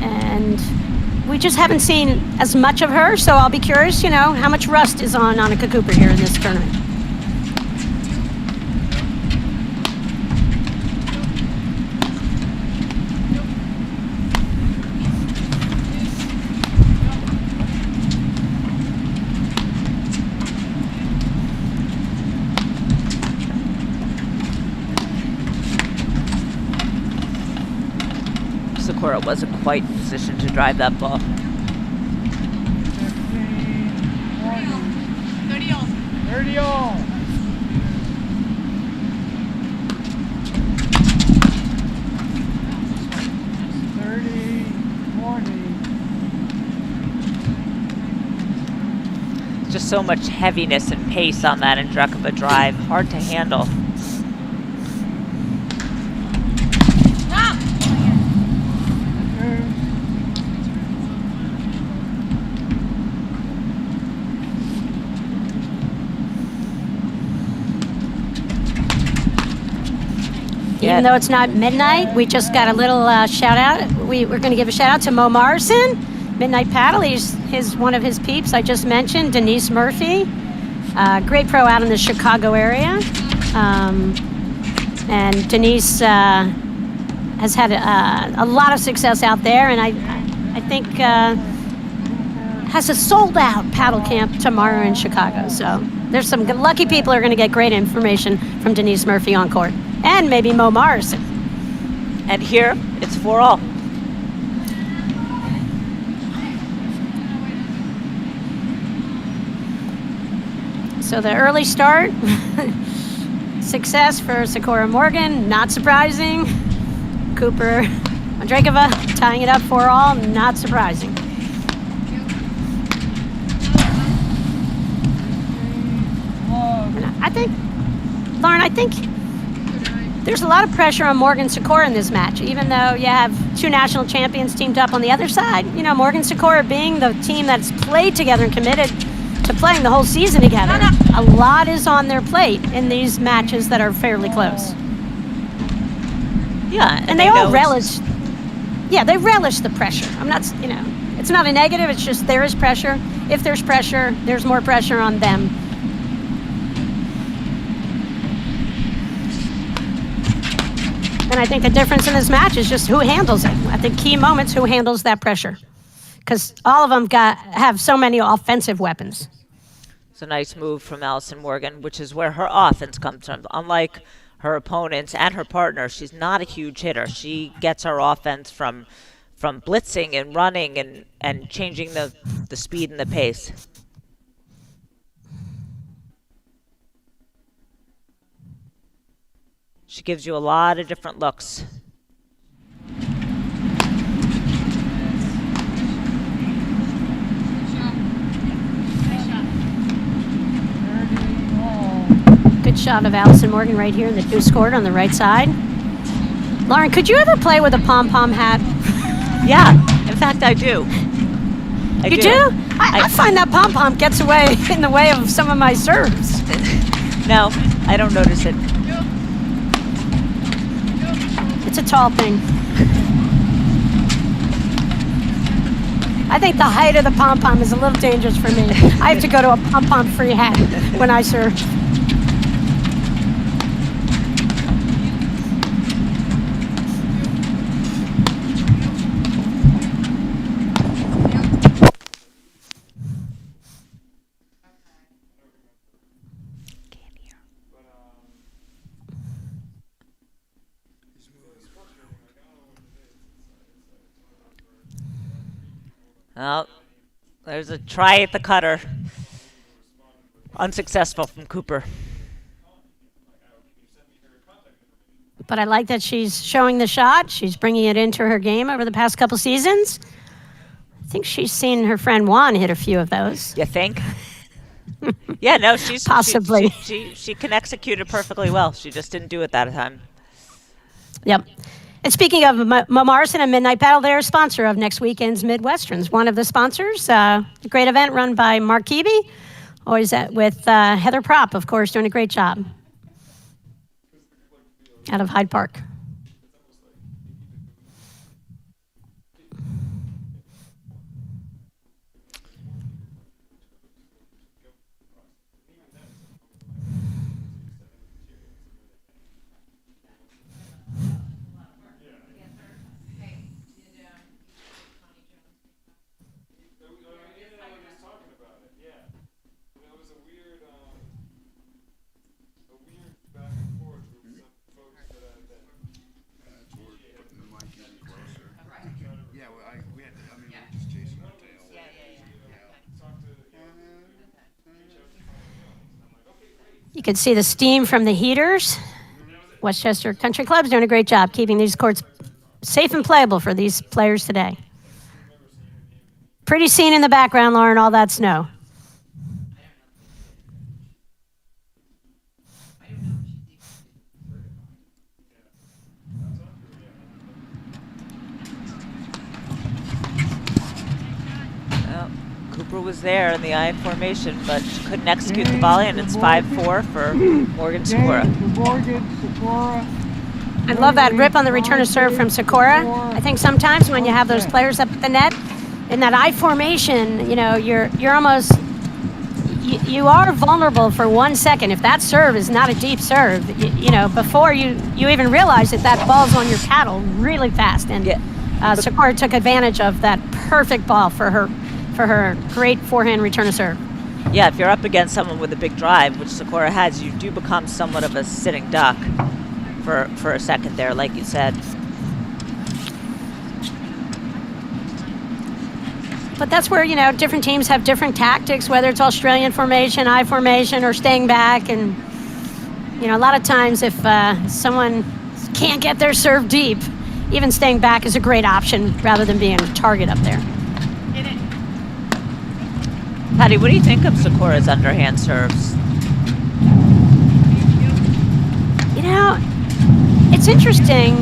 D: And we just haven't seen as much of her, so I'll be curious, how much rust is on Annika Cooper here in this tournament.
A: Sakura wasn't quite positioned to drive that ball.
I: 30 all.
E: 30 all.
A: Just so much heaviness and pace on that Andreikova drive. Hard to handle.
D: Even though it's not midnight, we just got a little shout out. We're going to give a shout out to Mo Morrison, Midnight Paddle. He's one of his peeps I just mentioned, Denise Murphy, great pro out in the Chicago area. And Denise has had a lot of success out there, and I think has a sold out paddle camp tomorrow in Chicago. So there's some lucky people who are going to get great information from Denise Murphy on court. And maybe Mo Morrison.
A: And here, it's 4 all.
D: So the early start, success for Sakura Morgan, not surprising. Cooper Andrakova tying it up 4-all, not surprising. I think, Lauren, there's a lot of pressure on Morgan Sakura in this match, even though you have two national champions teamed up on the other side. You know, Morgan Sakura being the team that's played together and committed to playing the whole season together. A lot is on their plate in these matches that are fairly close.
A: Yeah,
D: and they all relish. Yeah, they relish the pressure. I'm not, you know, it's not a negative. It's just there is pressure. If there's pressure, there's more pressure on them. And I think the difference in this match is just who handles it. I think key moments, who handles that pressure. Because all of them have so many offensive weapons.
A: It's a nice move from Allison Morgan, which is where her offense comes from. Unlike her opponents and her partner, she's not a huge hitter. She gets her offense from blitzing and running and changing the speed and the pace. She gives you a lot of different looks.
D: Good shot of Allison Morgan right here in the deuce court on the right side. Lauren, could you ever play with a pom-pom hat?
A: Yeah, in fact, I do.
D: You do? I find that pom-pom gets away in the way of some of my serves.
A: No, I don't notice it.
D: It's a tall thing. I think the height of the pom-pom is a little dangerous for me. I have to go to a pom-pom free hat when I serve.
A: Well, there's a try at the cutter. Unsuccessful from Cooper.
D: But I like that she's showing the shot. She's bringing it into her game over the past couple seasons. I think she's seen her friend Juan hit a few of those.
A: You think? Yeah, no, she's
D: possibly.
A: She can execute it perfectly well. She just didn't do it that time.
D: Yep. And speaking of Morrison and Midnight Battle, they're a sponsor of next weekend's Midwesterns. One of the sponsors, a great event run by Mark Keeby, always with Heather Propp, of course, doing a great job out of Hyde Park. You can see the steam from the heaters. Westchester Country Club's doing a great job keeping these courts safe and playable for these players today. Pretty scene in the background, Lauren, all that snow.
A: Cooper was there in the I formation, but she couldn't execute the volley, and it's 5-4 for Morgan Sakura.
D: I love that rip on the return of serve from Sakura. I think sometimes when you have those players up at the net in that I formation, you know, you're almost you are vulnerable for 1 second. If that serve is not a deep serve, you know, before you even realize that ball's on your paddle really fast, and Sakura took advantage of that perfect ball for her great forehand return of serve.
A: Yeah, if you're up against someone with a big drive, which Sakura has, you do become somewhat of a sitting duck for a second there, like you said.
D: But that's where, different teams have different tactics, whether it's Australian formation, I formation, or staying back. And, a lot of times if someone can't get their serve deep, even staying back is a great option rather than being a target up there.
A: Patty, what do you think of Sikora's underhand serves?
D: It's interesting.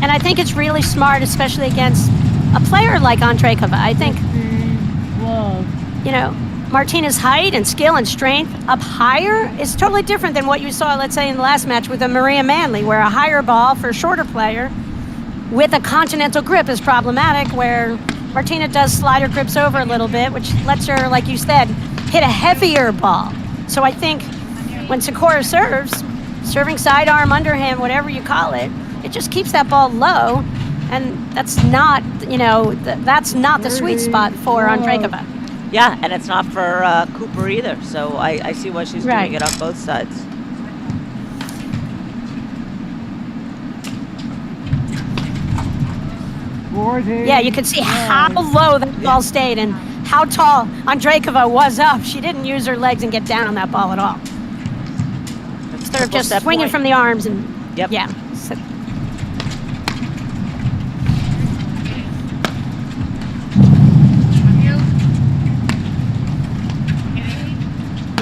D: And I think it's really smart, especially against a player like Andreeva. I think, Martina's height and skill and strength up higher is totally different than what you saw, let's say, in the last match with a Maria Manley, where a higher ball for a shorter player with a continental grip is problematic, where Martina does slide her grips over a little bit, which lets her, like you said, hit a heavier ball. So I think when Sikora serves, serving sidearm, underhand, whatever you call it, it just keeps that ball low, and that's not, that's not the sweet spot for Andreeva.
A: Yeah, and it's not for Cooper either, so I see why she's doing it on both sides.
D: Yeah, you can see how low that ball stayed and how tall Andreeva was up. She didn't use her legs and get down on that ball at all. Instead of just swinging from the arms and, yeah. So,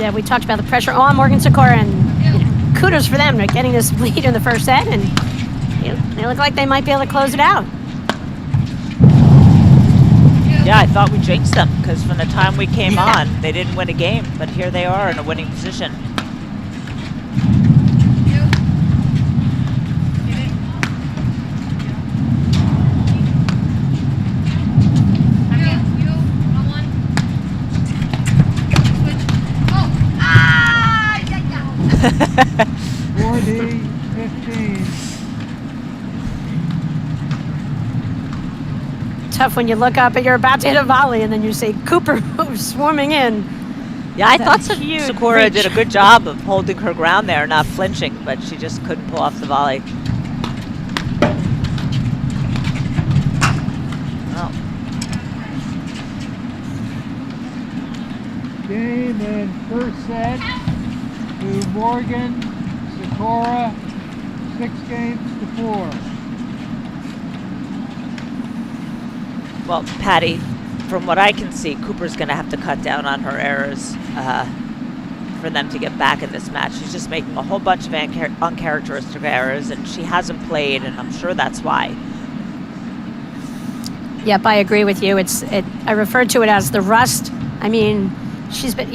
D: yeah, we talked about the pressure on Morgan Sikora, and kudos for them for getting this lead in the first set, and they look like they might be able to close it out.
A: Yeah, I thought we jinxed them because from the time we came on, they didn't win a game, but here they are in a winning position.
D: Tough when you look up and you're about to hit a volley and then you see Cooper swarming in.
A: Yeah, I thought Sikora did a good job of holding her ground there, not flinching, but she just couldn't pull off the volley. Oh.
E: Game and first set to Morgan Sikora, 6-4.
A: Well, Patty, from what I can see, Cooper's going to have to cut down on her errors for them to get back in this match. She's just making a whole bunch of uncharacteristic errors, and she hasn't played, and I'm sure that's why.
D: Yep, I agree with you. I refer to it as the rust. I mean, she's been,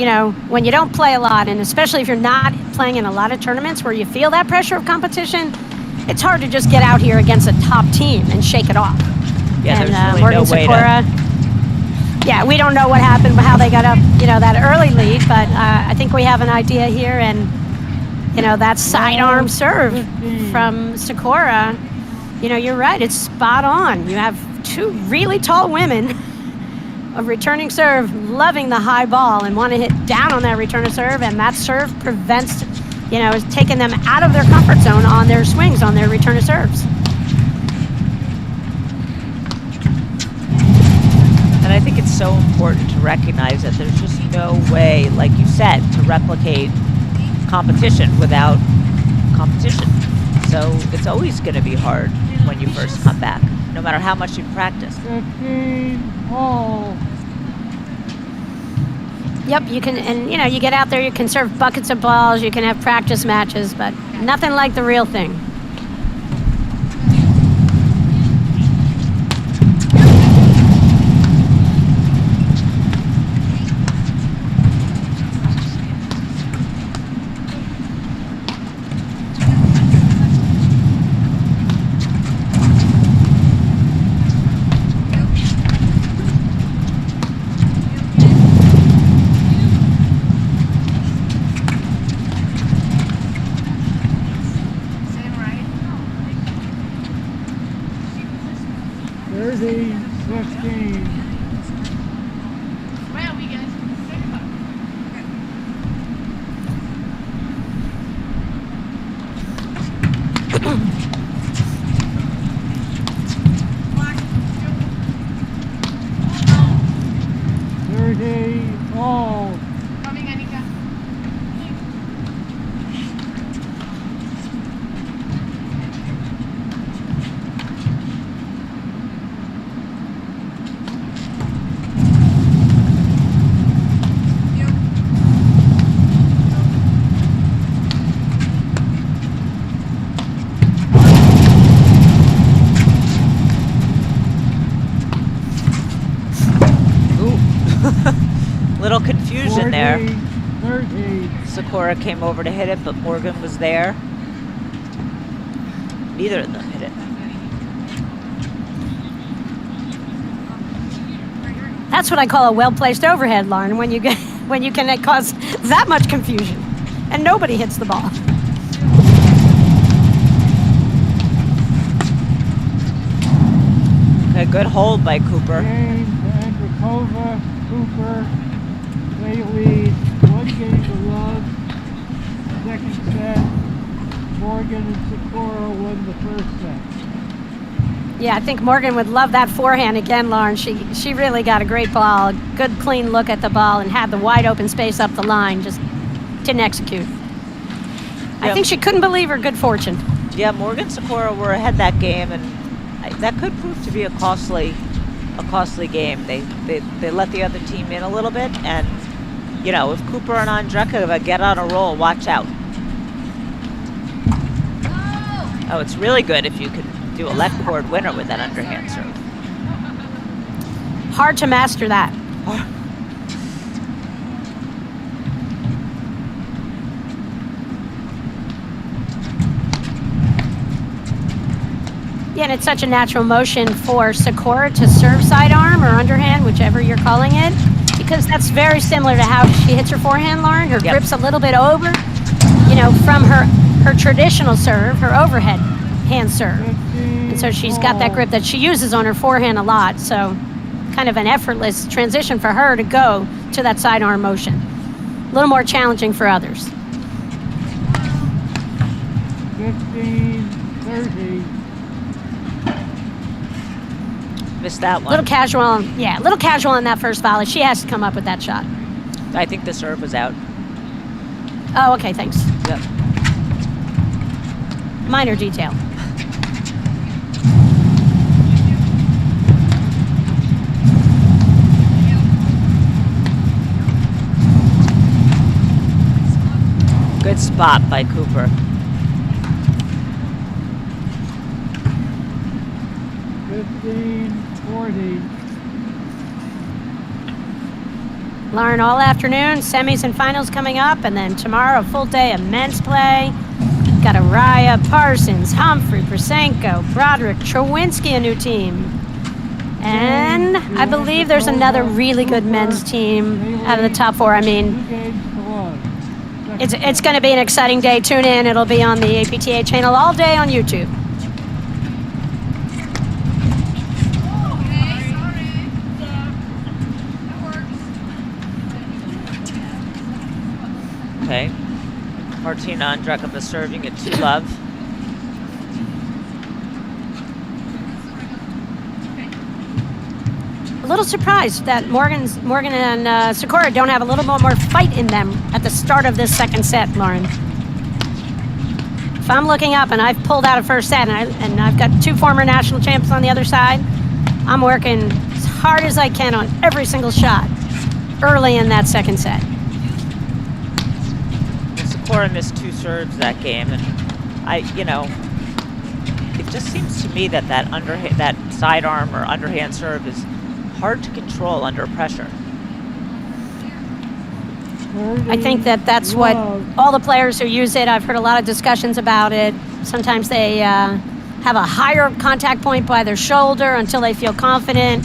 D: when you don't play a lot, and especially if you're not playing in a lot of tournaments where you feel that pressure of competition, it's hard to just get out here against a top team and shake it off.
A: Yeah,
D: and
A: there's really
D: Morgan
A: no way
D: Sikora, yeah, we don't know what happened, how they got up, that early lead, but I think we have an idea here, and that sidearm serve from Sikora, you're right, it's spot on. You have two really tall women of returning serve, loving the high ball and want to hit down on that return of serve, and that serve prevents, is taking them out of their comfort zone on their swings, on their return of serves.
A: And I think it's so important to recognize that there's just no way, like you said, to replicate competition without competition. So it's always going to be hard when you first come back, no matter how much you've practiced.
E: 15 all.
D: Yep, you can, and you get out there, you can serve buckets of balls, you can have practice matches, but nothing like the real thing.
E: 30, all.
I: Coming, Anika.
A: Little confusion there.
E: 30.
A: Sakura came over to hit it, but Morgan was there. Neither of them hit it.
D: That's what I call a well-placed overhead, Lauren, when you can cause that much confusion and nobody hits the ball.
A: A good hold by Cooper.
E: Game to Andrikova, Cooper. They lead 1 game to love. Second set. Morgan and Sakura won the first set.
D: Yeah, I think Morgan would love that forehand again, Lauren. She really got a great ball, good clean look at the ball, and had the wide open space up the line. Just didn't execute. I think she couldn't believe her good fortune.
A: Yeah, Morgan and Sakura were ahead that game, and that could prove to be a costly game. They let the other team in a little bit, and you know, if Cooper and Andrikova get on a roll, watch out. Oh, it's really good if you can do a left court winner with that underhand serve.
D: Hard to master that. Yeah, and it's such a natural motion for Sakura to serve sidearm or underhand, whichever you're calling it, because that's very similar to how she hits her forehand, Lauren. Her grip's a little bit over, you know, from her traditional serve, her overhead hand serve. And so she's got that grip that she uses on her forehand a lot, so kind of an effortless transition for her to go to that sidearm motion. A little more challenging for others.
E: 15-30.
A: Missed that one.
D: Little casual on that first volley. She has to come up with that shot.
A: I think the serve was out.
D: Oh, okay, thanks.
A: Yep.
D: Minor detail.
A: Good spot by Cooper.
E: 15-40.
D: Lauren, all afternoon, semis and finals coming up, and then tomorrow a full day of men's play. Got Araya, Parsons, Humphrey, Prasenko, Broderick, Chowinski, a new team. And I believe there's another really good men's team out of the top four. I mean, it's going to be an exciting day. Tune in. It'll be on the APTA channel all day on YouTube.
A: Okay. Martina Andrikova serving at 2-love.
D: A little surprised that Morgan and Sakura don't have a little more fight in them at the start of this second set, Lauren. If I'm looking up and I've pulled out a first set and I've got two former national champs on the other side, I'm working as hard as I can on every single shot early in that second set.
A: Sakura missed 2 serves that game, and it just seems to me that that sidearm or underhand serve is hard to control under pressure.
D: I think that's what all the players who use it, I've heard a lot of discussions about it. Sometimes they have a higher contact point by their shoulder until they feel confident.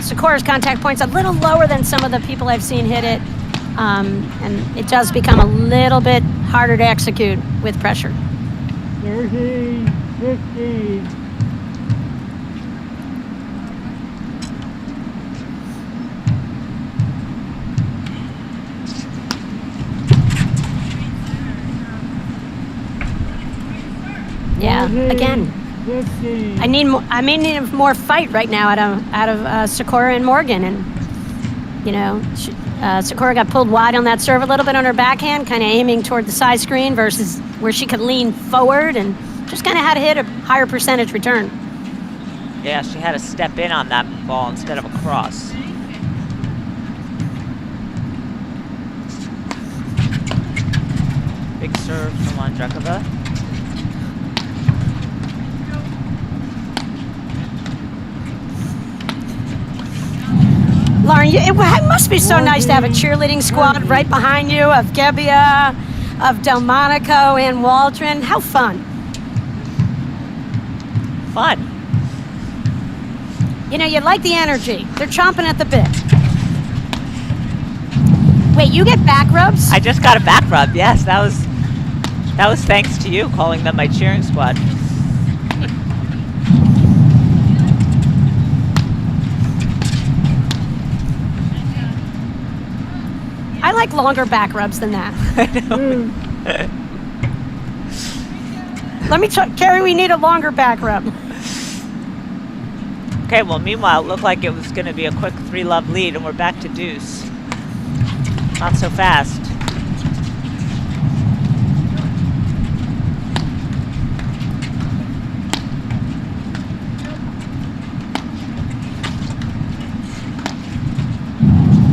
D: Sakura's contact point's a little lower than some of the people I've seen hit it. And it does become a little bit harder to execute with pressure.
E: 30-15.
D: Yeah, again,
E: 15.
D: I need more fight right now out of Sakura and Morgan, and You know, Sakura got pulled wide on that serve a little bit on her backhand, kind of aiming toward the side screen versus where she could lean forward and just kind of had to hit a higher percentage return.
A: Yeah, she had to step in on that ball instead of a cross. Big serve from Andrekova.
D: Lauren, it must be so nice to have a cheerleading squad right behind you of Gebbia, of Delmonico and Waldron. How fun.
A: Fun.
D: You know, you like the energy. They're chomping at the bit. Wait, you get back rubs?
A: I just got a back rub. Yes, that was thanks to you calling them my cheering squad.
D: I like longer back rubs than that.
A: I know.
D: Let me check. Carrie, we need a longer back rub.
A: Okay, well, meanwhile, it looked like it was going to be a quick 3-love lead, and we're back to deuce. Not so fast.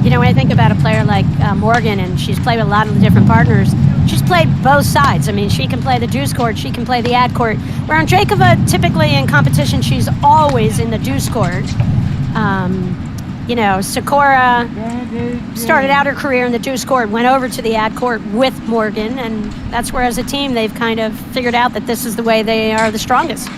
D: You know, when I think about a player like Morgan, and she's played with a lot of the different partners, she's played both sides. I mean, she can play the deuce court, she can play the ad court. Where Andrekova, typically in competition, she's always in the deuce court. You know, Sakura started out her career in the deuce court, went over to the ad court with Morgan, and that's where, as a team, they've kind of figured out that this is the way they are the strongest.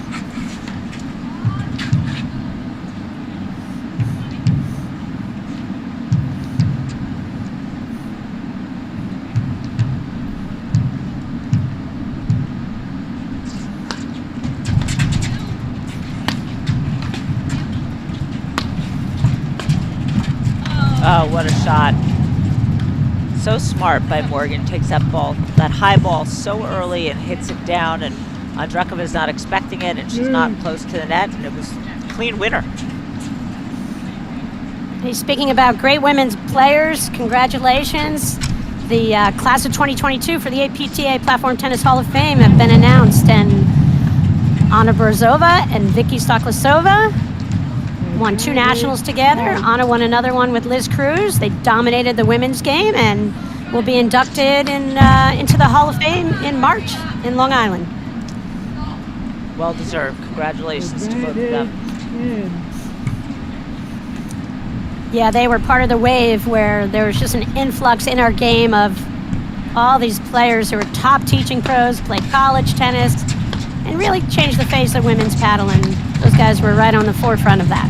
A: Oh, what a shot. So smart by Morgan. Takes that ball, that high ball so early and hits it down, and Andrekova's not expecting it, and she's not close to the net, and it was a clean winner.
D: Hey, speaking about great women's players, congratulations. The class of 2022 for the APTA Platform Tennis Hall of Fame have been announced, and Anna Borzova and Vicky Stoklasova won 2 nationals together. Anna won another one with Liz Cruz. They dominated the women's game and will be inducted into the Hall of Fame in March in Long Island.
A: Well deserved. Congratulations to both of them.
D: Yeah, they were part of the wave where there was just an influx in our game of all these players who were top teaching pros, played college tennis, and really changed the face of women's paddle, and those guys were right on the forefront of that.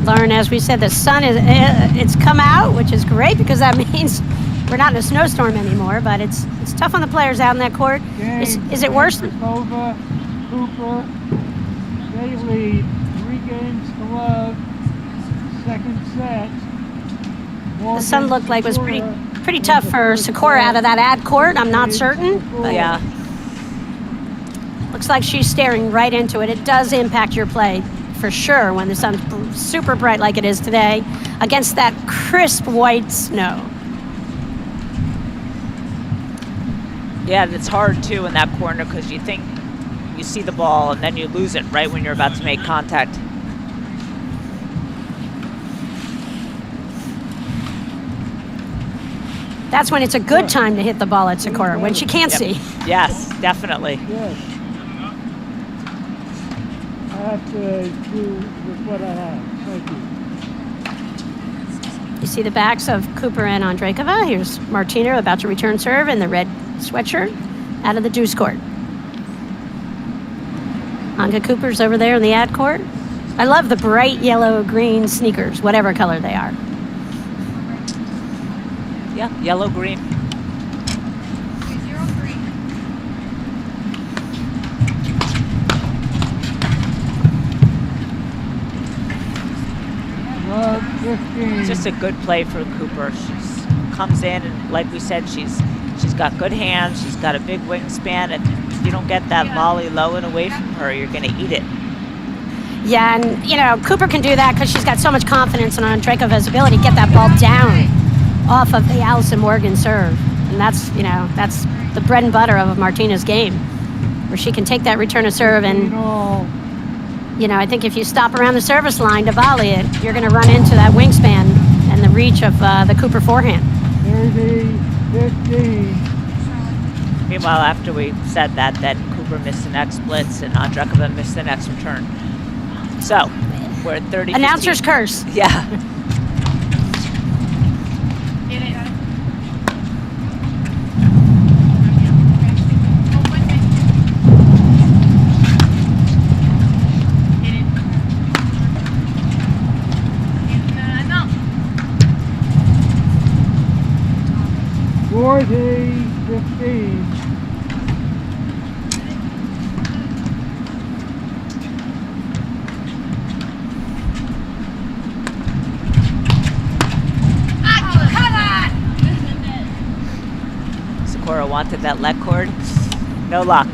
D: Lauren, as we said, the sun it's come out, which is great because that means we're not in a snowstorm anymore, but it's tough on the players out in that court. Is it worse?
E: Kova, Cooper, they lead 3 games to love. Second set.
D: The sun looked like it was pretty tough for Sakura out of that ad court. I'm not certain, but
A: Yeah.
D: looks like she's staring right into it. It does impact your play for sure when the sun's super bright like it is today against that crisp white snow.
A: Yeah, and it's hard too in that corner because you think you see the ball and then you lose it right when you're about to make contact.
D: That's when it's a good time to hit the ball at Sakura, when she can't see.
A: Yes, definitely.
E: Yes. have to do with what I have. Thank you.
D: You see the backs of Cooper and Andreikova. Here's Martina about to return serve in the red sweatshirt out of the deuce court. Anka Cooper's over there in the ad court. I love the bright yellow, green sneakers, whatever color they are.
A: Yeah, yellow, green.
E: Love 15.
A: It's just a good play for Cooper. She comes in and, like we said, she's got good hands. She's got a big wingspan. And if you don't get that volley low and away from her, you're going to eat it.
D: Yeah, and, you know, Cooper can do that because she's got so much confidence in Andreikova's ability to get that ball down off of the Allison Morgan serve. And that's, you know, that's the bread and butter of Martina's game, where she can take that return of serve and, you know, I think if you stop around the service line to volley it, you're going to run into that wingspan and the reach of the Cooper forehand.
E: 30-15.
A: Meanwhile, after we said that, then Cooper missed the next blitz and Andreikova missed the next return. So, we're at 30-15.
D: Announcer's curse.
A: Yeah. Wanted that let cord. No luck.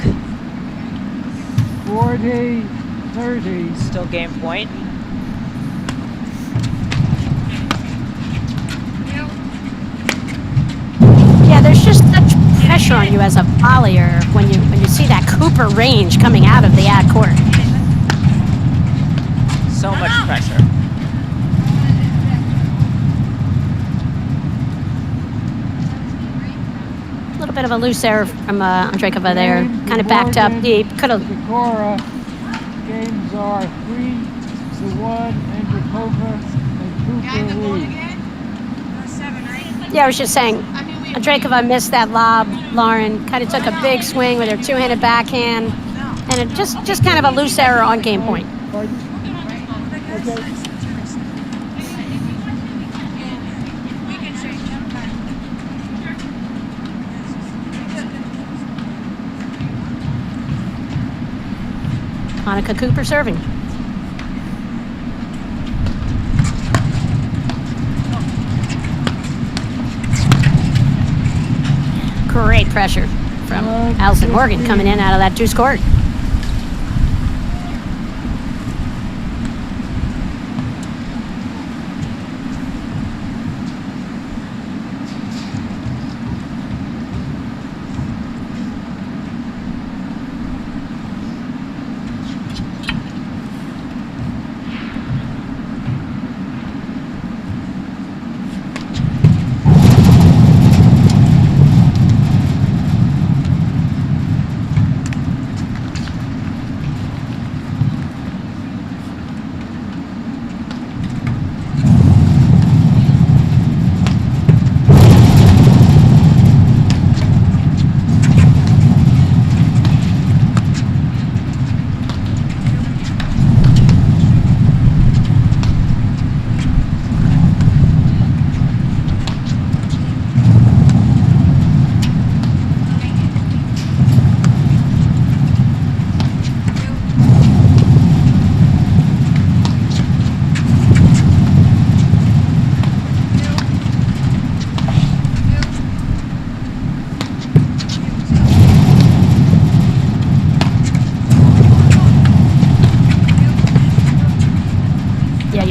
E: 40-30.
A: Still game point.
D: Yeah, there's just such pressure on you as a volleyer when you see that Cooper range coming out of the ad court.
A: So much pressure.
D: A little bit of a loose error from Andreikova there. Kind of backed up deep. Could have.
E: Sakura. Games are 3-1. Andreikova and Cooper lead.
D: Yeah, I was just saying, Andreikova missed that lob. Lauren kind of took a big swing with her two-handed backhand, and it just kind of a loose error on game point.
E: Pardon? Okay.
D: Monica Cooper serving. Great pressure from Allison Morgan coming in out of that deuce court.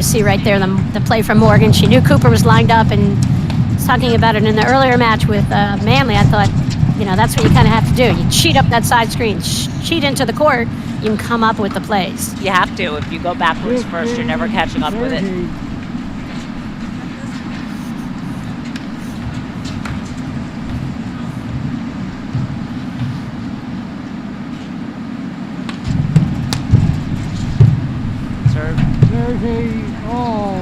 D: See right there the play from Morgan. She knew Cooper was lined up and was talking about it in the earlier match with Manley. I thought, you know, that's what you kind of have to do. You cheat up that side screen, cheat into the court, you can come up with the plays.
A: You have to. If you go backwards first, you're never catching up with it.
E: 30 all.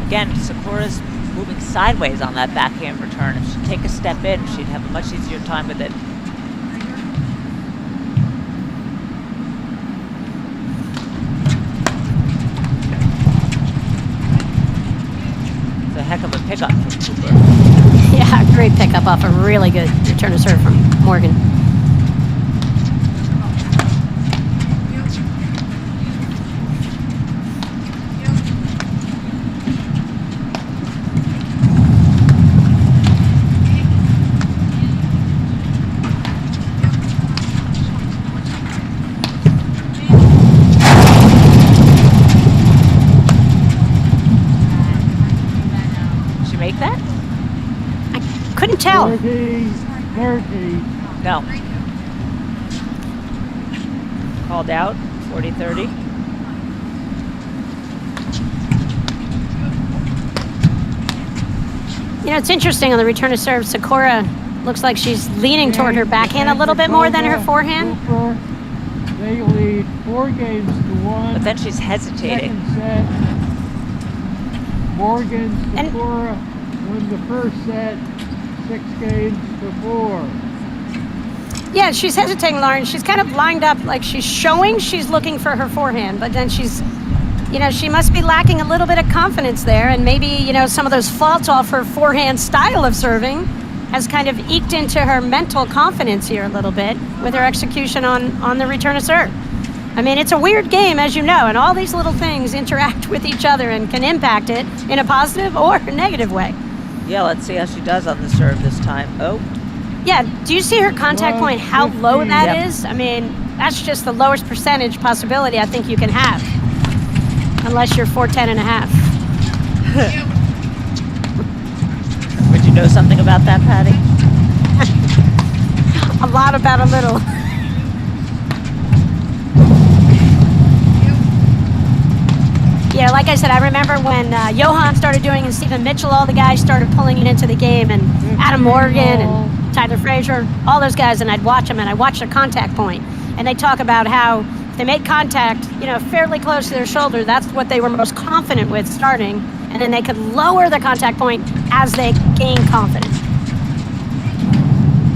A: Again, Sakura's moving sideways on that backhand return. If she'd take a step in, she'd have a much easier time with it. It's a heck of a pickup from Cooper.
D: Yeah, great pickup off a really good return to serve from Morgan.
A: Make that?
D: I couldn't tell.
E: 30.
A: No. Called out, 40-30.
D: You know, it's interesting on the return to serve, Sakura looks like she's leaning toward her backhand a little bit more than her forehand.
E: Cooper, they lead 4 games to 1.
A: But then she's hesitating.
E: Second set. Morgan, Sakura won the first set, 6 games to 4.
D: Yeah, she's hesitating, Lauren. She's kind of lined up like she's showing she's looking for her forehand, but then she's, you know, she must be lacking a little bit of confidence there, and maybe, you know, some of those faults off her forehand style of serving has kind of eked into her mental confidence here a little bit with her execution on the return to serve. I mean, it's a weird game, as you know, and all these little things interact with each other and can impact it in a positive or negative way.
A: Yeah, let's see how she does on the serve this time. Oh.
D: Yeah, do you see her contact point, how low that
A: Yep.
D: is? I mean, that's just the lowest percentage possibility I think you can have. Unless you're 410 and a half.
A: Would you know something about that, Patty?
D: A lot about a little. Yeah, like I said, I remember when Johan started doing it and Stephen Mitchell, all the guys started pulling it into the game, and Adam Morgan and Tyler Frazier, all those guys, and I'd watch them, and I watched their contact point. And they talk about how if they made contact, you know, fairly close to their shoulder, that's what they were most confident with starting, and then they could lower the contact point as they gained confidence.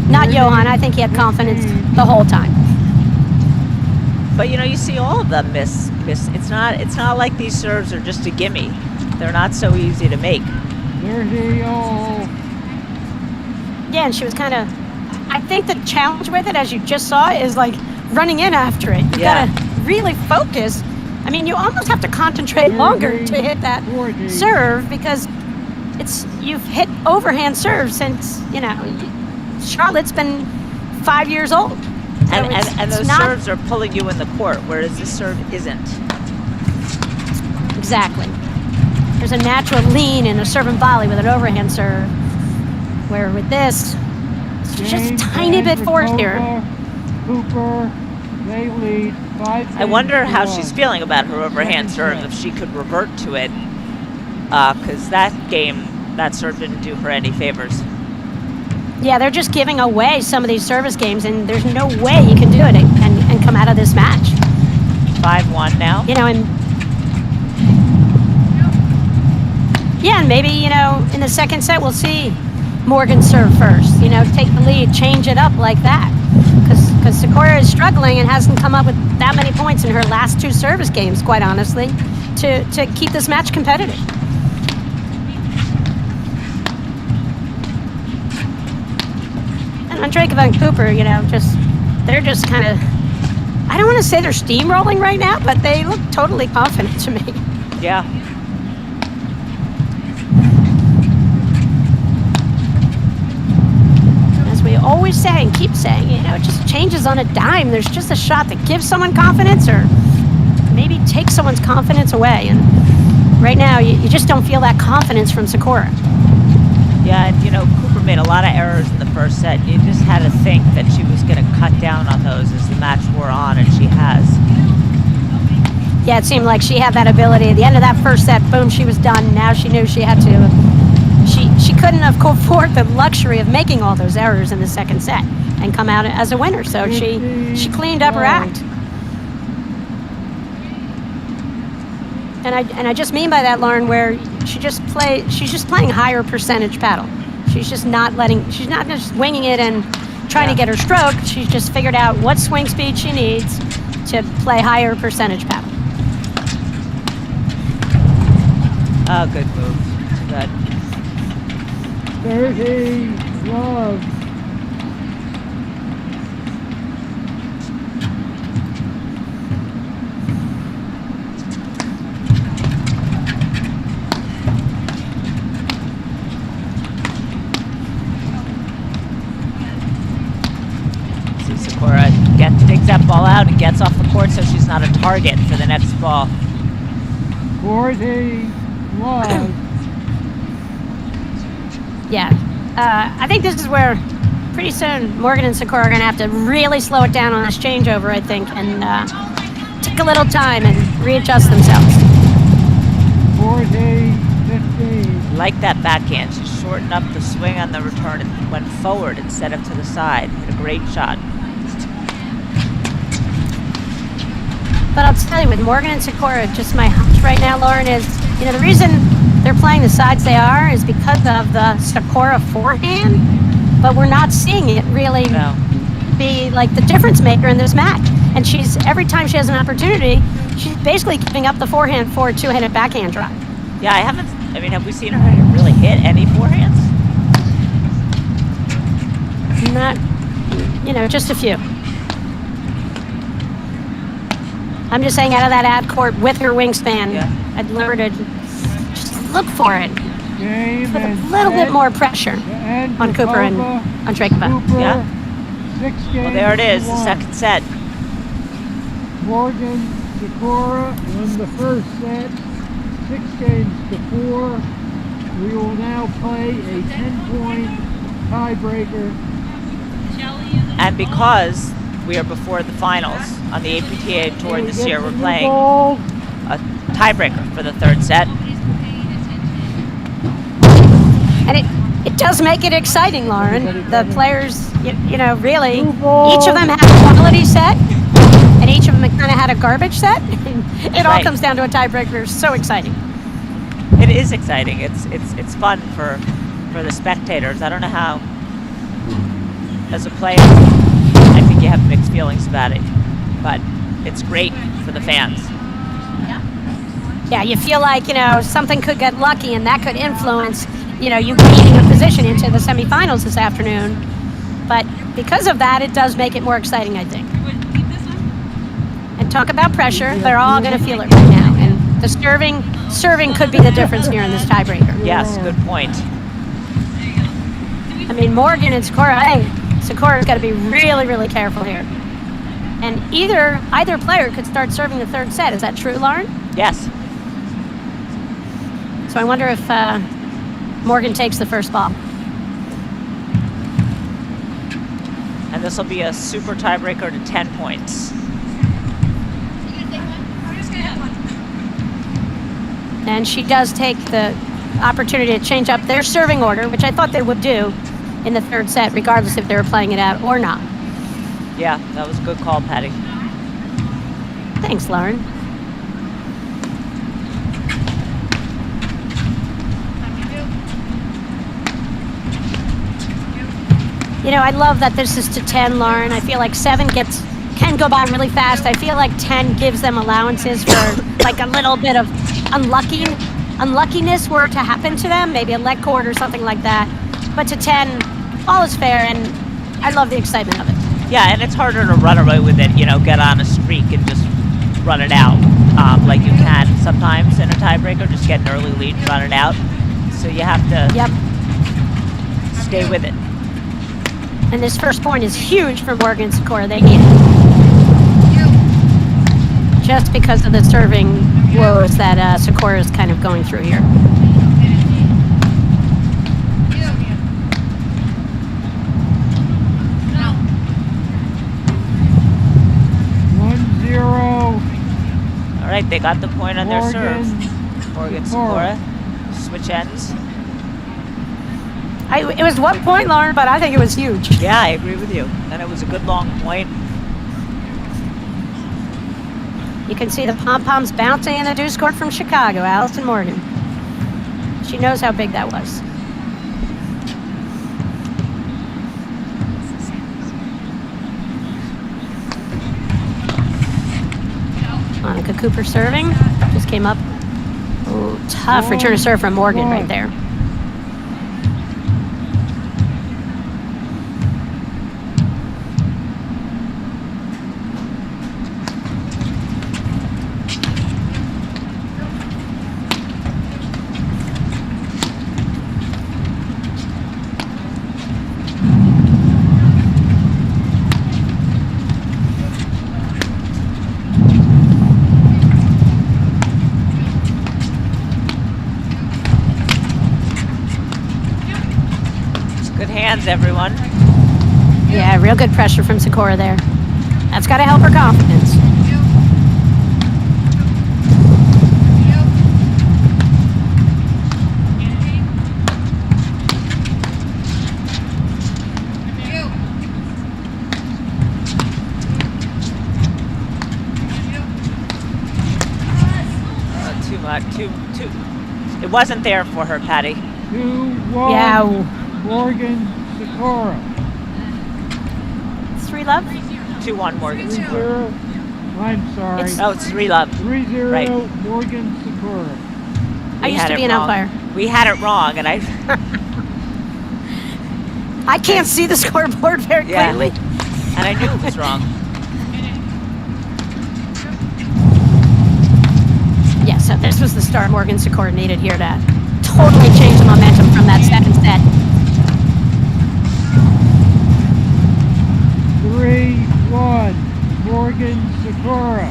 D: Not Johan, I think he had confidence the whole time.
A: But you know, you see all of them miss. It's not like these serves are just a gimme. They're not so easy to make.
E: 30 all.
D: Yeah, and she was kind of, I think the challenge with it, as you just saw, is like running in after it. You gotta really focus. I mean, you almost have to concentrate longer to hit that serve because you've hit overhand serve since, you know, Charlotte's been 5 years old. So
A: and those serves are pulling you in the court, whereas this serve isn't.
D: Exactly. There's a natural lean in a serve and volley with an overhand serve, where with this, it's just a tiny bit forced here.
E: Cooper, they lead 5
A: I wonder
E: games
A: how
E: to
A: she's
E: 1.
A: feeling about her overhand serve, if she could revert to it, because that serve didn't do her any favors.
D: Yeah, they're just giving away some of these service games, and there's no way you can do it and come out of this match.
A: 5-1 now.
D: You know, and yeah, and maybe, you know, in the second set we'll see Morgan serve first. You know, take the lead, change it up like that, because Sakura is struggling and hasn't come up with that many points in her last 2 service games, quite honestly, to keep this match competitive. Andreeva and Cooper, you know, they're just kind of, I don't want to say they're steamrolling right now, but they look totally confident to me.
A: Yeah.
D: As we always say and keep saying, you know, it just changes on a dime. There's just a shot that gives someone confidence or maybe takes someone's confidence away. And right now, you just don't feel that confidence from Sakura.
A: Yeah, and you know, Cooper made a lot of errors in the first set. You just had to think that she was going to cut down on those as the match wore on, and she has.
D: Yeah, it seemed like she had that ability. At the end of that first set, boom, she was done. Now she knew she had to. She couldn't have afford the luxury of making all those errors in the second set and come out as a winner. So she cleaned up her act. And I just mean by that, Lauren, where she's just playing higher percentage paddle. She's just not just winging it and trying to get her stroke. She's just figured out what swing speed she needs to play higher percentage paddle.
A: Oh, good move. Good.
E: 30, love.
A: Sakura digs that ball out and gets off the court so she's not a target for the next ball.
E: 40, love.
D: Yeah. I think this is where pretty soon Morgan and Sakura are going to have to really slow it down on this changeover, I think, and take a little time and readjust themselves.
E: 40, 15.
A: Like that backhand. She shortened up the swing on the return and went forward instead of to the side. Hit a great shot.
D: But I'll tell you, with Morgan and Sakura, just my hunch right now, Lauren, is, the reason they're playing the sides they are is because of the Sakura forehand, but we're not seeing it really be like the difference maker in this match. And every time she has an opportunity, she's basically giving up the forehand for a two-handed backhand drive.
A: Yeah, have we seen her really hit any forehands?
D: Not, just a few. I'm just saying, out of that ad court with her wingspan, I'd lure her to just look for it. Put a little bit more pressure on Cooper and on Drakova.
A: Yeah. Well, there it is, the second set.
E: Morgan, Sakura won the first set, 6 games to 4. We will now play a 10-point tiebreaker.
A: And because we are before the finals on the APTA Tour this year, we're playing a tiebreaker for the third set.
D: And it does make it exciting, Lauren. The players, really, each of them had a quality set, and each of them kind of had a garbage set. It all comes down to a tiebreaker. So exciting.
A: It is exciting. It's fun for the spectators. I don't know how, as a player, I think you have mixed feelings about it, but it's great for the fans.
D: Yeah, you feel like, something could get lucky and that could influence, you gaining a position into the semifinals this afternoon. But because of that, it does make it more exciting, I think. And talk about pressure, they're all going to feel it right now. And the serving could be the difference here in this tiebreaker.
A: Yes, good point.
D: I mean, Morgan and Sakura, I think Sakura's got to be really, really careful here. And either player could start serving the third set. Is that true, Lauren?
A: Yes.
D: So I wonder if Morgan takes the first ball.
A: And this will be a super tiebreaker to 10 points.
D: And she does take the opportunity to change up their serving order, which I thought they would do in the third set, regardless if they were playing it out or not.
A: Yeah, that was a good call, Patty.
D: Thanks, Lauren. I love that this is to 10, Lauren. I feel like 7 can go by really fast. I feel like 10 gives them allowances for like a little bit of unluckiness were to happen to them, maybe a leg cord or something like that. But to 10, all is fair, and I love the excitement of it.
A: Yeah, and it's harder to run away with it, get on a streak and just run it out like you can sometimes in a tiebreaker, just get an early lead and run it out. So you have to stay with it.
D: And this first point is huge for Morgan and Sakura. They need it. Just because of the serving woes that Sakura is kind of going through here.
A: All right, they got the point on their serve. Morgan, Sakura, switch ends.
D: It was 1 point, Lauren, but I think it was huge.
A: Yeah, I agree with you. And it was a good long point.
D: You can see the pom-poms bouncing in the deuce court from Chicago, Allison Morgan. She knows how big that was. Monica Cooper serving. Just came up. Oh, tough return to serve from Morgan right there.
A: Hands, everyone.
D: Yeah, real good pressure from Sakura there. That's got to help her confidence.
A: Too much. Too. It wasn't there for her, Patty.
E: 2-1.
D: Yeah.
E: Morgan Sakura.
D: 3-love?
A: 2-1 Morgan
E: 3-0.
A: Sakura.
E: I'm sorry.
A: It's 3-love.
E: 3-0
A: Right.
E: Morgan Sakura.
D: I used to be an umpire.
A: We had it wrong, and I
D: can't see the scoreboard very clearly.
A: And I knew it was wrong.
D: Yeah, so this was the start Morgan Sakura needed here to totally change the momentum from that second set.
E: 3-1 Morgan Sakura.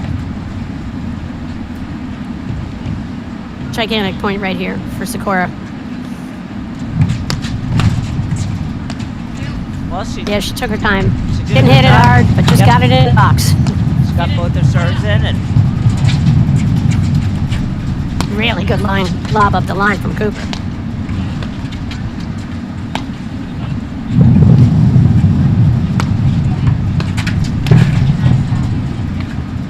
D: Gigantic point right here for Sakura.
A: Well, she
D: took her time.
A: She
D: Didn't hit it hard, but just got it in the box.
A: She got both her serves in, and
D: really good lob up the line from Cooper.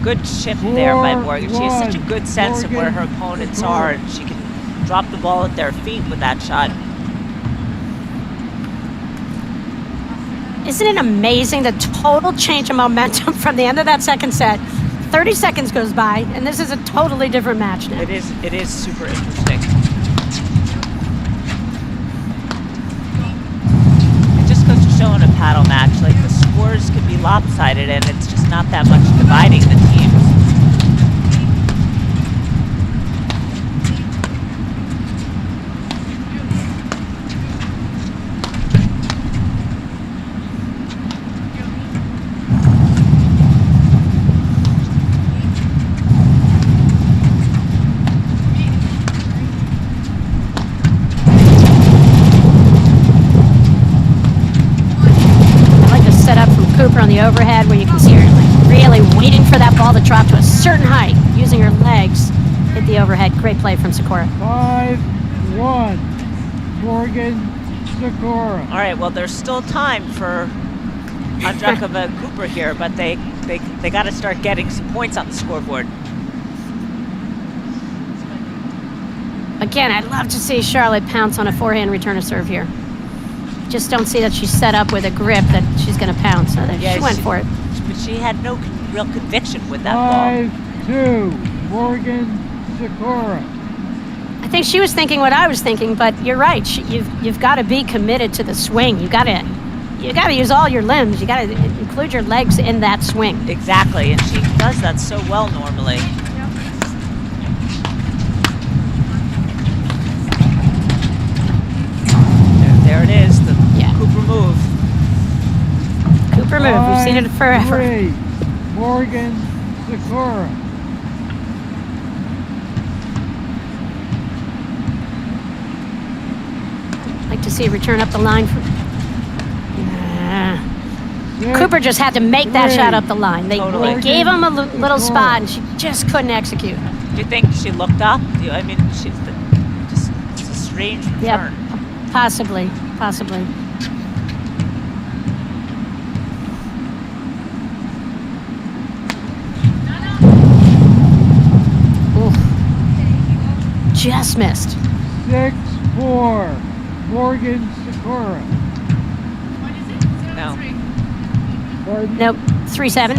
A: good chip there by Morgan. She has such a good sense of where her opponents are, and she can drop the ball at their feet with that shot.
D: Isn't it amazing the total change of momentum from the end of that second set? 30 seconds goes by, and this is a totally different match now.
A: It is super interesting. It just goes to show in a paddle match, like the scores can be lopsided, and it's just not that much dividing the teams.
D: On the overhead where you can see her like really waiting for that ball to drop to a certain height, using her legs, hit the overhead. Great play from Sakura.
E: 5-1 Morgan Sakura.
A: All right, well, there's still time for Andrakova Cooper here, but they got to start getting some points on the scoreboard.
D: Again, I'd love to see Charlotte pounce on a forehand return of serve here. Just don't see that she's set up with a grip that she's going to pounce. So she went for it.
A: But she had no real conviction with that ball.
E: 5-2 Morgan Sakura.
D: I think she was thinking what I was thinking, but you're right. You've got to be committed to the swing. You got to use all your limbs. You got to include your legs in that swing.
A: Exactly, and she does that so well normally. There it is, the Cooper move.
D: Cooper move, we've seen it forever.
E: 5-3 Morgan Sakura.
D: Like to see a return up the line. Cooper just had to make that shot up the line. They gave him a little spot, and she just couldn't execute.
A: Do you think she looked up? I mean, it's a strange return.
D: Yep. Possibly. just missed.
E: 6-4. Morgan Sakura.
A: No.
E: Pardon?
D: Nope, 3-7.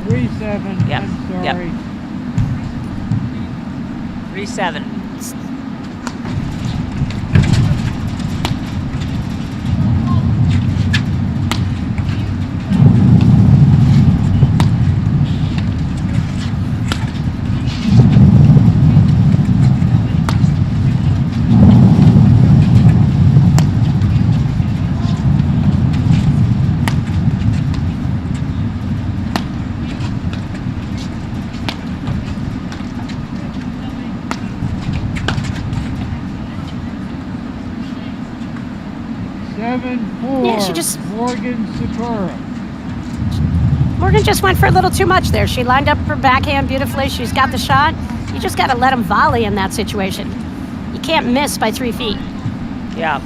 E: 3-7.
A: Yep,
E: I'm
A: yep.
E: sorry.
A: 3-7.
D: Yeah, she just-
E: Morgan Sakura.
D: Morgan just went for a little too much there. She lined up her backhand beautifully. She's got the shot. You just got to let him volley in that situation. You can't miss by 3 feet.
A: Yeah.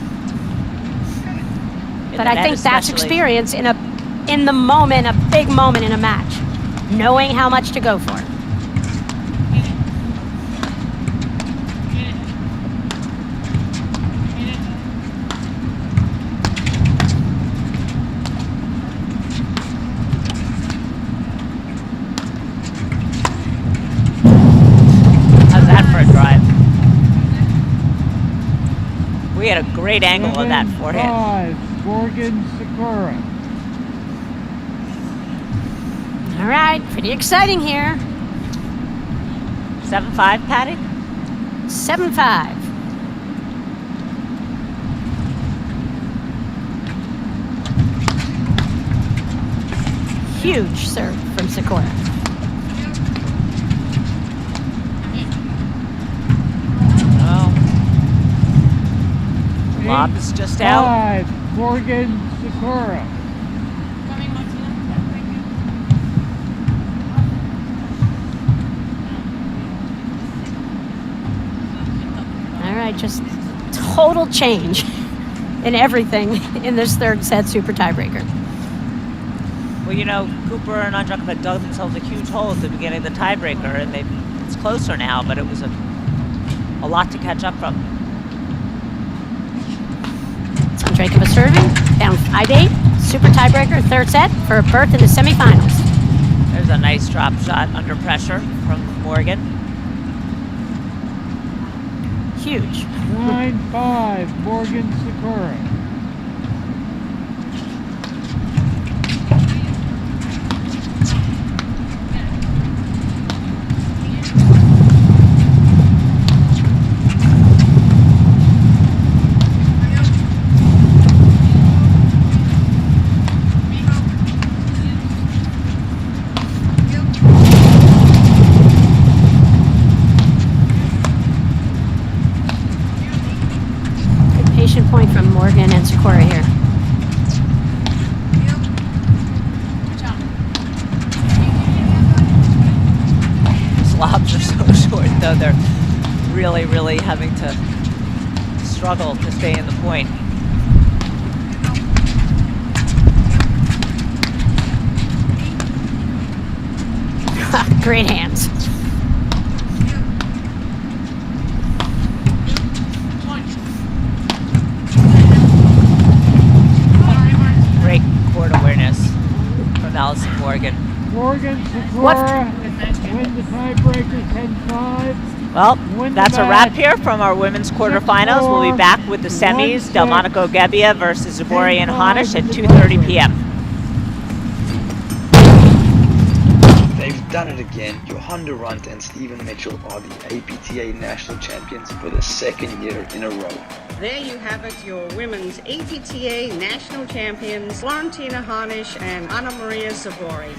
D: But I think that's experience in the moment, a big moment in a match, knowing how much to go for.
A: How's that for a drive? We had a great angle of that forehand.
E: 7-5. Morgan Sakura.
D: All right, pretty exciting here.
A: 7-5, Patty?
D: 7-5. Huge serve from Sakura.
A: Oh. Lob is just out.
E: 5. Morgan Sakura.
D: All right, just total change in everything in this third set super tiebreaker.
A: Well, you know, Cooper and Andrukov had dug themselves a huge hole at the beginning of the tiebreaker, and it's closer now, but it was a lot to catch up from.
D: Andrukov serving, down 5-8, super tiebreaker, third set for a berth in the semifinals.
A: There's a nice drop shot under pressure from Morgan.
D: Huge.
E: 9-5. Morgan Sakura.
D: Patient point from Morgan and Sakura here.
A: These lobs are so short, though. They're really, really having to struggle to stay in the point.
D: Great hands.
A: Great court awareness from Allison Morgan.
E: Morgan Sakura win the tiebreaker 10-5.
A: Well,
E: Win
A: that's
E: the
A: a wrap
E: match.
A: here from our women's quarterfinals. We'll be back with the semis,
E: 1-6.
A: Delmonico Gebbia versus Zabori and Hanish at 2:30 p.m.
B: They've done it again. Johanna Runte and Stephen Mitchell are the APTA national champions for the second year in a row.
C: There you have it, your women's APTA national champions, Valentina Hanish and Anna Maria Zabori.